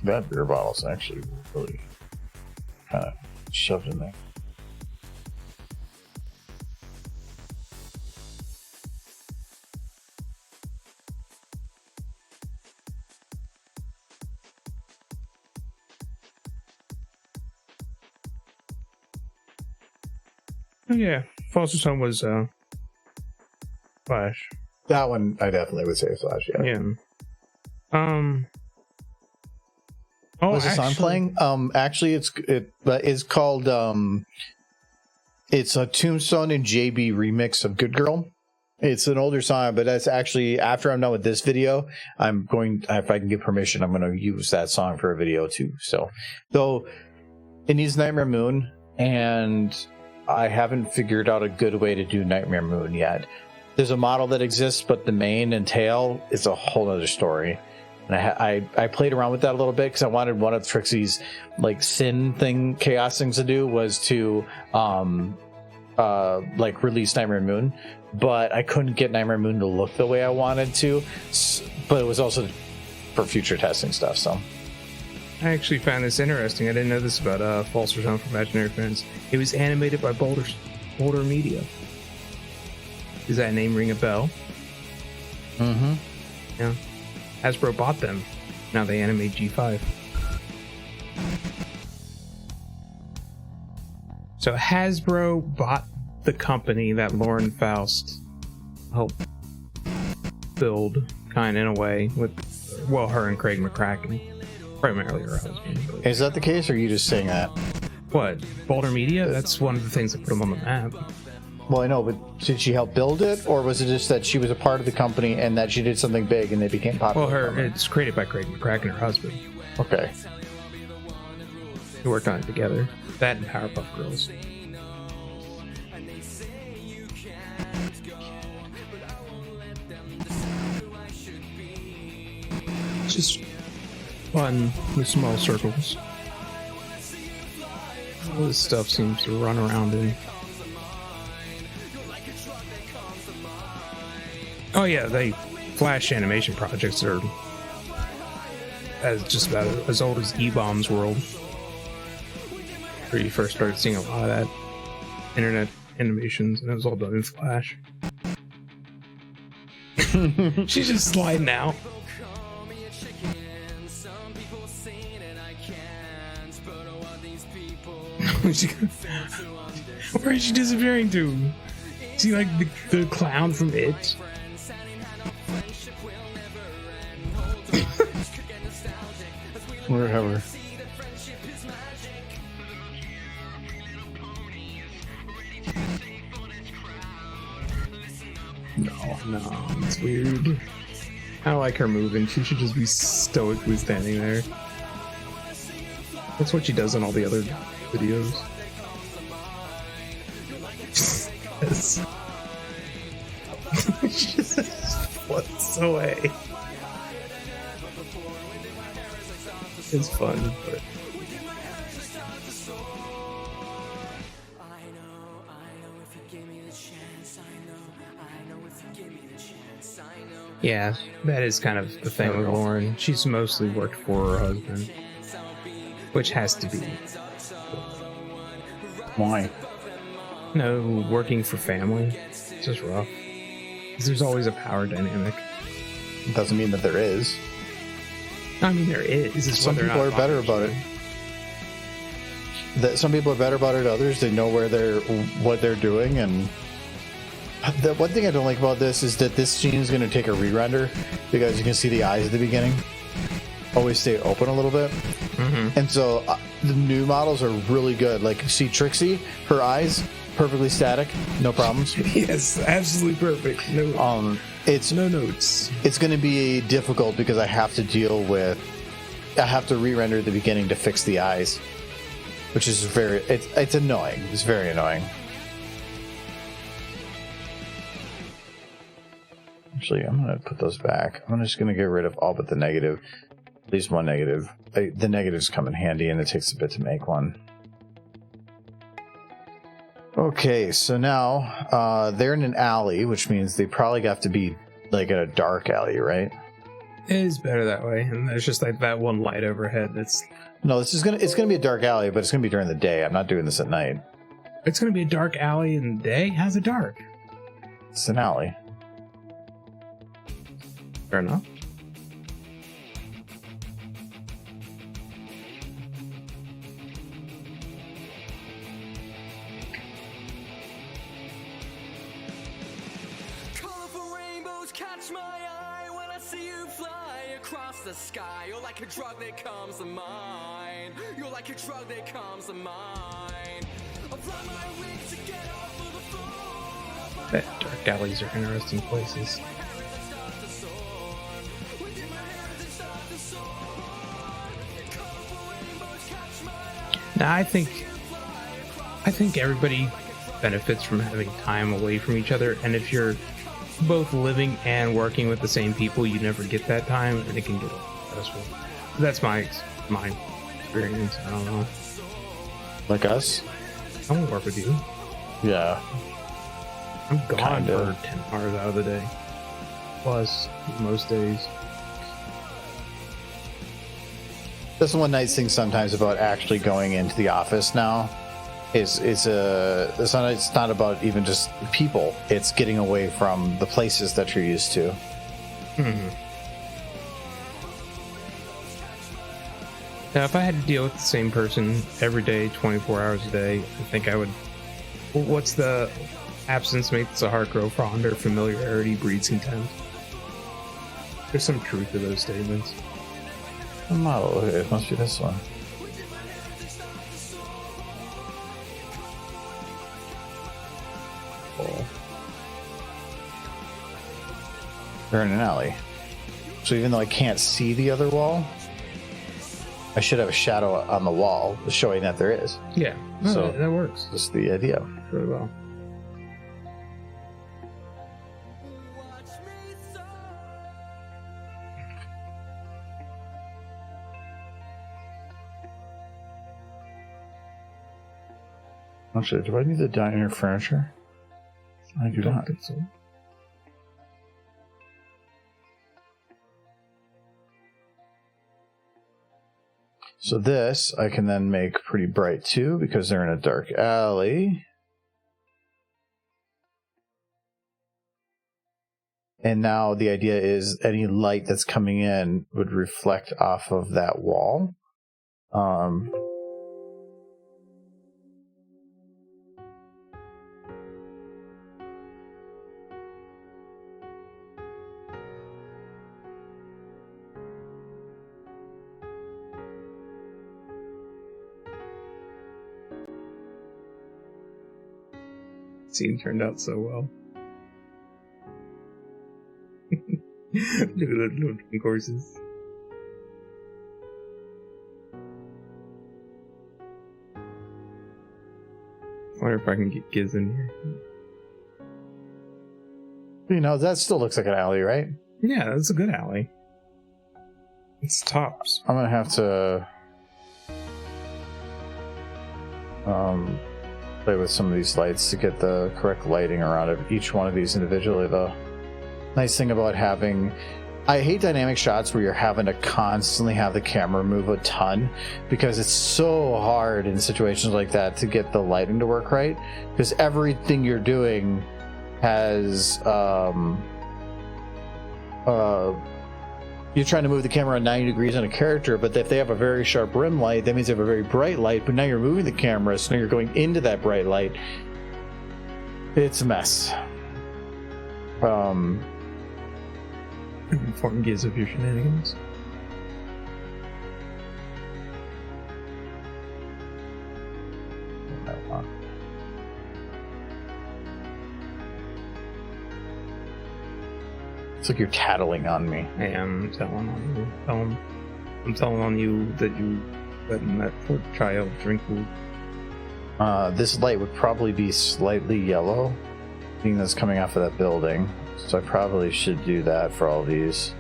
That beer bottle's actually really kind of shoved in there. Oh yeah, Foster's Home was Flash. That one I definitely would say Flash. Yeah. Yeah. Oh, Was the song playing? Actually, it is called it's a Tombstone and JB remix of "Good Girl." It's an older song, but that's actually after I'm done with this video. I'm going, if I can get permission, I'm going to use that song for a video too. So, though it needs Nightmare Moon, and I haven't figured out a good way to do Nightmare Moon yet. There's a model that exists, but the mane and tail is a whole other story. And I played around with that a little bit because I wanted one of Trixie's like chaos things to do was to like release Nightmare Moon, but I couldn't get Nightmare Moon to look the way I wanted to. But it was also for future testing stuff. So I actually found this interesting. I didn't know this about Foster's Home for Imaginary Friends. It was animated by Boulder Media. Does that name ring a bell? Mm-hmm. Yeah. Hasbro bought them. Now they animate G5. So Hasbro bought the company that Lauren Faust helped build, kind of in a way, with, well, her and Craig McCracken. Primarily her husband. But. Is that the case, or are you just saying that? What? Boulder Media? That's one of the things that put them on the map. Well, I know, but did she help build it, or was it just that she was a part of the company and that she did something big and they became popular? Well, it's created by Craig McCracken, her husband. Okay. They worked on it together. That and Powerpuff Girls. Just fun with small circles. All this stuff seems to run around in. Oh yeah, Flash animation projects are just about as old as E-Bomb's world. Where you first started seeing a lot of that internet animations, and it was all done in Flash. She's just sliding out. Where is she disappearing to? Is he like the clown from It? Wherever. No, it's weird. I don't like her moving. She should just be stoically standing there. That's what she does in all the other videos. Yes. She just floats away. It's fun, but yeah, that is kind of the thing with Lauren. She's mostly worked for her husband, which has to be. Why? No, working for family. It's just rough. 'Cause there's always a power dynamic. It doesn't mean that there is. I mean, there is. Some people are better about it. Some people are better about it. Others, they know what they're doing. And the one thing I don't like about this is that this scene is going to take a re-render because you can see the eyes at the beginning always stay open a little bit. Mm-hmm. And so the new models are really good. Like, see Trixie, her eyes perfectly static, no problems. Yes, absolutely perfect. No, It's no notes. It's going to be difficult because I have to deal with I have to re-render the beginning to fix the eyes, which is it's annoying. It's very annoying. Actually, I'm gonna put those back. I'm just gonna get rid of all but the negative. At least one negative. The negatives come in handy, and it takes a bit to make one. Okay, so now they're in an alley, which means they probably have to be like in a dark alley, right? It is better that way, and there's just like that one light overhead. No, it's gonna be a dark alley, but it's gonna be during the day. I'm not doing this at night. It's gonna be a dark alley in the day. How's it dark? It's an alley. Fair enough. Colorful rainbows catch my eye when I see you fly across the sky. You're like a drug that comes to mind. You're like a drug that comes to mind. I'll fly my wings to get off of the floor. Bet dark alleys are interesting places. Now, I think everybody benefits from having time away from each other, and if you're both living and working with the same people, you never get that time, and it can get stressful. That's my experience. I don't know. Like us? I won't work with you. Yeah. I'm gone Kinda. for 10 hours out of the day. Plus, most days. That's one nice thing sometimes about actually going into the office now. It's not about even just people. It's getting away from the places that you're used to. Now, if I had to deal with the same person every day, 24 hours a day, I think I would. What's the absence makes the heart grow fonder, familiarity breeds contempt? There's some truth to those statements. Oh, it must be this one. Oh. They're in an alley. So even though I can't see the other wall, I should have a shadow on the wall showing that there is. Yeah, no, So- that works That's the idea. really well. Watch me soar. Actually, do I need the diner furniture? I do Don't not. think so. So this I can then make pretty bright too because they're in a dark alley. And now the idea is any light that's coming in would reflect off of that wall. Scene turned out so well. Look at those little drink horses. I wonder if I can get Giz in here. You know, that still looks like an alley, right? Yeah, that's a good alley. It's tops. I'm gonna have to play with some of these lights to get the correct lighting around of each one of these individually. The nice thing about having, I hate dynamic shots where you're having to constantly have the camera move a ton because it's so hard in situations like that to get the lighting to work right because everything you're doing has you're trying to move the camera 90 degrees on a character, but if they have a very sharp rim light, that means they have a very bright light, but now you're moving the camera, so now you're going into that bright light. It's a mess. Inform Giz of your shenanigans. It's like you're tattling on me. I am telling on you. Tell him. I'm telling on you that you letting that poor child drink food. This light would probably be slightly yellow, being that's coming off of that building. So I probably should do that for all these.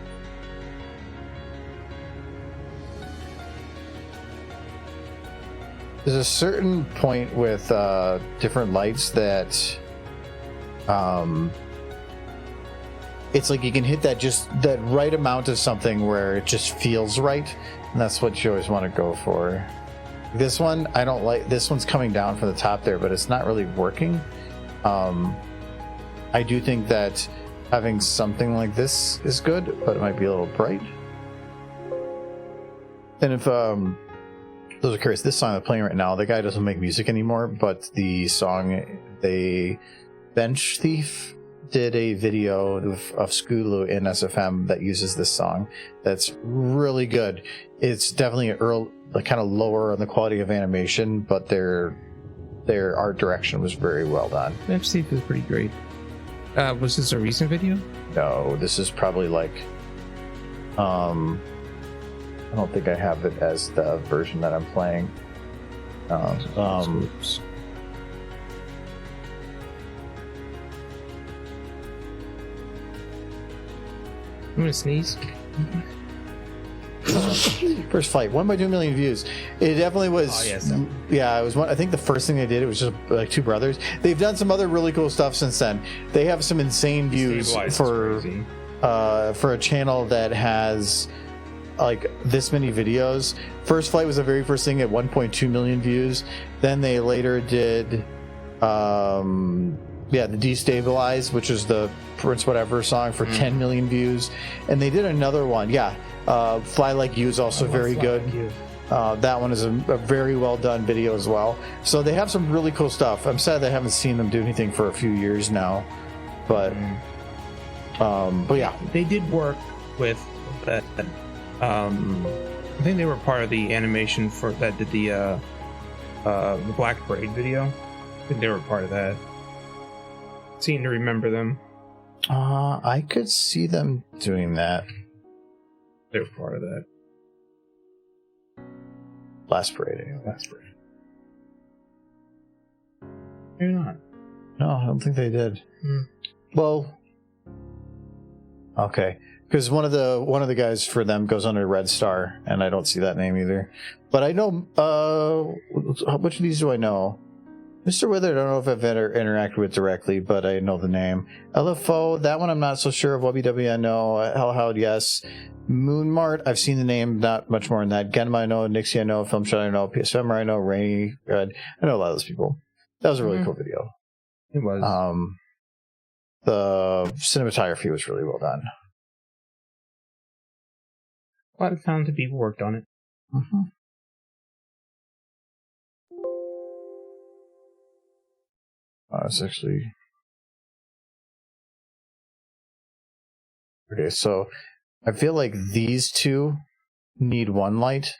There's a certain point with different lights that it's like you can hit that right amount of something where it just feels right, and that's what you always want to go for. This one, I don't like. This one's coming down from the top there, but it's not really working. I do think that having something like this is good, but it might be a little bright. And if those are curious, this song I'm playing right now, the guy doesn't make music anymore, but the song, Bench Thief did a video of Scootaloo in SFM that uses this song. That's really good. It's definitely kind of lower on the quality of animation, but their art direction was very well done. Bench Thief is pretty great. Was this a recent video? No, this is probably like I don't think I have it as the version that I'm playing. Oops. I'm gonna sneeze. First fight, 1.2 million views. It definitely was. Oh, yes. Yeah, it was one. I think the first thing they did, it was just like two brothers. They've done some other really cool stuff since then. They have some insane views for a channel that has like this many videos. First Flight was the very first thing at 1.2 million views. Then they later did the Destabilize, which is the Prince Whatever song, for 10 million views. And they did another one, Fly Like You is also very good. That one is a very well done video as well. So they have some really cool stuff. I'm sad I haven't seen them do anything for a few years now, but yeah, they did work with that. I think they were part of the animation for that did the Black Parade video. I think they were part of that. Seem to remember them. I could see them doing that. They were part of that. Last Parade. Maybe not. No, I don't think they did. Well, okay, because one of the guys for them goes under Red Star, and I don't see that name either. But I know which of these do I know? Mr. Wither, I don't know if I've interacted with directly, but I know the name. LFO, that one I'm not so sure of. WW, I know. Hellhound, yes. Moonmart, I've seen the name, not much more than that. Genma, I know. Nixie, I know. Filmshot, I know. PSM, I know. Rainy, I know a lot of those people. That was a really cool video. It was. The cinematography was really well done. A lot of talented people worked on it. Mm-hmm. It's actually okay. So I feel like these two need one light,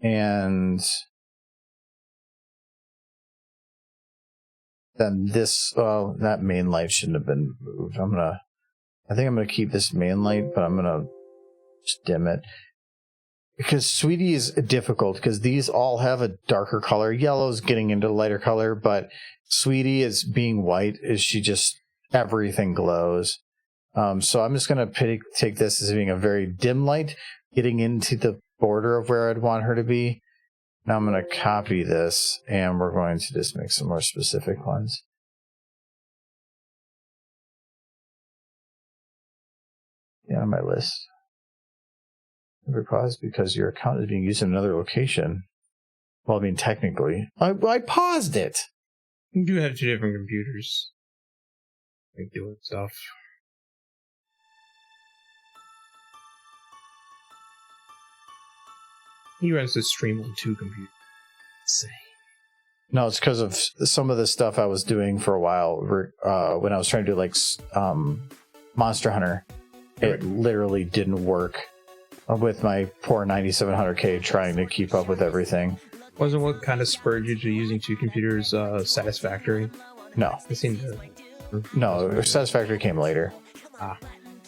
and then this. Well, that main light shouldn't have been moved. I think I'm gonna keep this main light, but I'm gonna just dim it. Because Sweetie is difficult, because these all have a darker color. Yellow's getting into lighter color, but Sweetie is being white. Everything glows. So I'm just going to take this as being a very dim light, getting into the border of where I'd want her to be. Now I'm going to copy this, and we're going to just make some more specific ones. Yeah, on my list. Never pause because your account is being used in another location. Well, I mean, technically. I paused it! You do have two different computers. Like doing stuff. He runs the stream on two computers. Insane. No, it's because of some of the stuff I was doing for a while when I was trying to do like Monster Hunter. It literally didn't work with my poor 9700K trying to keep up with everything. Wasn't what kind of spurred you to using two computers satisfactory? No. It seemed to... No, Satisfactory came later.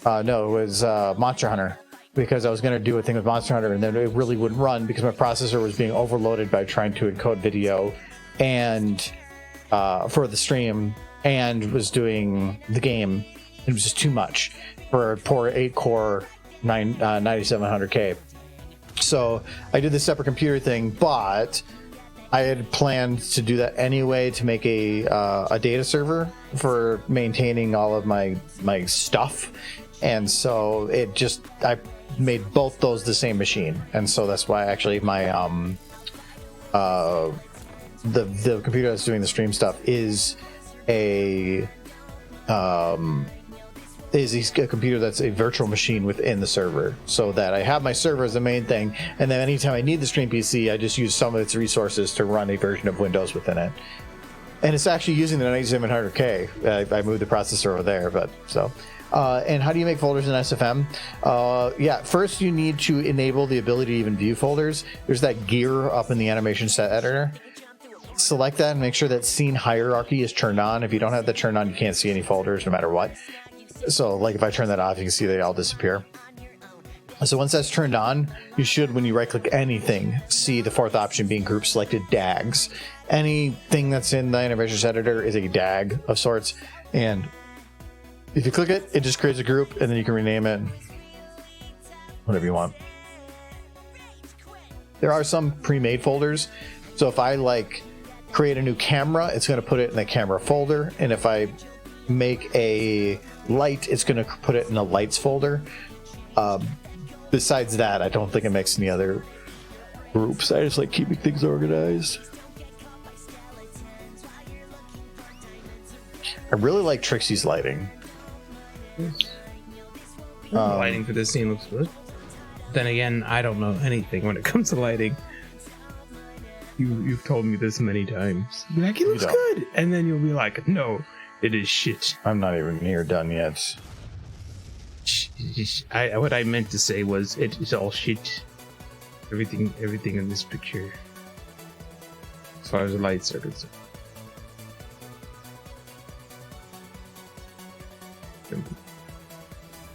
No, it was Monster Hunter. because I was going to do a thing with Monster Hunter, and then it really wouldn't run because my processor was being overloaded by trying to encode video and for the stream, and was doing the game. It was just too much for a poor 8-core 9700K. So I did this separate computer thing, but I had planned to do that anyway to make a data server for maintaining all of my stuff, and so I made both those the same machine, and so that's why actually my the computer that's doing the stream stuff is a computer that's a virtual machine within the server, so that I have my server as the main thing, and then anytime I need the stream PC, I just use some of its resources to run a version of Windows within it. And it's actually using the 9700K. I moved the processor over there, but so. And how do you make folders in SFM? Yeah, first you need to enable the ability to even view folders. There's that gear up in the animation set editor. Select that and make sure that scene hierarchy is turned on. If you don't have that turned on, you can't see any folders no matter what. So like if I turn that off, you can see they all disappear. So once that's turned on, you should, when you right click anything, see the fourth option being group selected DAGs. Anything that's in the animation set editor is a DAG of sorts, and if you click it, it just creates a group, and then you can rename it whatever you want. There are some pre-made folders, so if I like create a new camera, it's going to put it in the camera folder, and if I make a light, it's going to put it in the lights folder. Besides that, I don't think it makes any other groups. I just like keeping things organized. I really like Trixie's lighting. The lighting for this scene looks good. Then again, I don't know anything when it comes to lighting. You've told me this many times. You're like, it looks good, and then you'll be like, no, it is shit. I'm not even near done yet. What I meant to say was it is all shit. Everything in this picture, as far as the lights are concerned.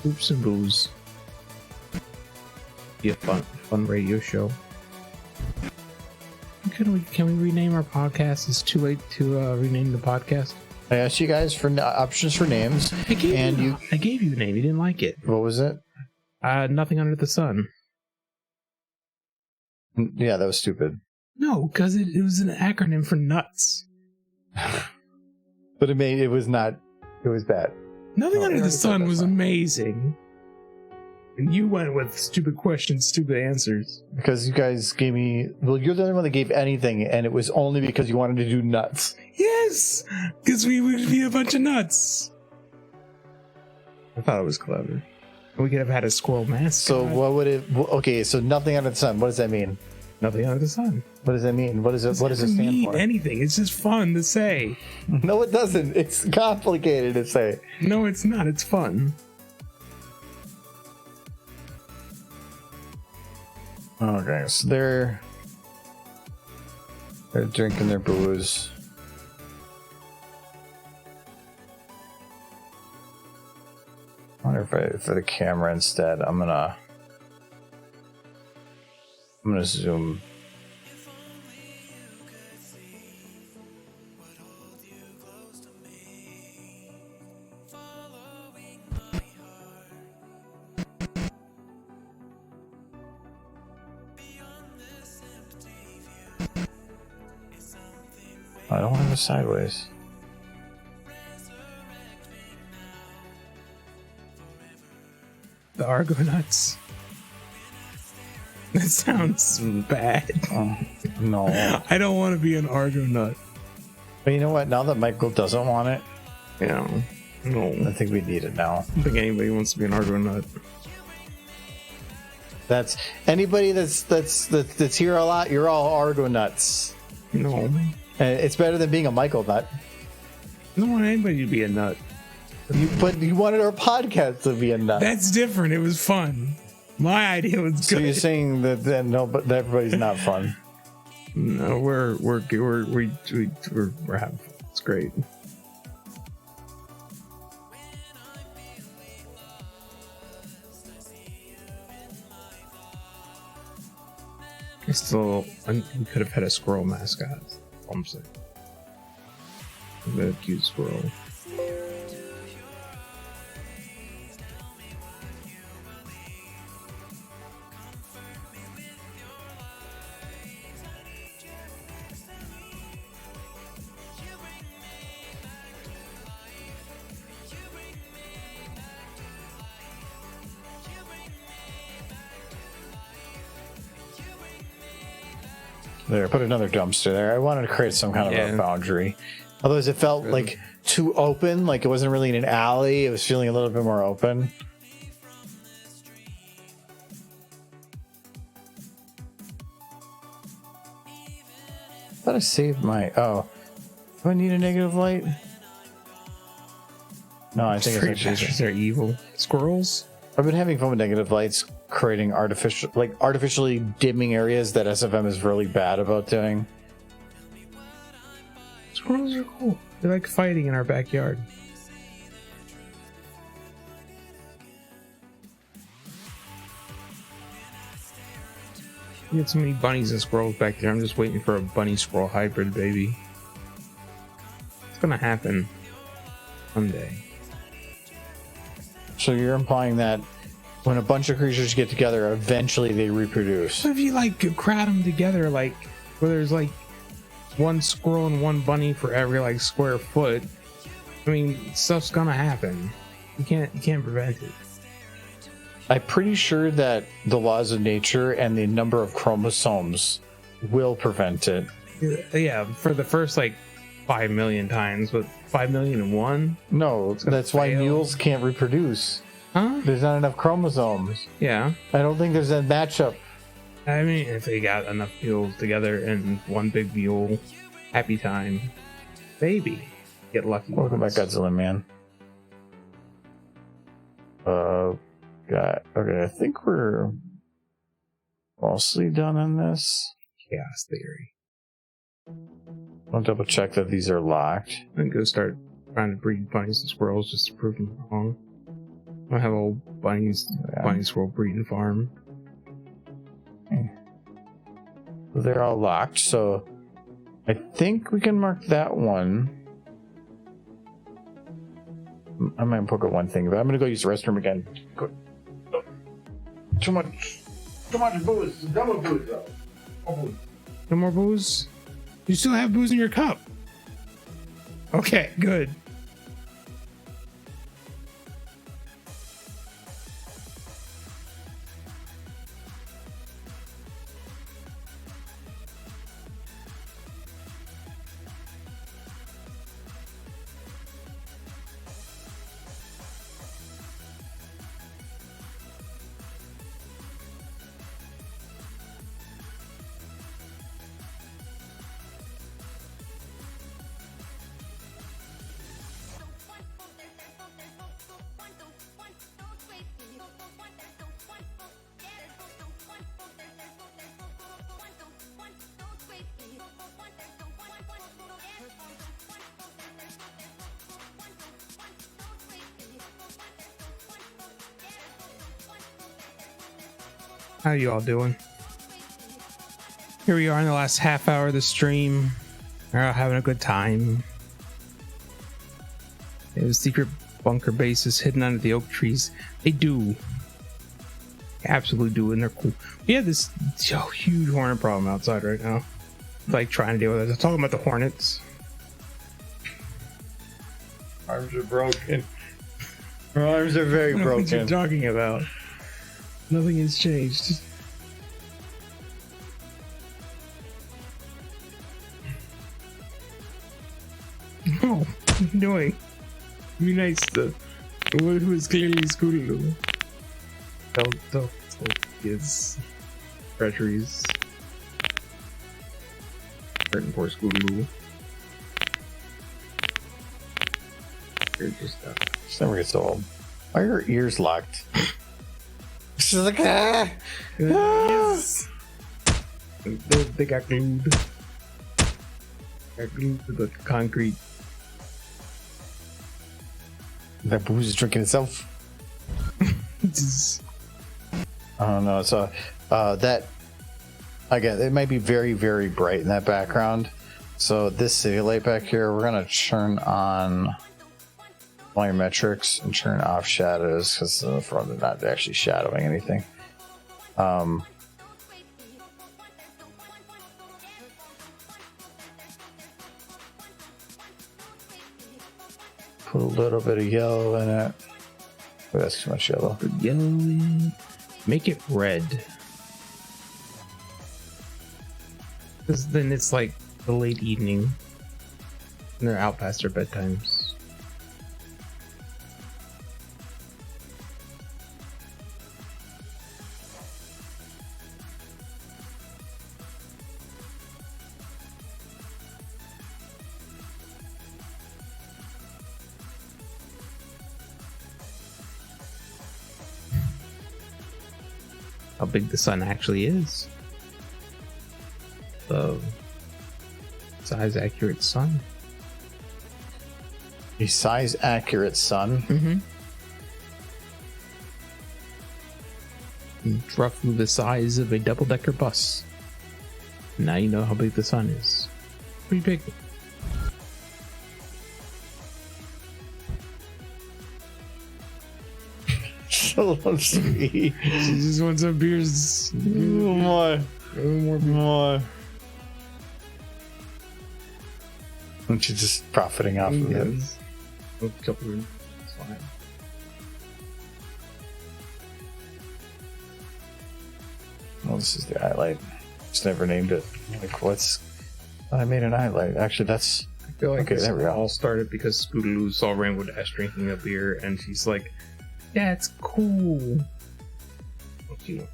Oops and booze. Be a fun radio show. Can we rename our podcast? It's too late to rename the podcast. I asked you guys for options for names, I gave you a name. You didn't like it. What was it? Nothing Under the Sun. Yeah, that was stupid. No, because it was an acronym for nuts. But it was bad. Nothing Under the Sun was amazing. And you went with stupid questions, stupid answers. Because you guys gave me... Well, you're the only one that gave anything, and it was only because you wanted to do nuts. Yes! Because we would be a bunch of nuts. I thought it was clever. We could have had a squirrel mascot. So what would it... Okay, so Nothing Under the Sun. What does that mean? Nothing Under the Sun. What does that mean? What does it stand mean for? Anything. It's just fun to say. No, it doesn't. It's complicated to say. No, it's not. It's fun. Okay, so they're drinking their booze. I wonder if for the camera instead, I'm gonna zoom. I don't want to go sideways. The Argonauts. That sounds bad. Oh, no. I don't want to be an Argonaut. But you know what? Now that Michael doesn't want it, Yeah. No. I think we need it now. I don't think anybody wants to be an Argonaut. That's anybody that's here a lot. You're all Argonauts. No. It's better than being a Michael nut. I don't want anybody to be a nut. But you wanted our podcast to be a nut. That's different. It was fun. My idea was good. So you're saying that no, but that everybody's not fun. No, we're having fun. It's great. We could have had a squirrel mascot. That's all I'm saying. A cute squirrel. There, put another dumpster there. I wanted to create some kind of a boundary. Otherwise, it felt like too open, like it wasn't really in an alley. It was feeling a little bit more open. I thought I saved my... Oh. Do I need a negative light? No, I think it's actually... They're evil. Squirrels? I've been having fun with negative lights, creating artificially dimming areas that SFM is really bad about doing. Squirrels are cool. They like fighting in our backyard. We had so many bunnies and squirrels back there. I'm just waiting for a bunny squirrel hybrid, baby. It's gonna happen someday. So you're implying that when a bunch of creatures get together, eventually they reproduce. What if you like crowd them together, like where there's like one squirrel and one bunny for every like square foot? I mean, stuff's gonna happen. You can't prevent it. I'm pretty sure that the laws of nature and the number of chromosomes will prevent it. Yeah, for the first like 5 million times, but 5,000,001? No, that's why mules can't reproduce. Huh? There's not enough chromosomes. Yeah. I don't think there's a matchup. I mean, if they got enough mules together in one big mule, happy time. Maybe. Get lucky. Welcome back, Godzilla Man. Okay, I think we're mostly done on this. Chaos theory. I'll double check that these are locked. And go start trying to breed bunnies and squirrels just to prove them wrong. I have a whole bunny squirrel breeding farm. They're all locked, so I think we can mark that one. I might poke at one thing, but I'm gonna go use the restroom again. Too much booze. No more booze, though. No more booze? You still have booze in your cup. Okay, good. How you all doing? Here we are in the last half hour of the stream. We're all having a good time. They have secret bunker bases hidden under the oak trees. They do. They absolutely do, and they're cool. We have this huge hornet problem outside right now. Like trying to deal with it. I'm talking about the hornets. Arms are broken. Our arms are very broken. What are you talking about? Nothing has changed. Oh, what are you doing? Be nice to who is clearly Scootaloo. Don't kids treacheries. Hurting poor Scootaloo. You're just This never gets old. Why are your ears locked? She's like, ah! Yes. They got glued. Got glued to the concrete. That booze is drinking itself. I don't know. So that Again, it might be very, very bright in that background. So this city light back here, we're gonna turn on volumetrics and turn off shadows because the front is not actually shadowing anything. Put a little bit of yellow in it. Oh, that's too much yellow. Yellow. Make it red. Because then it's like the late evening. And they're out past their bedtimes. How big the sun actually is. The size accurate sun. A size accurate sun. It's roughly the size of a double-decker bus. Now you know how big the sun is. Pretty big. So sweet. She just wants some beers. More. More beers. More. And she's just profiting off of it. A couple of it's fine. Well, this is the highlight. Just never named it. Like, what's... I made an highlight. Actually, that's... I feel like Okay, this there we go. all started because Scootaloo saw Rainbow Dash drinking a beer, and she's like, "Yeah, it's cool." Okay.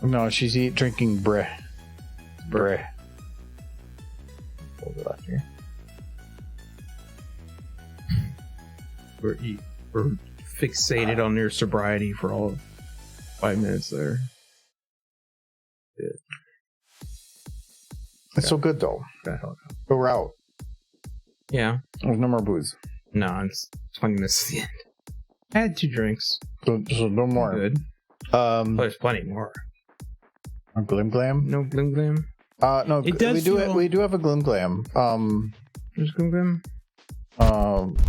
No, she's drinking Bre. Hold it up here. We're fixated on their sobriety for all of 5 minutes there. It's so good, though. But we're out. Yeah. There's no more booze. No, it's 20 minutes to the end. I had 2 drinks. So no more. Good. There's plenty more. Glim Glam? No Glim Glam? No, It does we do feel- we do have a Glim Glam. There's Glim Glam?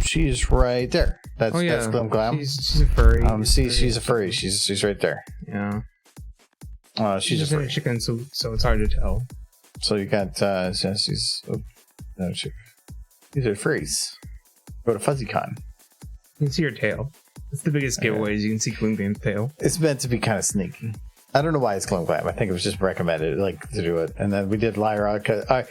She's right there. That's Glim Glam. She's a furry. She's a furry. She's right there. Yeah. She's a in a furry. chicken suit, so it's hard to tell. So you got she's no chick. These are furries. Go to FuzzyCon. You can see her tail. It's the biggest giveaway. Is you can see Glim Glam's tail. It's meant to be kind of sneaky. I don't know why it's Glim Glam. I think it was just recommended, like, to do it. And then we did Lyra. I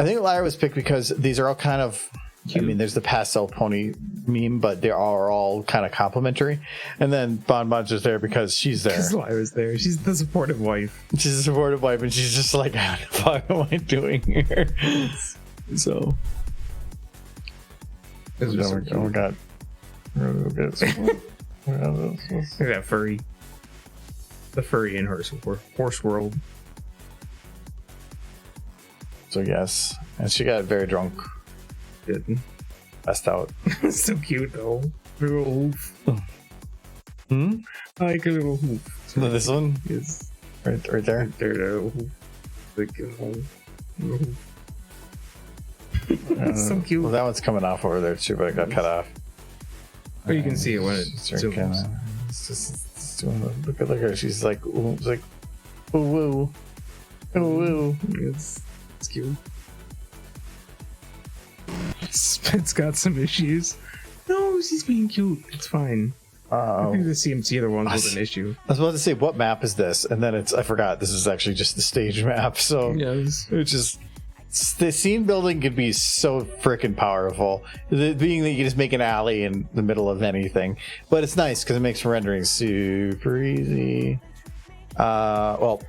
think Lyra was picked because these are all kind of. Cute. I mean, there's the pastel pony meme, but they are all kind of complimentary. And then Bon Bon's just there because she's there. Because Lyra's there. She's the supportive wife. She's a supportive wife, and she's just like, "What the fuck am I doing here?" So. Those are so cute. Oh my god. Look at that furry. The furry in horse world. So yes, and she got very drunk, Good. passed out. So cute though. Little hoof. Hmm. I like a little hoof. This one, Yes. right there. There, little hoof. Like a little hoof. So cute. Well, that one's coming off over there too, but it got cut off. But you can see it when it It's zooms. it's doing look at her. She's like, ooh, it's like, ooh, woo, ooh, woo. It's cute. Spit's got some issues. No, she's being cute. It's fine. I think the CMC are the ones with an issue. I was about to say, what map is this? And then I forgot. This is actually just the stage map. So Yes. it's just the scene building could be so freaking powerful. Being that you can just make an alley in the middle of anything, but it's nice because it makes rendering super easy. Well,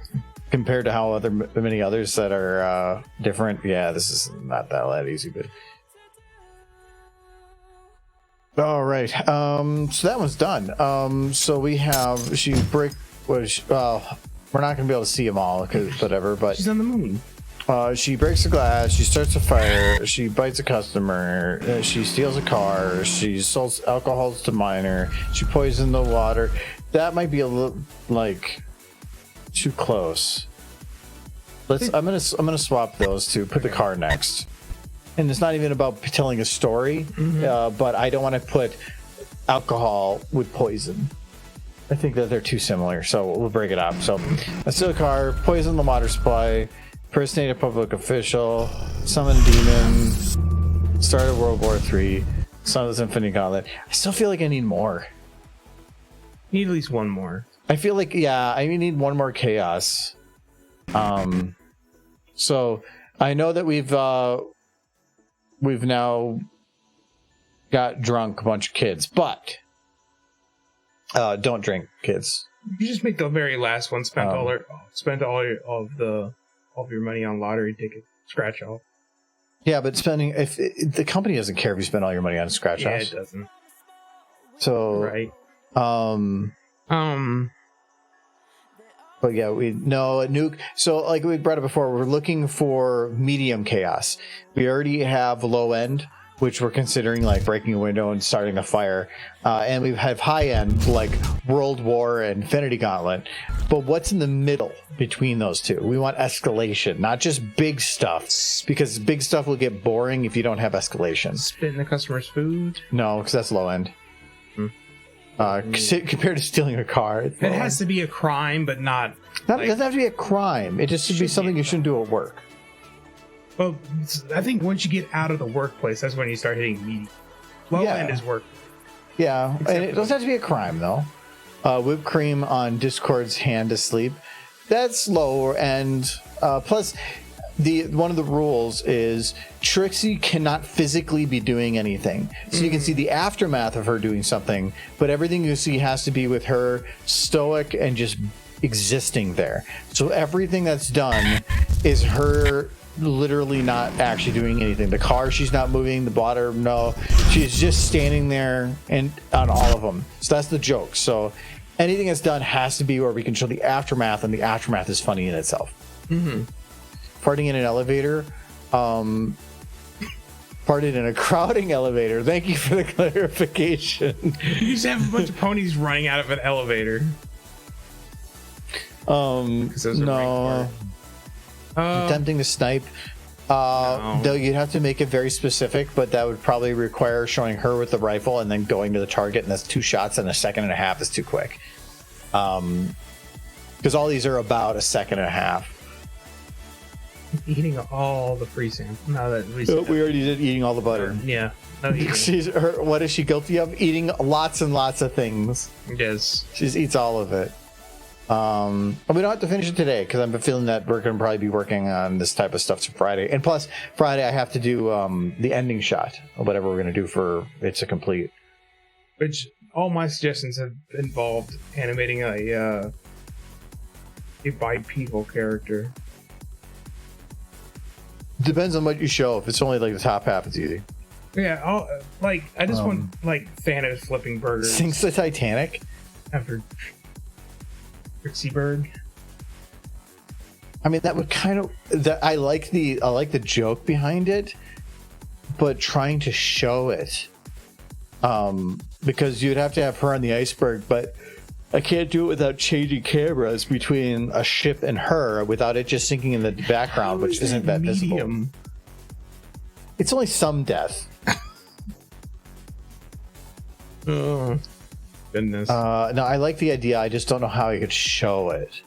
compared to how many others that are different, yeah, this is not that easy. But all right, so that one's done. So we have we're not gonna be able to see them all because whatever, but She's on the moon. she breaks the glass, she starts a fire, she bites a customer, she steals a car, she sells alcohols to minor, she poisoned the water. That might be a little like too close. I'm gonna swap those two. Put the car next. And it's not even about telling a story, but I don't want to put alcohol with poison. I think that they're too similar, so we'll break it up. So, a steal a car, poison the water supply, impersonate a public official, summon demon, start a World War III, summon this Infinity Gauntlet. I still feel like I need more. Need at least one more. I feel like, yeah, I need one more chaos. So I know that we've now got drunk a bunch of kids, but don't drink, kids. You just make the very last one. Spend all of your money on lottery ticket scratch off. Yeah, but if the company doesn't care if you spend all your money on scratch offs. Yeah, it doesn't. So right. But yeah, we know a nuke. So like we brought up before, we're looking for medium chaos. We already have low end, which we're considering like breaking a window and starting a fire. And we have high end like World War and Infinity Gauntlet. But what's in the middle between those two? We want escalation, not just big stuff, because big stuff will get boring if you don't have escalation. Spitting the customer's food? No, because that's low end. Compared to stealing a car, it has to be a crime, but not. It doesn't have to be a crime. It just should be something you shouldn't do at work. Well, I think once you get out of the workplace, that's when you start hitting medium. Low end is work. Yeah, and it doesn't have to be a crime though. Whipped cream on Discord's hand asleep. That's lower end. Plus, one of the rules is Trixie cannot physically be doing anything. So you can see the aftermath of her doing something, but everything you see has to be with her stoic and just existing there. So everything that's done is her literally not actually doing anything. The car, she's not moving. The water, no. She's just standing there and on all of them. So that's the joke. So anything that's done has to be where we can show the aftermath, and the aftermath is funny in itself. Farting in an elevator, farted in a crowding elevator. Thank you for the clarification. You used to have a bunch of ponies running out of an elevator. No. Attempting to snipe. No. Though you'd have to make it very specific, but that would probably require showing her with the rifle and then going to the target, and that's 2 shots in a second and a half is too quick. Because all these are about a second and a half. Eating all the free samples. No, that we already did eating all the butter. Yeah. No, what is she guilty of? Eating lots and lots of things. Yes. She just eats all of it. And we don't have to finish it today because I'm feeling that we're going to probably be working on this type of stuff to Friday. And plus, Friday I have to do the ending shot or whatever we're going to do for it to complete. Which all my suggestions have involved animating a bipedal character. Depends on what you show. If it's only like the top half, it's easy. Yeah, I just want like Thanos flipping burgers. Sinks the Titanic after Trixie Berg. I mean, that would kind of. I like the joke behind it, but trying to show it, because you'd have to have her on the iceberg, but I can't do it without changing cameras between a ship and her without it just sinking in the background, which isn't that visible. It's only some death. Oh, goodness. No, I like the idea. I just don't know how I could show it.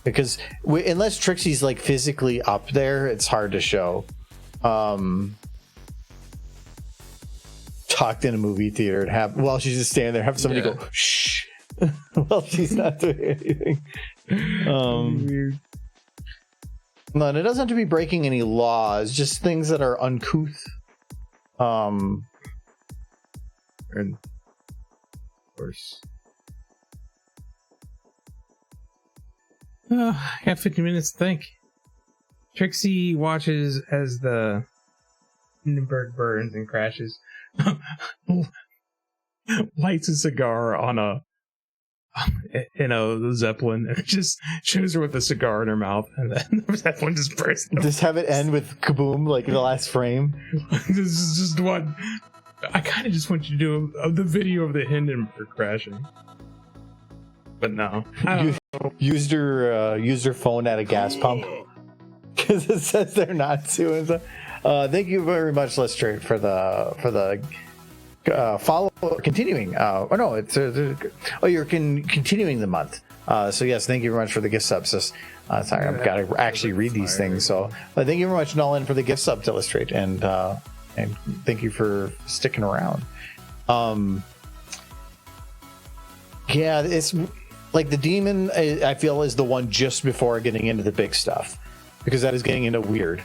Because unless Trixie's like physically up there, it's hard to show. Talked in a movie theater and have while she's just standing there, have somebody go shh while she's not doing anything. Weird. No, and it doesn't have to be breaking any laws, just things that are uncouth. And of course. I got 50 minutes to think. Trixie watches as the Hindenburg burns and crashes. Lights a cigar in a Zeppelin, and it just shows her with a cigar in her mouth, and then the Zeppelin just bursts. Just have it end with kaboom, like the last frame. This is just one. I kind of just want you to do the video of the Hindenburg crashing. But no, I You don't used her phone at a gas pump because it says they're not doing so. Thank you very much, Lestrade, for the follow continuing. You're continuing the month. So yes, thank you very much for the gift subs. Sorry, I've got to actually read these things. So thank you very much, Nolan, for the gift sub to Illustrate, and thank you for sticking around. Yeah, it's like the demon. I feel is the one just before getting into the big stuff, because that is getting into weird,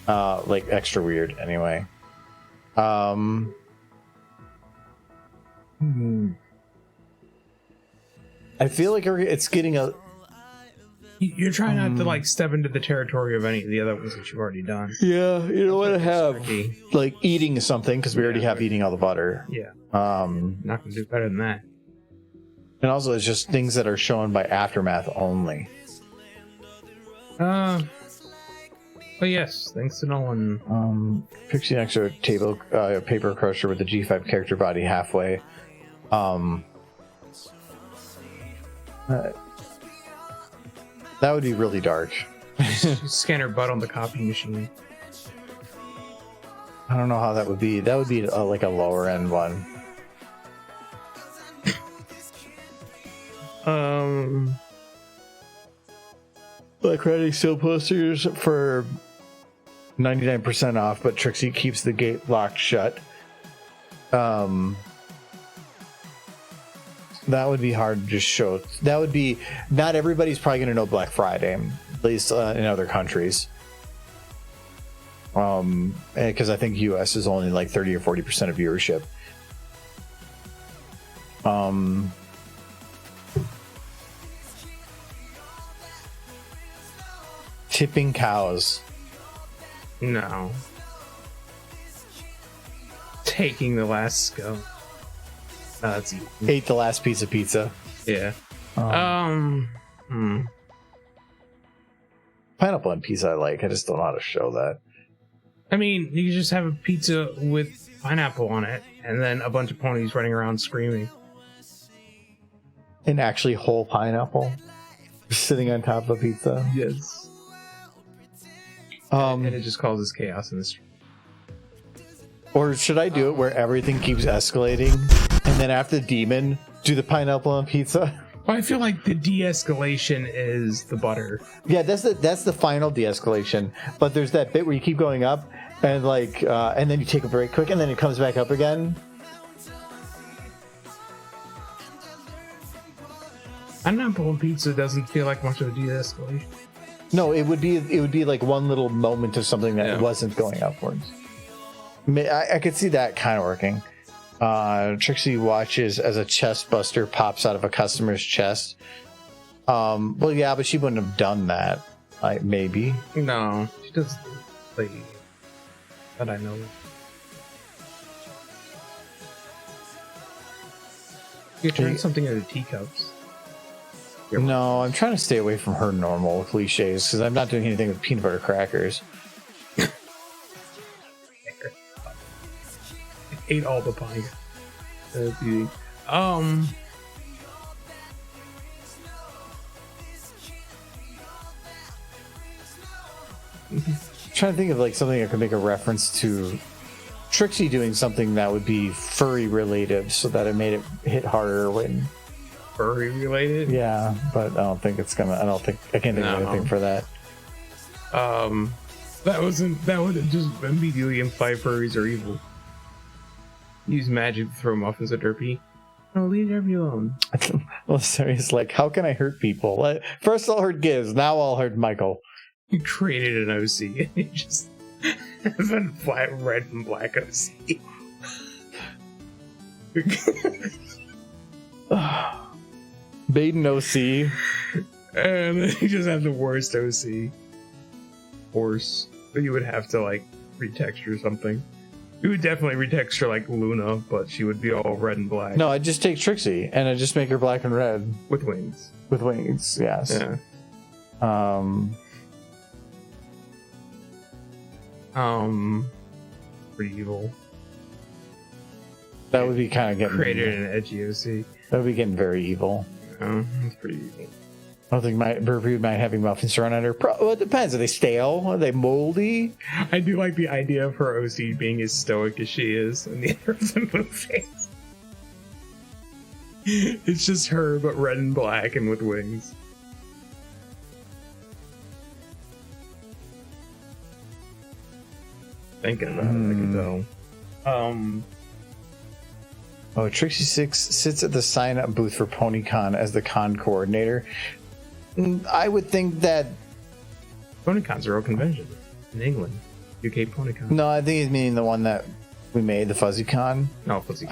like extra weird. Anyway. I feel like it's getting a. You're trying not to like step into the territory of any of the other ones that you've already done. Yeah, you don't want to have tricky. like eating something because we already have eating all the butter. Yeah. Not gonna do better than that. And also, it's just things that are shown by Aftermath only. But yes, thanks to Nolan. Trixie next to a table paper crusher with the G5 character body halfway. That would be really dark. Scan her butt on the copy machine. I don't know how that would be. That would be like a lower end one. Black Friday still posters for 99% off, but Trixie keeps the gate locked shut. That would be hard to just show. That would be, not everybody's probably going to know Black Friday, at least in other countries. Because I think US is only like 30 or 40% of viewership. Tipping cows. No. Taking the last scone. That's easy. Ate the last piece of pizza. Yeah. Pineapple on pizza I like. I just don't know how to show that. I mean, you just have a pizza with pineapple on it, and then a bunch of ponies running around screaming. An actually whole pineapple sitting on top of a pizza. Yes. And it just causes chaos in the street. Or should I do it where everything keeps escalating, and then after the demon, do the pineapple on pizza? Well, I feel like the de-escalation is the butter. Yeah, that's the final de-escalation. But there's that bit where you keep going up, and like, and then you take a break quick, and then it comes back up again. Pineapple on pizza doesn't feel like much of a de-escalation. No, it would be like one little moment of something that wasn't going upwards. I could see that kind of working. Trixie watches as a chest buster pops out of a customer's chest. Well, yeah, but she wouldn't have done that. Maybe. No, she does. Like, that I know. You turn something into teacups. No, I'm trying to stay away from her normal cliches because I'm not doing anything with peanut butter crackers. Ate all the pie. Trying to think of like something I could make a reference to Trixie doing something that would be furry related so that it made it hit harder when furry related. Yeah, but I don't think it's gonna. I can't think of anything for that. That would have just immediately implied furries are evil. Use magic to throw muffins at Derpy. No, leave Derpy alone. Well, serious, like, how can I hurt people? First I'll hurt Giz, now I'll hurt Michael. You created an OC and you just have a flat red and black OC. Baden OC. And then you just have the worst OC. Horse. But you would have to, like, retexture something. You would definitely retexture, like, Luna, but she would be all red and black. No, I'd just take Trixie, and I'd just make her black and red. With wings. With wings, yes. Yeah. Pretty evil. That would be kind of getting... Created an edgy OC. That would be getting very evil. Oh, that's pretty evil. I don't think my review might having muffins thrown at her. Well, it depends. Are they stale? Are they moldy? I do like the idea of her OC being as stoic as she is in the end of the movie. It's just her, but red and black and with wings. Thinking about it, I can tell. Oh, Trixie 6 sits at the sign-up booth for PonyCon as the con coordinator. I would think that... PonyCon's a real convention in England. UK PonyCon. No, I think he's meaning the one that we made, the FuzzyCon. No, Fuzzy.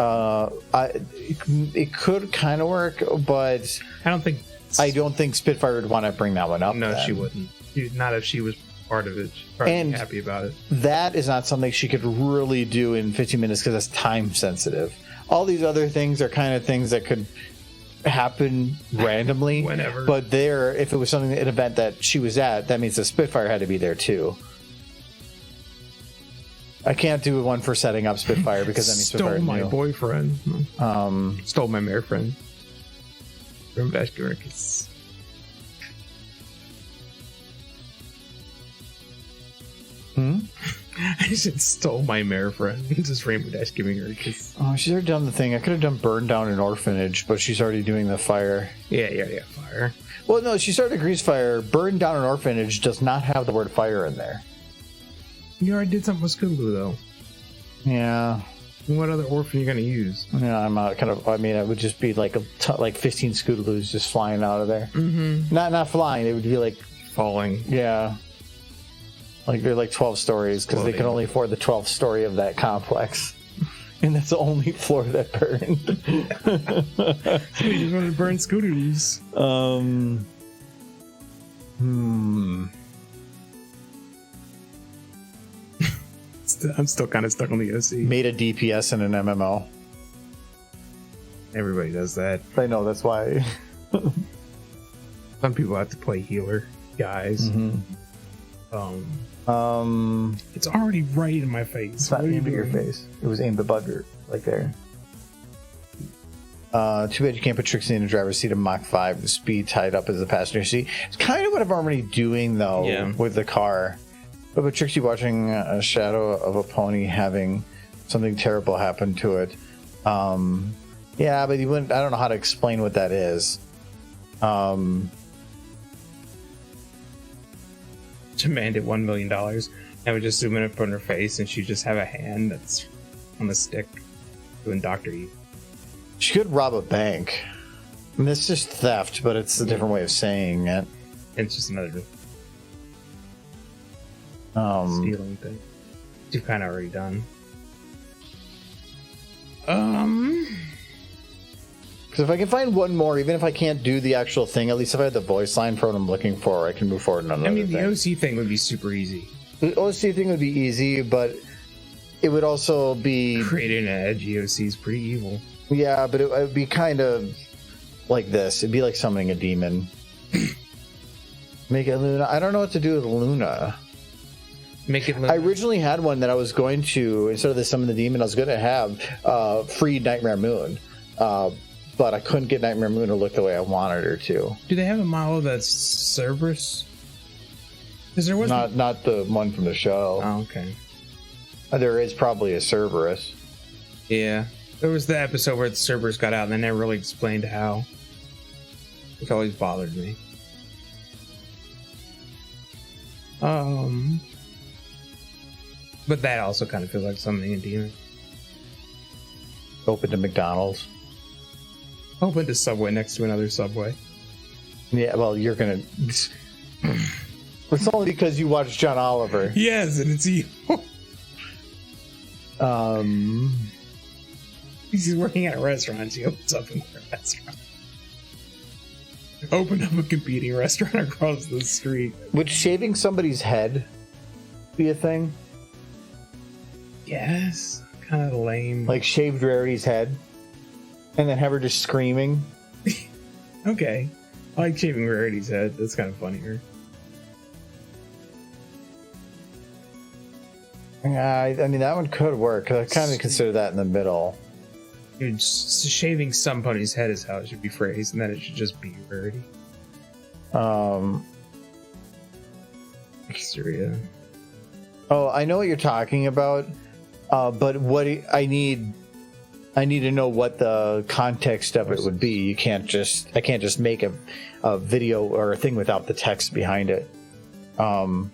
It could kind of work, but I don't think Spitfire would want to bring that one up. No, then. she wouldn't. Not if she was part of it. She'd probably And be happy about it. That is not something she could really do in 15 minutes because that's time sensitive. All these other things are kind of things that could happen randomly. Whenever. But there, if it was something, an event that she was at, that means the Spitfire had to be there too. I can't do one for setting up Spitfire because that means Spitfire Stole my knew. boyfriend. Stole my mare friend. Remember that Gurkus. I said stole my mare friend. Just Rainbow Dash giving her a kiss. Oh, she's already done the thing. I could have done burn down an orphanage, but she's already doing the fire. Yeah, fire. Well, no, she started Grease Fire. Burn down an orphanage does not have the word fire in there. You already did something with Scootaloo, though. Yeah. What other orphan are you going to use? Yeah, I'm out kind of. I mean, it would just be like like 15 Scootaloos just flying out of there. Mm-hmm. Not flying. It would be like Falling. yeah, like they're like 12 stories because they can only afford the 12th story of that complex, and that's the only floor that burned. So you just want to burn Scootaloos. I'm still kind of stuck on the OC. Made a DPS in an MMO. Everybody does that. I know, that's why. Some people have to play healer guys. Mm-hmm. It's already right in my face. It's not aimed at your face. It was aimed above your, like there. Too bad you can't put Trixie in the driver's seat of Mach 5. The speed tied up as the passenger seat. It's kind of what I'm already doing, though, with the car. But with Trixie watching a shadow of a pony having something terrible happen to it. Yeah, but you wouldn't. I don't know how to explain what that is. Demanded $1 million. I would just zoom in up on her face, and she'd just have a hand that's on a stick doing Dr. E. She could rob a bank. I mean, it's just theft, but it's a different way of saying it. It's just another stealing thing. You've kind of already done. Because if I can find one more, even if I can't do the actual thing, at least if I have the voice line for what I'm looking for, I can move forward on another I mean, the thing. OC thing would be super easy. The OC thing would be easy, but it would also be... Creating an edgy OC is pretty evil. Yeah, but it would be kind of like this. It'd be like summoning a demon. Make it Luna. I don't know what to do with Luna. Make it. I originally had one that I was going to, instead of the summon the demon, I was going to have free Nightmare Moon. But I couldn't get Nightmare Moon to look the way I wanted her to. Do they have a model that's Cerberus? Because there was not the one from the show. Oh, okay. There is probably a Cerberus. Yeah, there was the episode where the Cerberus got out, and they never really explained how. Which always bothered me. But that also kind of feels like summoning a demon. Open to McDonald's. Open to Subway next to another Subway. Yeah, well, you're gonna. It's only because you watched John Oliver. Yes, and it's evil. He's working at a restaurant. She opens up another restaurant. Open up a competing restaurant across the street. Would shaving somebody's head be a thing? Yes, kind of lame. Like shaved Rarity's head, and then have her just screaming. Okay, I like shaving Rarity's head. That's kind of funnier. I mean, that one could work. 'Cause I kind of consider that in the middle. Dude, shaving somebody's head is how it should be phrased, and then it should just be a rarity. Syria. Oh, I know what you're talking about, but I need to know what the context of it would be. I can't just make a video or a thing without the text behind it. Yeah,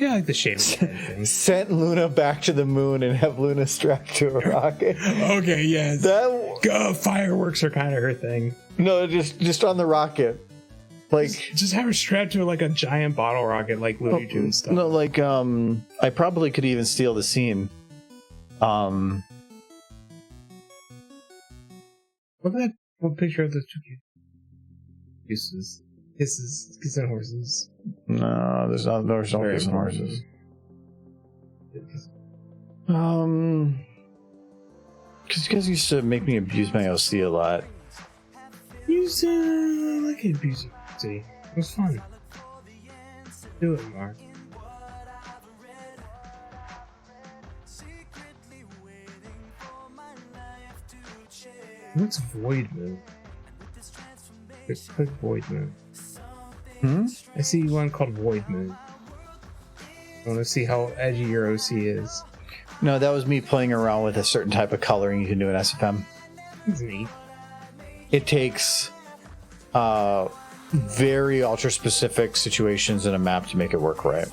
I like the shaving head thing. Sent Luna back to the moon and have Luna strapped to a rocket. Okay, yeah. That fireworks are kind of her thing. no, just on the rocket. Like Just have her strapped to like a giant bottle rocket, like Looney Tunes stuff. no, like I probably could even steal the scene. Look at that one picture of the two kisses and horses. No, there's no kissing horses. Because you guys used to make me abuse my OC a lot. I like abusing. See, it was fun. Do it, Mark. What's Void Move? Click Void Move. I see one called Void Move. I want to see how edgy your OC is. No, that was me playing around with a certain type of coloring you can do in SFM. It's neat. It takes very ultra specific situations in a map to make it work right.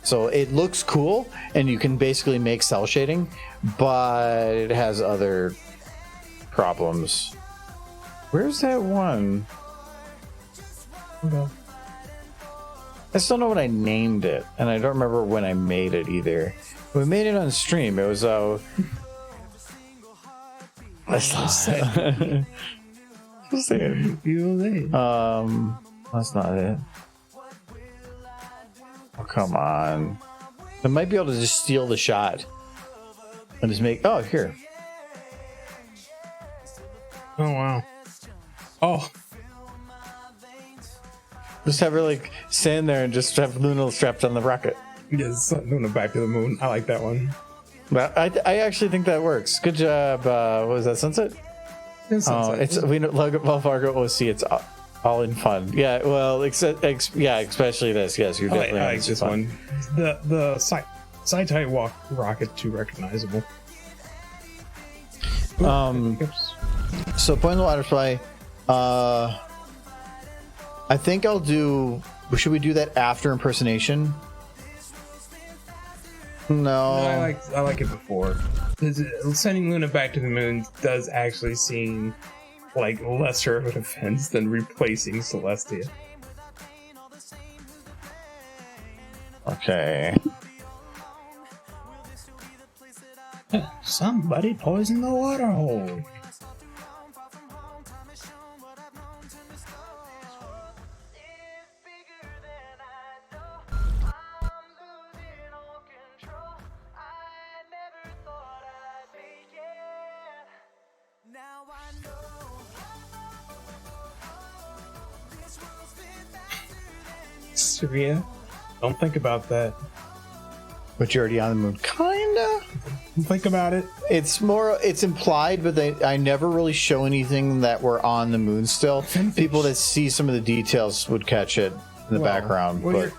So it looks cool, and you can basically make cell shading, but it has other problems. Where's that one? Okay. I still know what I named it, and I don't remember when I made it either. We made it on stream. It was that's not it. Oh, come on. I might be able to just steal the shot and just make. Oh, here. Oh wow. Oh. Just have her like stand there and just have Luna strapped on the rocket. Yes, Luna back to the moon. I like that one. But I actually think that works. Good job. What was that, Sunset? It's we know Wells Fargo OC. It's all in fun. Yeah. Well, especially this. Yes, you're definitely. I like this one. The side tight walk rocket too recognizable. So point in the water supply. I think I'll do. Should we do that after impersonation? No. I like it before. Sending Luna back to the moon does actually seem like lesser of an offense than replacing Celestia. Okay. Somebody poisoned the water hole. Syria, don't think about that. But you're already on the moon. Kinda. Think about it. It's implied, but I never really show anything that we're on the moon still. People that see some of the details would catch it in the background. But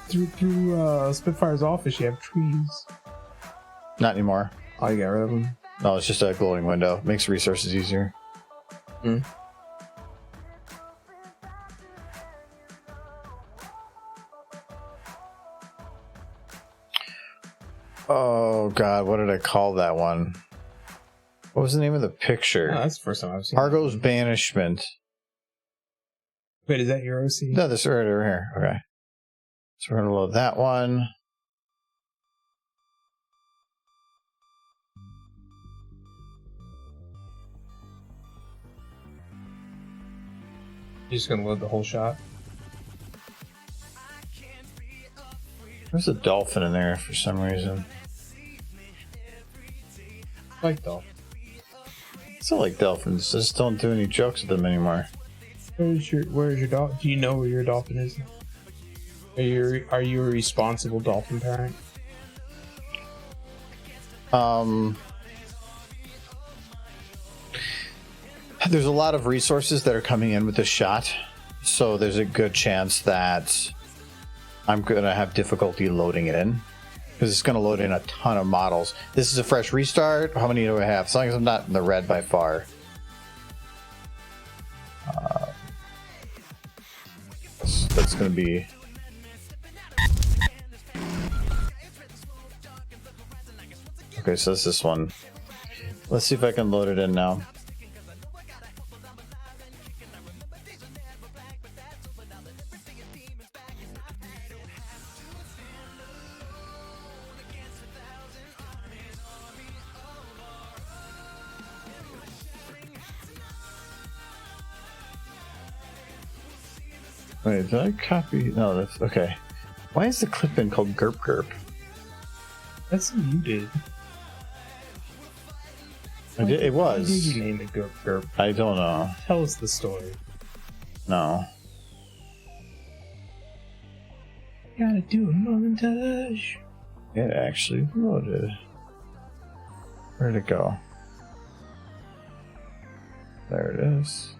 through Spitfire's office, you have trees. Not anymore. Oh, you got rid of them? No, it's just a glowing window. Makes resources easier. Oh god, what did I call that one? What was the name of the picture? Oh, that's the first time I've seen Argo's Banishment. Wait, is that your OC? No, this right over here. Okay. So we're gonna load that one. You're just gonna load the whole shot? There's a dolphin in there for some reason. I like dolphins. It's not like dolphins. Just don't do any jokes with them anymore. Where's your dolphin? Do you know where your dolphin is? Are you a responsible dolphin parent? there's a lot of resources that are coming in with this shot, so there's a good chance that I'm gonna have difficulty loading it in, because it's gonna load in a ton of models. This is a fresh restart. How many do I have? As long as I'm not in the red by far. That's gonna be. Okay, so it's this one. Let's see if I can load it in now. Wait, did I copy? No, that's okay. Why is the clip in called Gerp Gerp? That's what you did. I did, it Why did was. you name it Gerp Gerp? I don't know. Tell us the story. No. Gotta do a montage. It actually loaded. Where'd it go? There it is.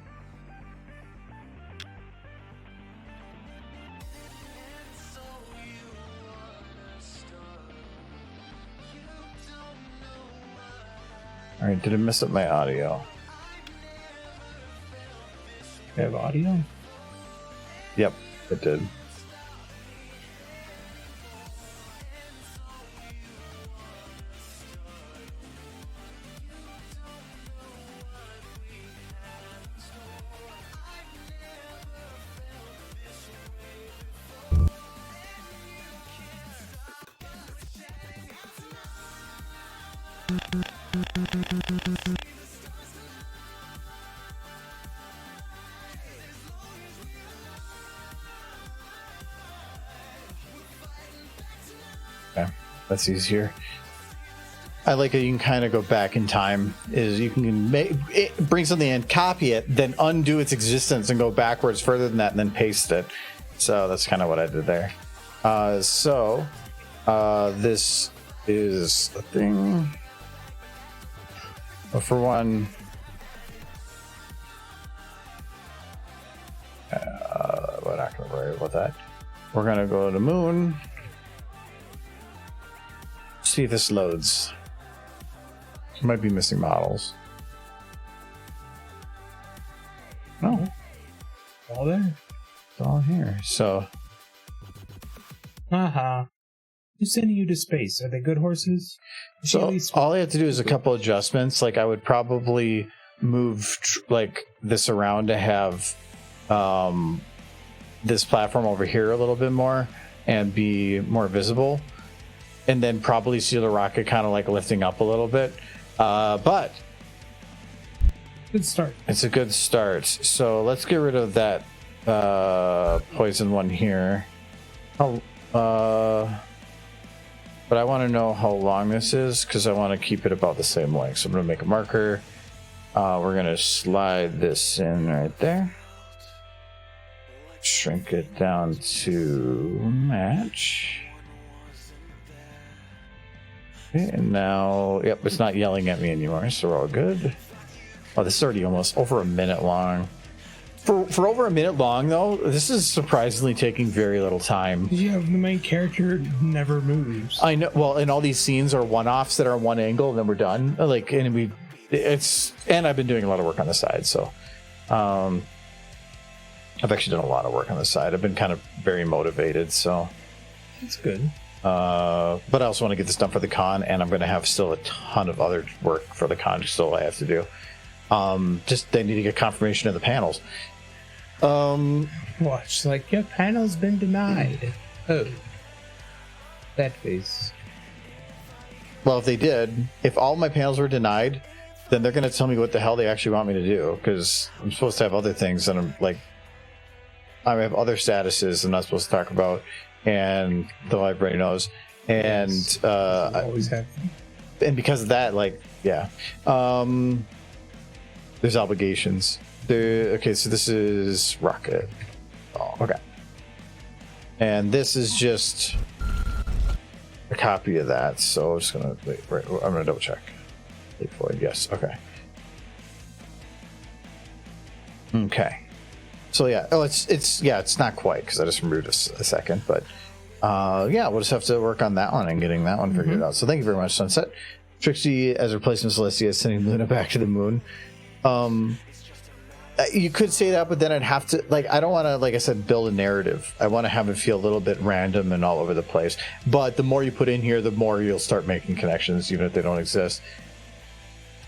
Alright, did it mess up my audio? You have audio? Yep, it did. Okay, that's easier. I like that you can kind of go back in time. Is you can bring something in, copy it, then undo its existence and go backwards further than that, and then paste it. So that's kind of what I did there. This is a thing. Well, for one, we're not going to worry about that. We're going to go to moon. See if this loads. Might be missing models. No, All there. it's all here. So Haha. Who's sending you to space? Are they good horses? So all I have to do is a couple adjustments. Like I would probably move like this around to have this platform over here a little bit more and be more visible, and then probably see the rocket kind of like lifting up a little bit. But Good start. it's a good start. So let's get rid of that poison one here. But I want to know how long this is because I want to keep it about the same length. So I'm going to make a marker. We're going to slide this in right there. Shrink it down to match. Okay, and now, yep, it's not yelling at me anymore, so we're all good. Oh, this is already almost over a minute long. For over a minute long, though, this is surprisingly taking very little time. Yeah, the main character never moves. I know. Well, and all these scenes are one-offs that are on one angle, and then we're done. Like, and I've been doing a lot of work on the side, so I've actually done a lot of work on the side. I've been kind of very motivated, so That's good. but I also want to get this done for the con, and I'm going to have still a ton of other work for the con still I have to do. Just they need to get confirmation of the panels. Watch, like, your panel's been denied. Oh. That face. Well, if they did, if all my panels were denied, then they're going to tell me what the hell they actually want me to do, because I'm supposed to have other things, and I'm like, I have other statuses I'm not supposed to talk about, and the library knows, and Yes. Always have. and because of that, like, yeah, there's obligations. Okay, so this is rocket. Oh, okay, and this is just a copy of that. So I'm just gonna wait. I'm gonna double check. Void, yes, okay. Okay. So yeah, it's not quite because I just removed a second, but yeah, we'll just have to work on that one and getting that one figured out. So thank you very much, Sunset. Trixie as replacement Celestia is sending Luna back to the moon. You could say that, but then I'd have to, like, I don't want to, like I said, build a narrative. I want to have it feel a little bit random and all over the place. But the more you put in here, the more you'll start making connections, even if they don't exist.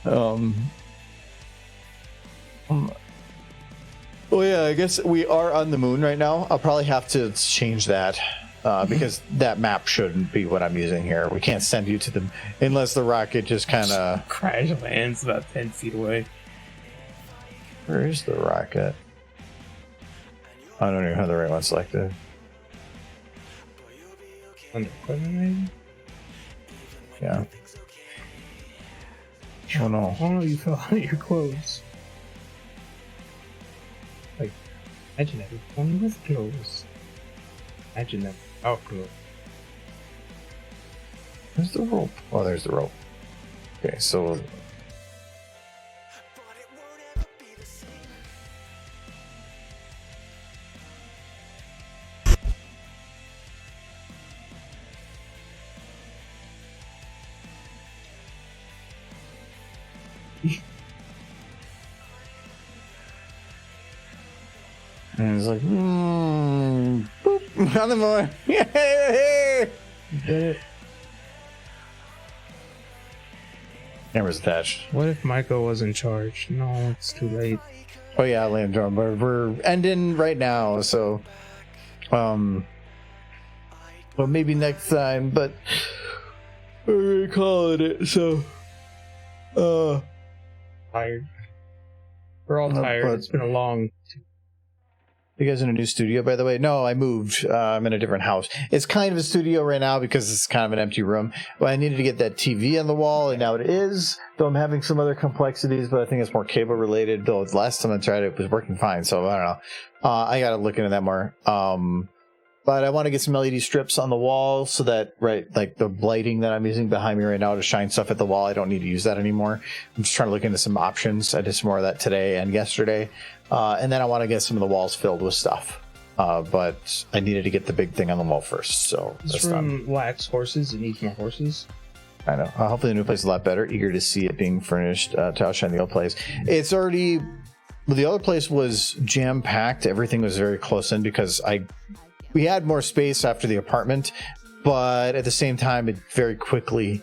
Well, yeah, I guess we are on the moon right now. I'll probably have to change that because that map shouldn't be what I'm using here. We can't send you to the... Unless the rocket just kind of... Crash lands about 10 feet away. Where is the rocket? I don't even have the right one selected. Under equipment, maybe? Yeah. Oh no. Oh, you fell out of your clothes. Like, imagine everyone with clothes. Imagine them without clothes. Where's the rope? Oh, there's the rope. Okay, so... And it's like, boop, on the moon. Yay! Did it? Camera's attached. What if Michael was in charge? No, it's too late. Oh yeah, land drone, but we're ending right now, so well maybe next time, but we're calling it, so Tired. We're all tired. but- It's been a long... You guys in a new studio, by the way? No, I moved. I'm in a different house. It's kind of a studio right now because it's kind of an empty room. But I needed to get that TV on the wall, and now it is. Though I'm having some other complexities, but I think it's more cable related. Though the last time I tried it was working fine, so I don't know. I got to look into that more. But I want to get some LED strips on the wall so that, like the lighting that I'm using behind me right now to shine stuff at the wall, I don't need to use that anymore. I'm just trying to look into some options. I did some more of that today and yesterday. And then I want to get some of the walls filled with stuff. But I needed to get the big thing on the wall first, so This that's done. room lacks horses. It needs more horses. I know. Hopefully the new place is a lot better. Eager to see it being furnished to outshine the old place. It's already... Well, the other place was jam-packed. Everything was very close in because we had more space after the apartment, but at the same time, it very quickly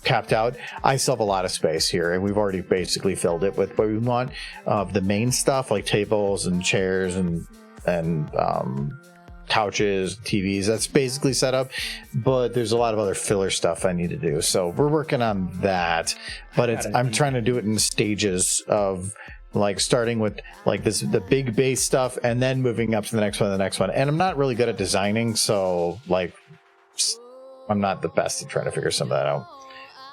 capped out. I still have a lot of space here, and we've already basically filled it with what we want. The main stuff, like tables and chairs and couches, TVs, that's basically set up, but there's a lot of other filler stuff I need to do. So we're working on that, but I'm trying to do it in stages of like starting with like the big base stuff and then moving up to the next one and the next one. And I'm not really good at designing, so like I'm not the best at trying to figure some of that out.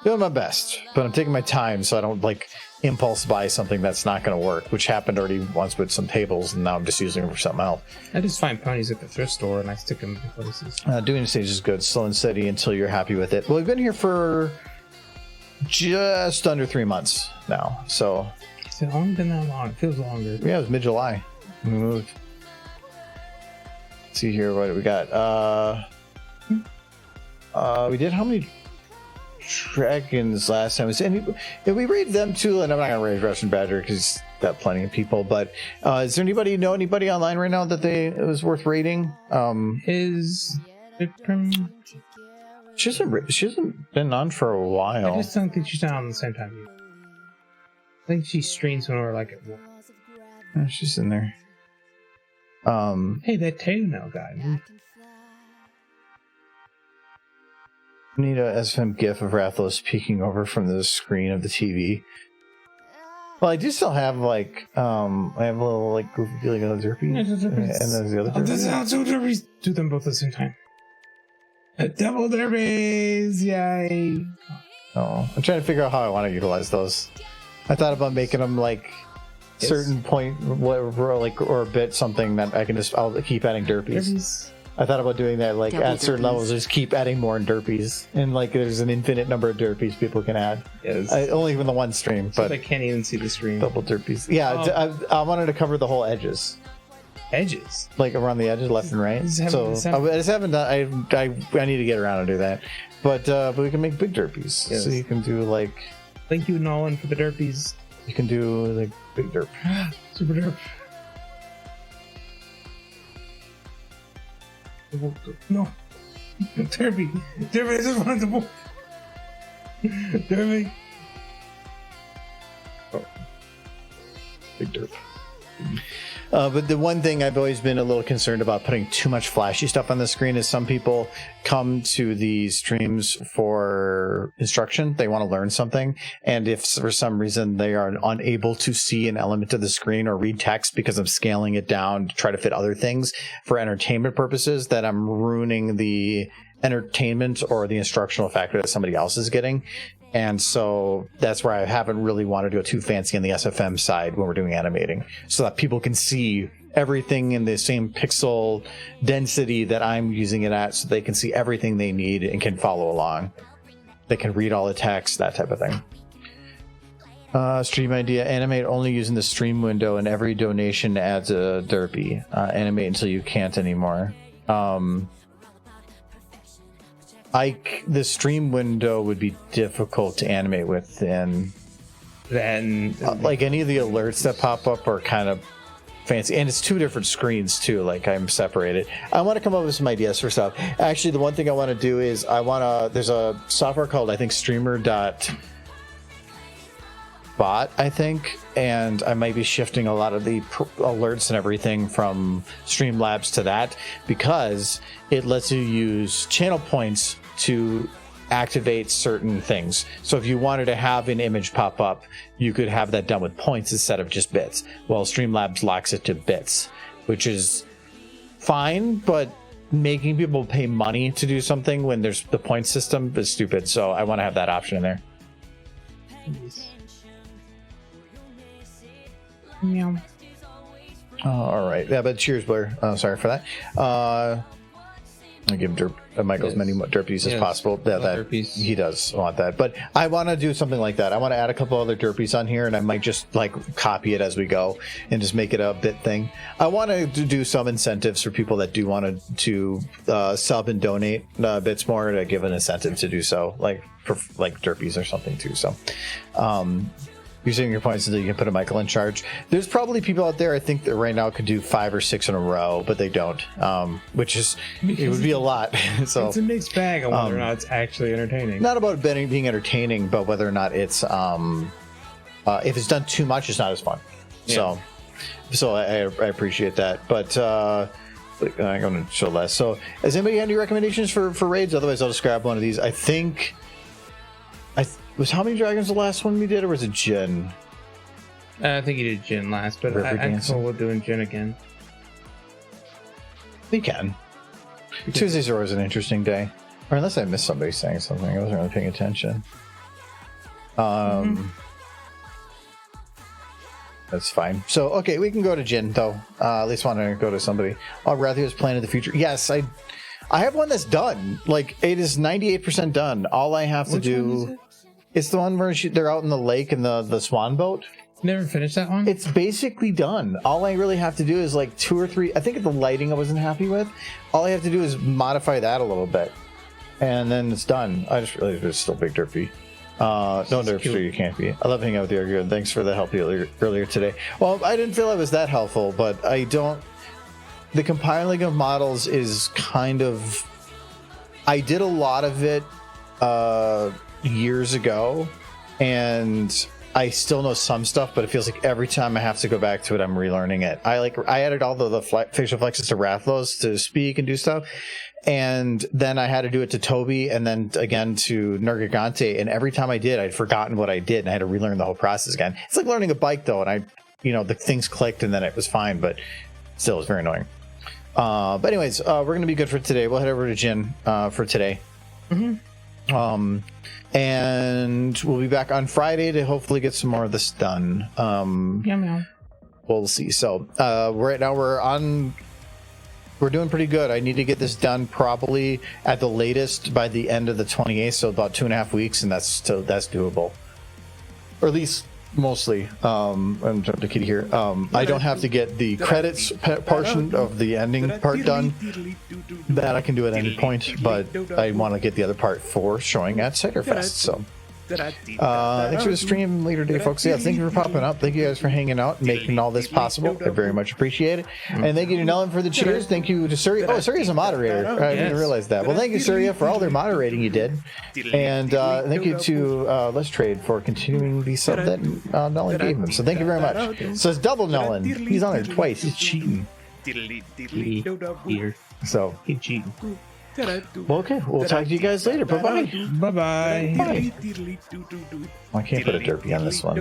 Doing my best, but I'm taking my time so I don't like impulse buy something that's not going to work, which happened already once with some tables, and now I'm just using them for something else. I just find ponies at the thrift store and I stick them in places. Doing a stage is good, slow and steady until you're happy with it. Well, we've been here for just under 3 months now, so It's only been that long. It feels longer. yeah, it was mid-July we moved. Let's see here, what do we got? We did how many dragons last time? Did we raid them too? And I'm not gonna raid Russian Badger because he's got plenty of people. But is there anybody online right now that it was worth raiding? Is Vikram? She hasn't been on for a while. I just don't think she's on at the same time. I think she streams when we're like at work. Oh, she's in there. Hey, that tail guy. Need a SFM gif of Rathalos peeking over from the screen of the TV. Well, I do still have like I have a little like goofy feeling of the derpy, and then the other derpy. This is how two derbies. Do them both at the same time. Double derbies! Yay! Oh, I'm trying to figure out how I want to utilize those. I thought about making them like certain point, whatever, like or a bit something that I can I'll keep adding derpies. I thought about doing that, like Double at certain derpies. levels, just keep adding more derpies, and like there's an infinite number of derpies people can add. Yes. Only from the one stream, But but I can't even see the stream. double derpies. Yeah, I wanted to cover the whole edges, Edges. like around the edges, left and right. Just haven't- So I just haven't done. I need to get around and do that. But we can make big derpies. Yes. So you can do like Thank you, Nolan, for the derpies. you can do like big derp. Super derp. No. Derpy. Derpy, I just wanted to move. Derpy. Big derp. But the one thing I've always been a little concerned about putting too much flashy stuff on the screen is some people come to these streams for instruction. They want to learn something. And if for some reason they are unable to see an element of the screen or read text because I'm scaling it down to try to fit other things for entertainment purposes, that I'm ruining the entertainment or the instructional factor that somebody else is getting. And so that's where I haven't really wanted to go too fancy on the SFM side when we're doing animating, so that people can see everything in the same pixel density that I'm using it at, so they can see everything they need and can follow along. They can read all the text, that type of thing. Stream idea: animate only using the stream window, and every donation adds a derpy. Animate until you can't anymore. The stream window would be difficult to animate with, and Then like any of the alerts that pop up are kind of fancy, and it's two different screens too. Like I'm separated. I want to come up with some ideas for stuff. Actually, the one thing I want to do is there's a software called, I think, Streamer.bot, I think, and I might be shifting a lot of the alerts and everything from Streamlabs to that, because it lets you use channel points to activate certain things. So if you wanted to have an image pop up, you could have that done with points instead of just bits. Well, Streamlabs locks it to bits, which is fine, but making people pay money to do something when there's the point system is stupid. So I want to have that option in there. meow. All right. Yeah, but cheers, Blair. Sorry for that. I give Michael as many derpies as Yes. possible. Yeah, that Derpies. he does want that. But I want to do something like that. I want to add a couple other derpies on here, and I might just like copy it as we go and just make it a bit thing. I want to do some incentives for people that do want to sub and donate bits more, to give an incentive to do so, like for like derpies or something too. So. Using your points until you can put a Michael in charge. There's probably people out there, I think, that right now could do 5 or 6 in a row, but they don't. Which is, it would be a lot. So It's a mixed bag on whether or not it's actually entertaining. not about being entertaining, but whether or not it's if it's done too much, it's not as fun. Yeah. So I appreciate that. But I'm going to show less. So has anybody had any recommendations for raids? Otherwise, I'll just grab one of these. I think was How Many Dragons the last one we did, or was it Jin? I think you did Jin last, but River I'm dancing. cool with doing Jin again. We can. Tuesdays are always an interesting day. Or unless I missed somebody saying something. I wasn't really paying attention. That's fine. So, okay, we can go to Jin, though. At least want to go to somebody. I'd rather was Plan of the Future. Yes, I have one that's done. Like, it is 98% done. All I have to Which one is do... it? It's the one where they're out in the lake in the swan boat. Never finished that one? It's basically done. All I really have to do is like 2 or 3. I think the lighting I wasn't happy with. All I have to do is modify that a little bit, and then it's done. I just realized it's still big derpy. No derp, sure you can't be. I love hanging out with you, Argo. Thanks for the help earlier today. Well, I didn't feel I was that helpful, but I don't. The compiling of models is kind of. I did a lot of it years ago, and I still know some stuff, but it feels like every time I have to go back to it, I'm relearning it. I added all the facial flexes to Rathlos to speak and do stuff, and then I had to do it to Toby, and then again to Nergigante, and every time I did, I'd forgotten what I did, and I had to relearn the whole process again. It's like learning a bike, though, and the things clicked, and then it was fine, but still, it's very annoying. But anyways, we're going to be good for today. We'll head over to Jin for today. And we'll be back on Friday to hopefully get some more of this done. Meow meow. We'll see. So right now we're we're doing pretty good. I need to get this done probably at the latest by the end of the 28th, so about 2.5 weeks, and that's doable, or at least mostly. I'm jumping to Kitty here. I don't have to get the credits portion of the ending part done. That I can do at any point, but I want to get the other part for showing at Ciderfest. So. Thanks for the stream later day, folks. Yeah, thank you for popping up. Thank you guys for hanging out and making all this possible. I very much appreciate it. And thank you to Nellen for the cheers. Thank you to Surya. Oh, Surya's a moderator. I didn't realize that. Well, thank you, Surya, for all their moderating you did. And thank you to Let's Trade for continuing the sub that Nellen gave him. So thank you very much. So it's double Nellen. He's on there twice. He's cheating. So he's cheating. Well, okay, we'll talk to you guys later. Bye-bye. Bye-bye. Bye. I can't put a derpy on this one.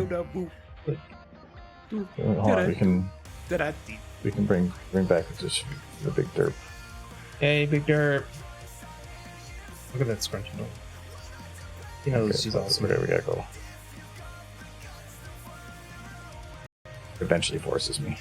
Hold on, we can bring back just the big derp. Hey, big derp. Look at that scrunching over. You know, this is awesome. Where we gotta go. Eventually forces me.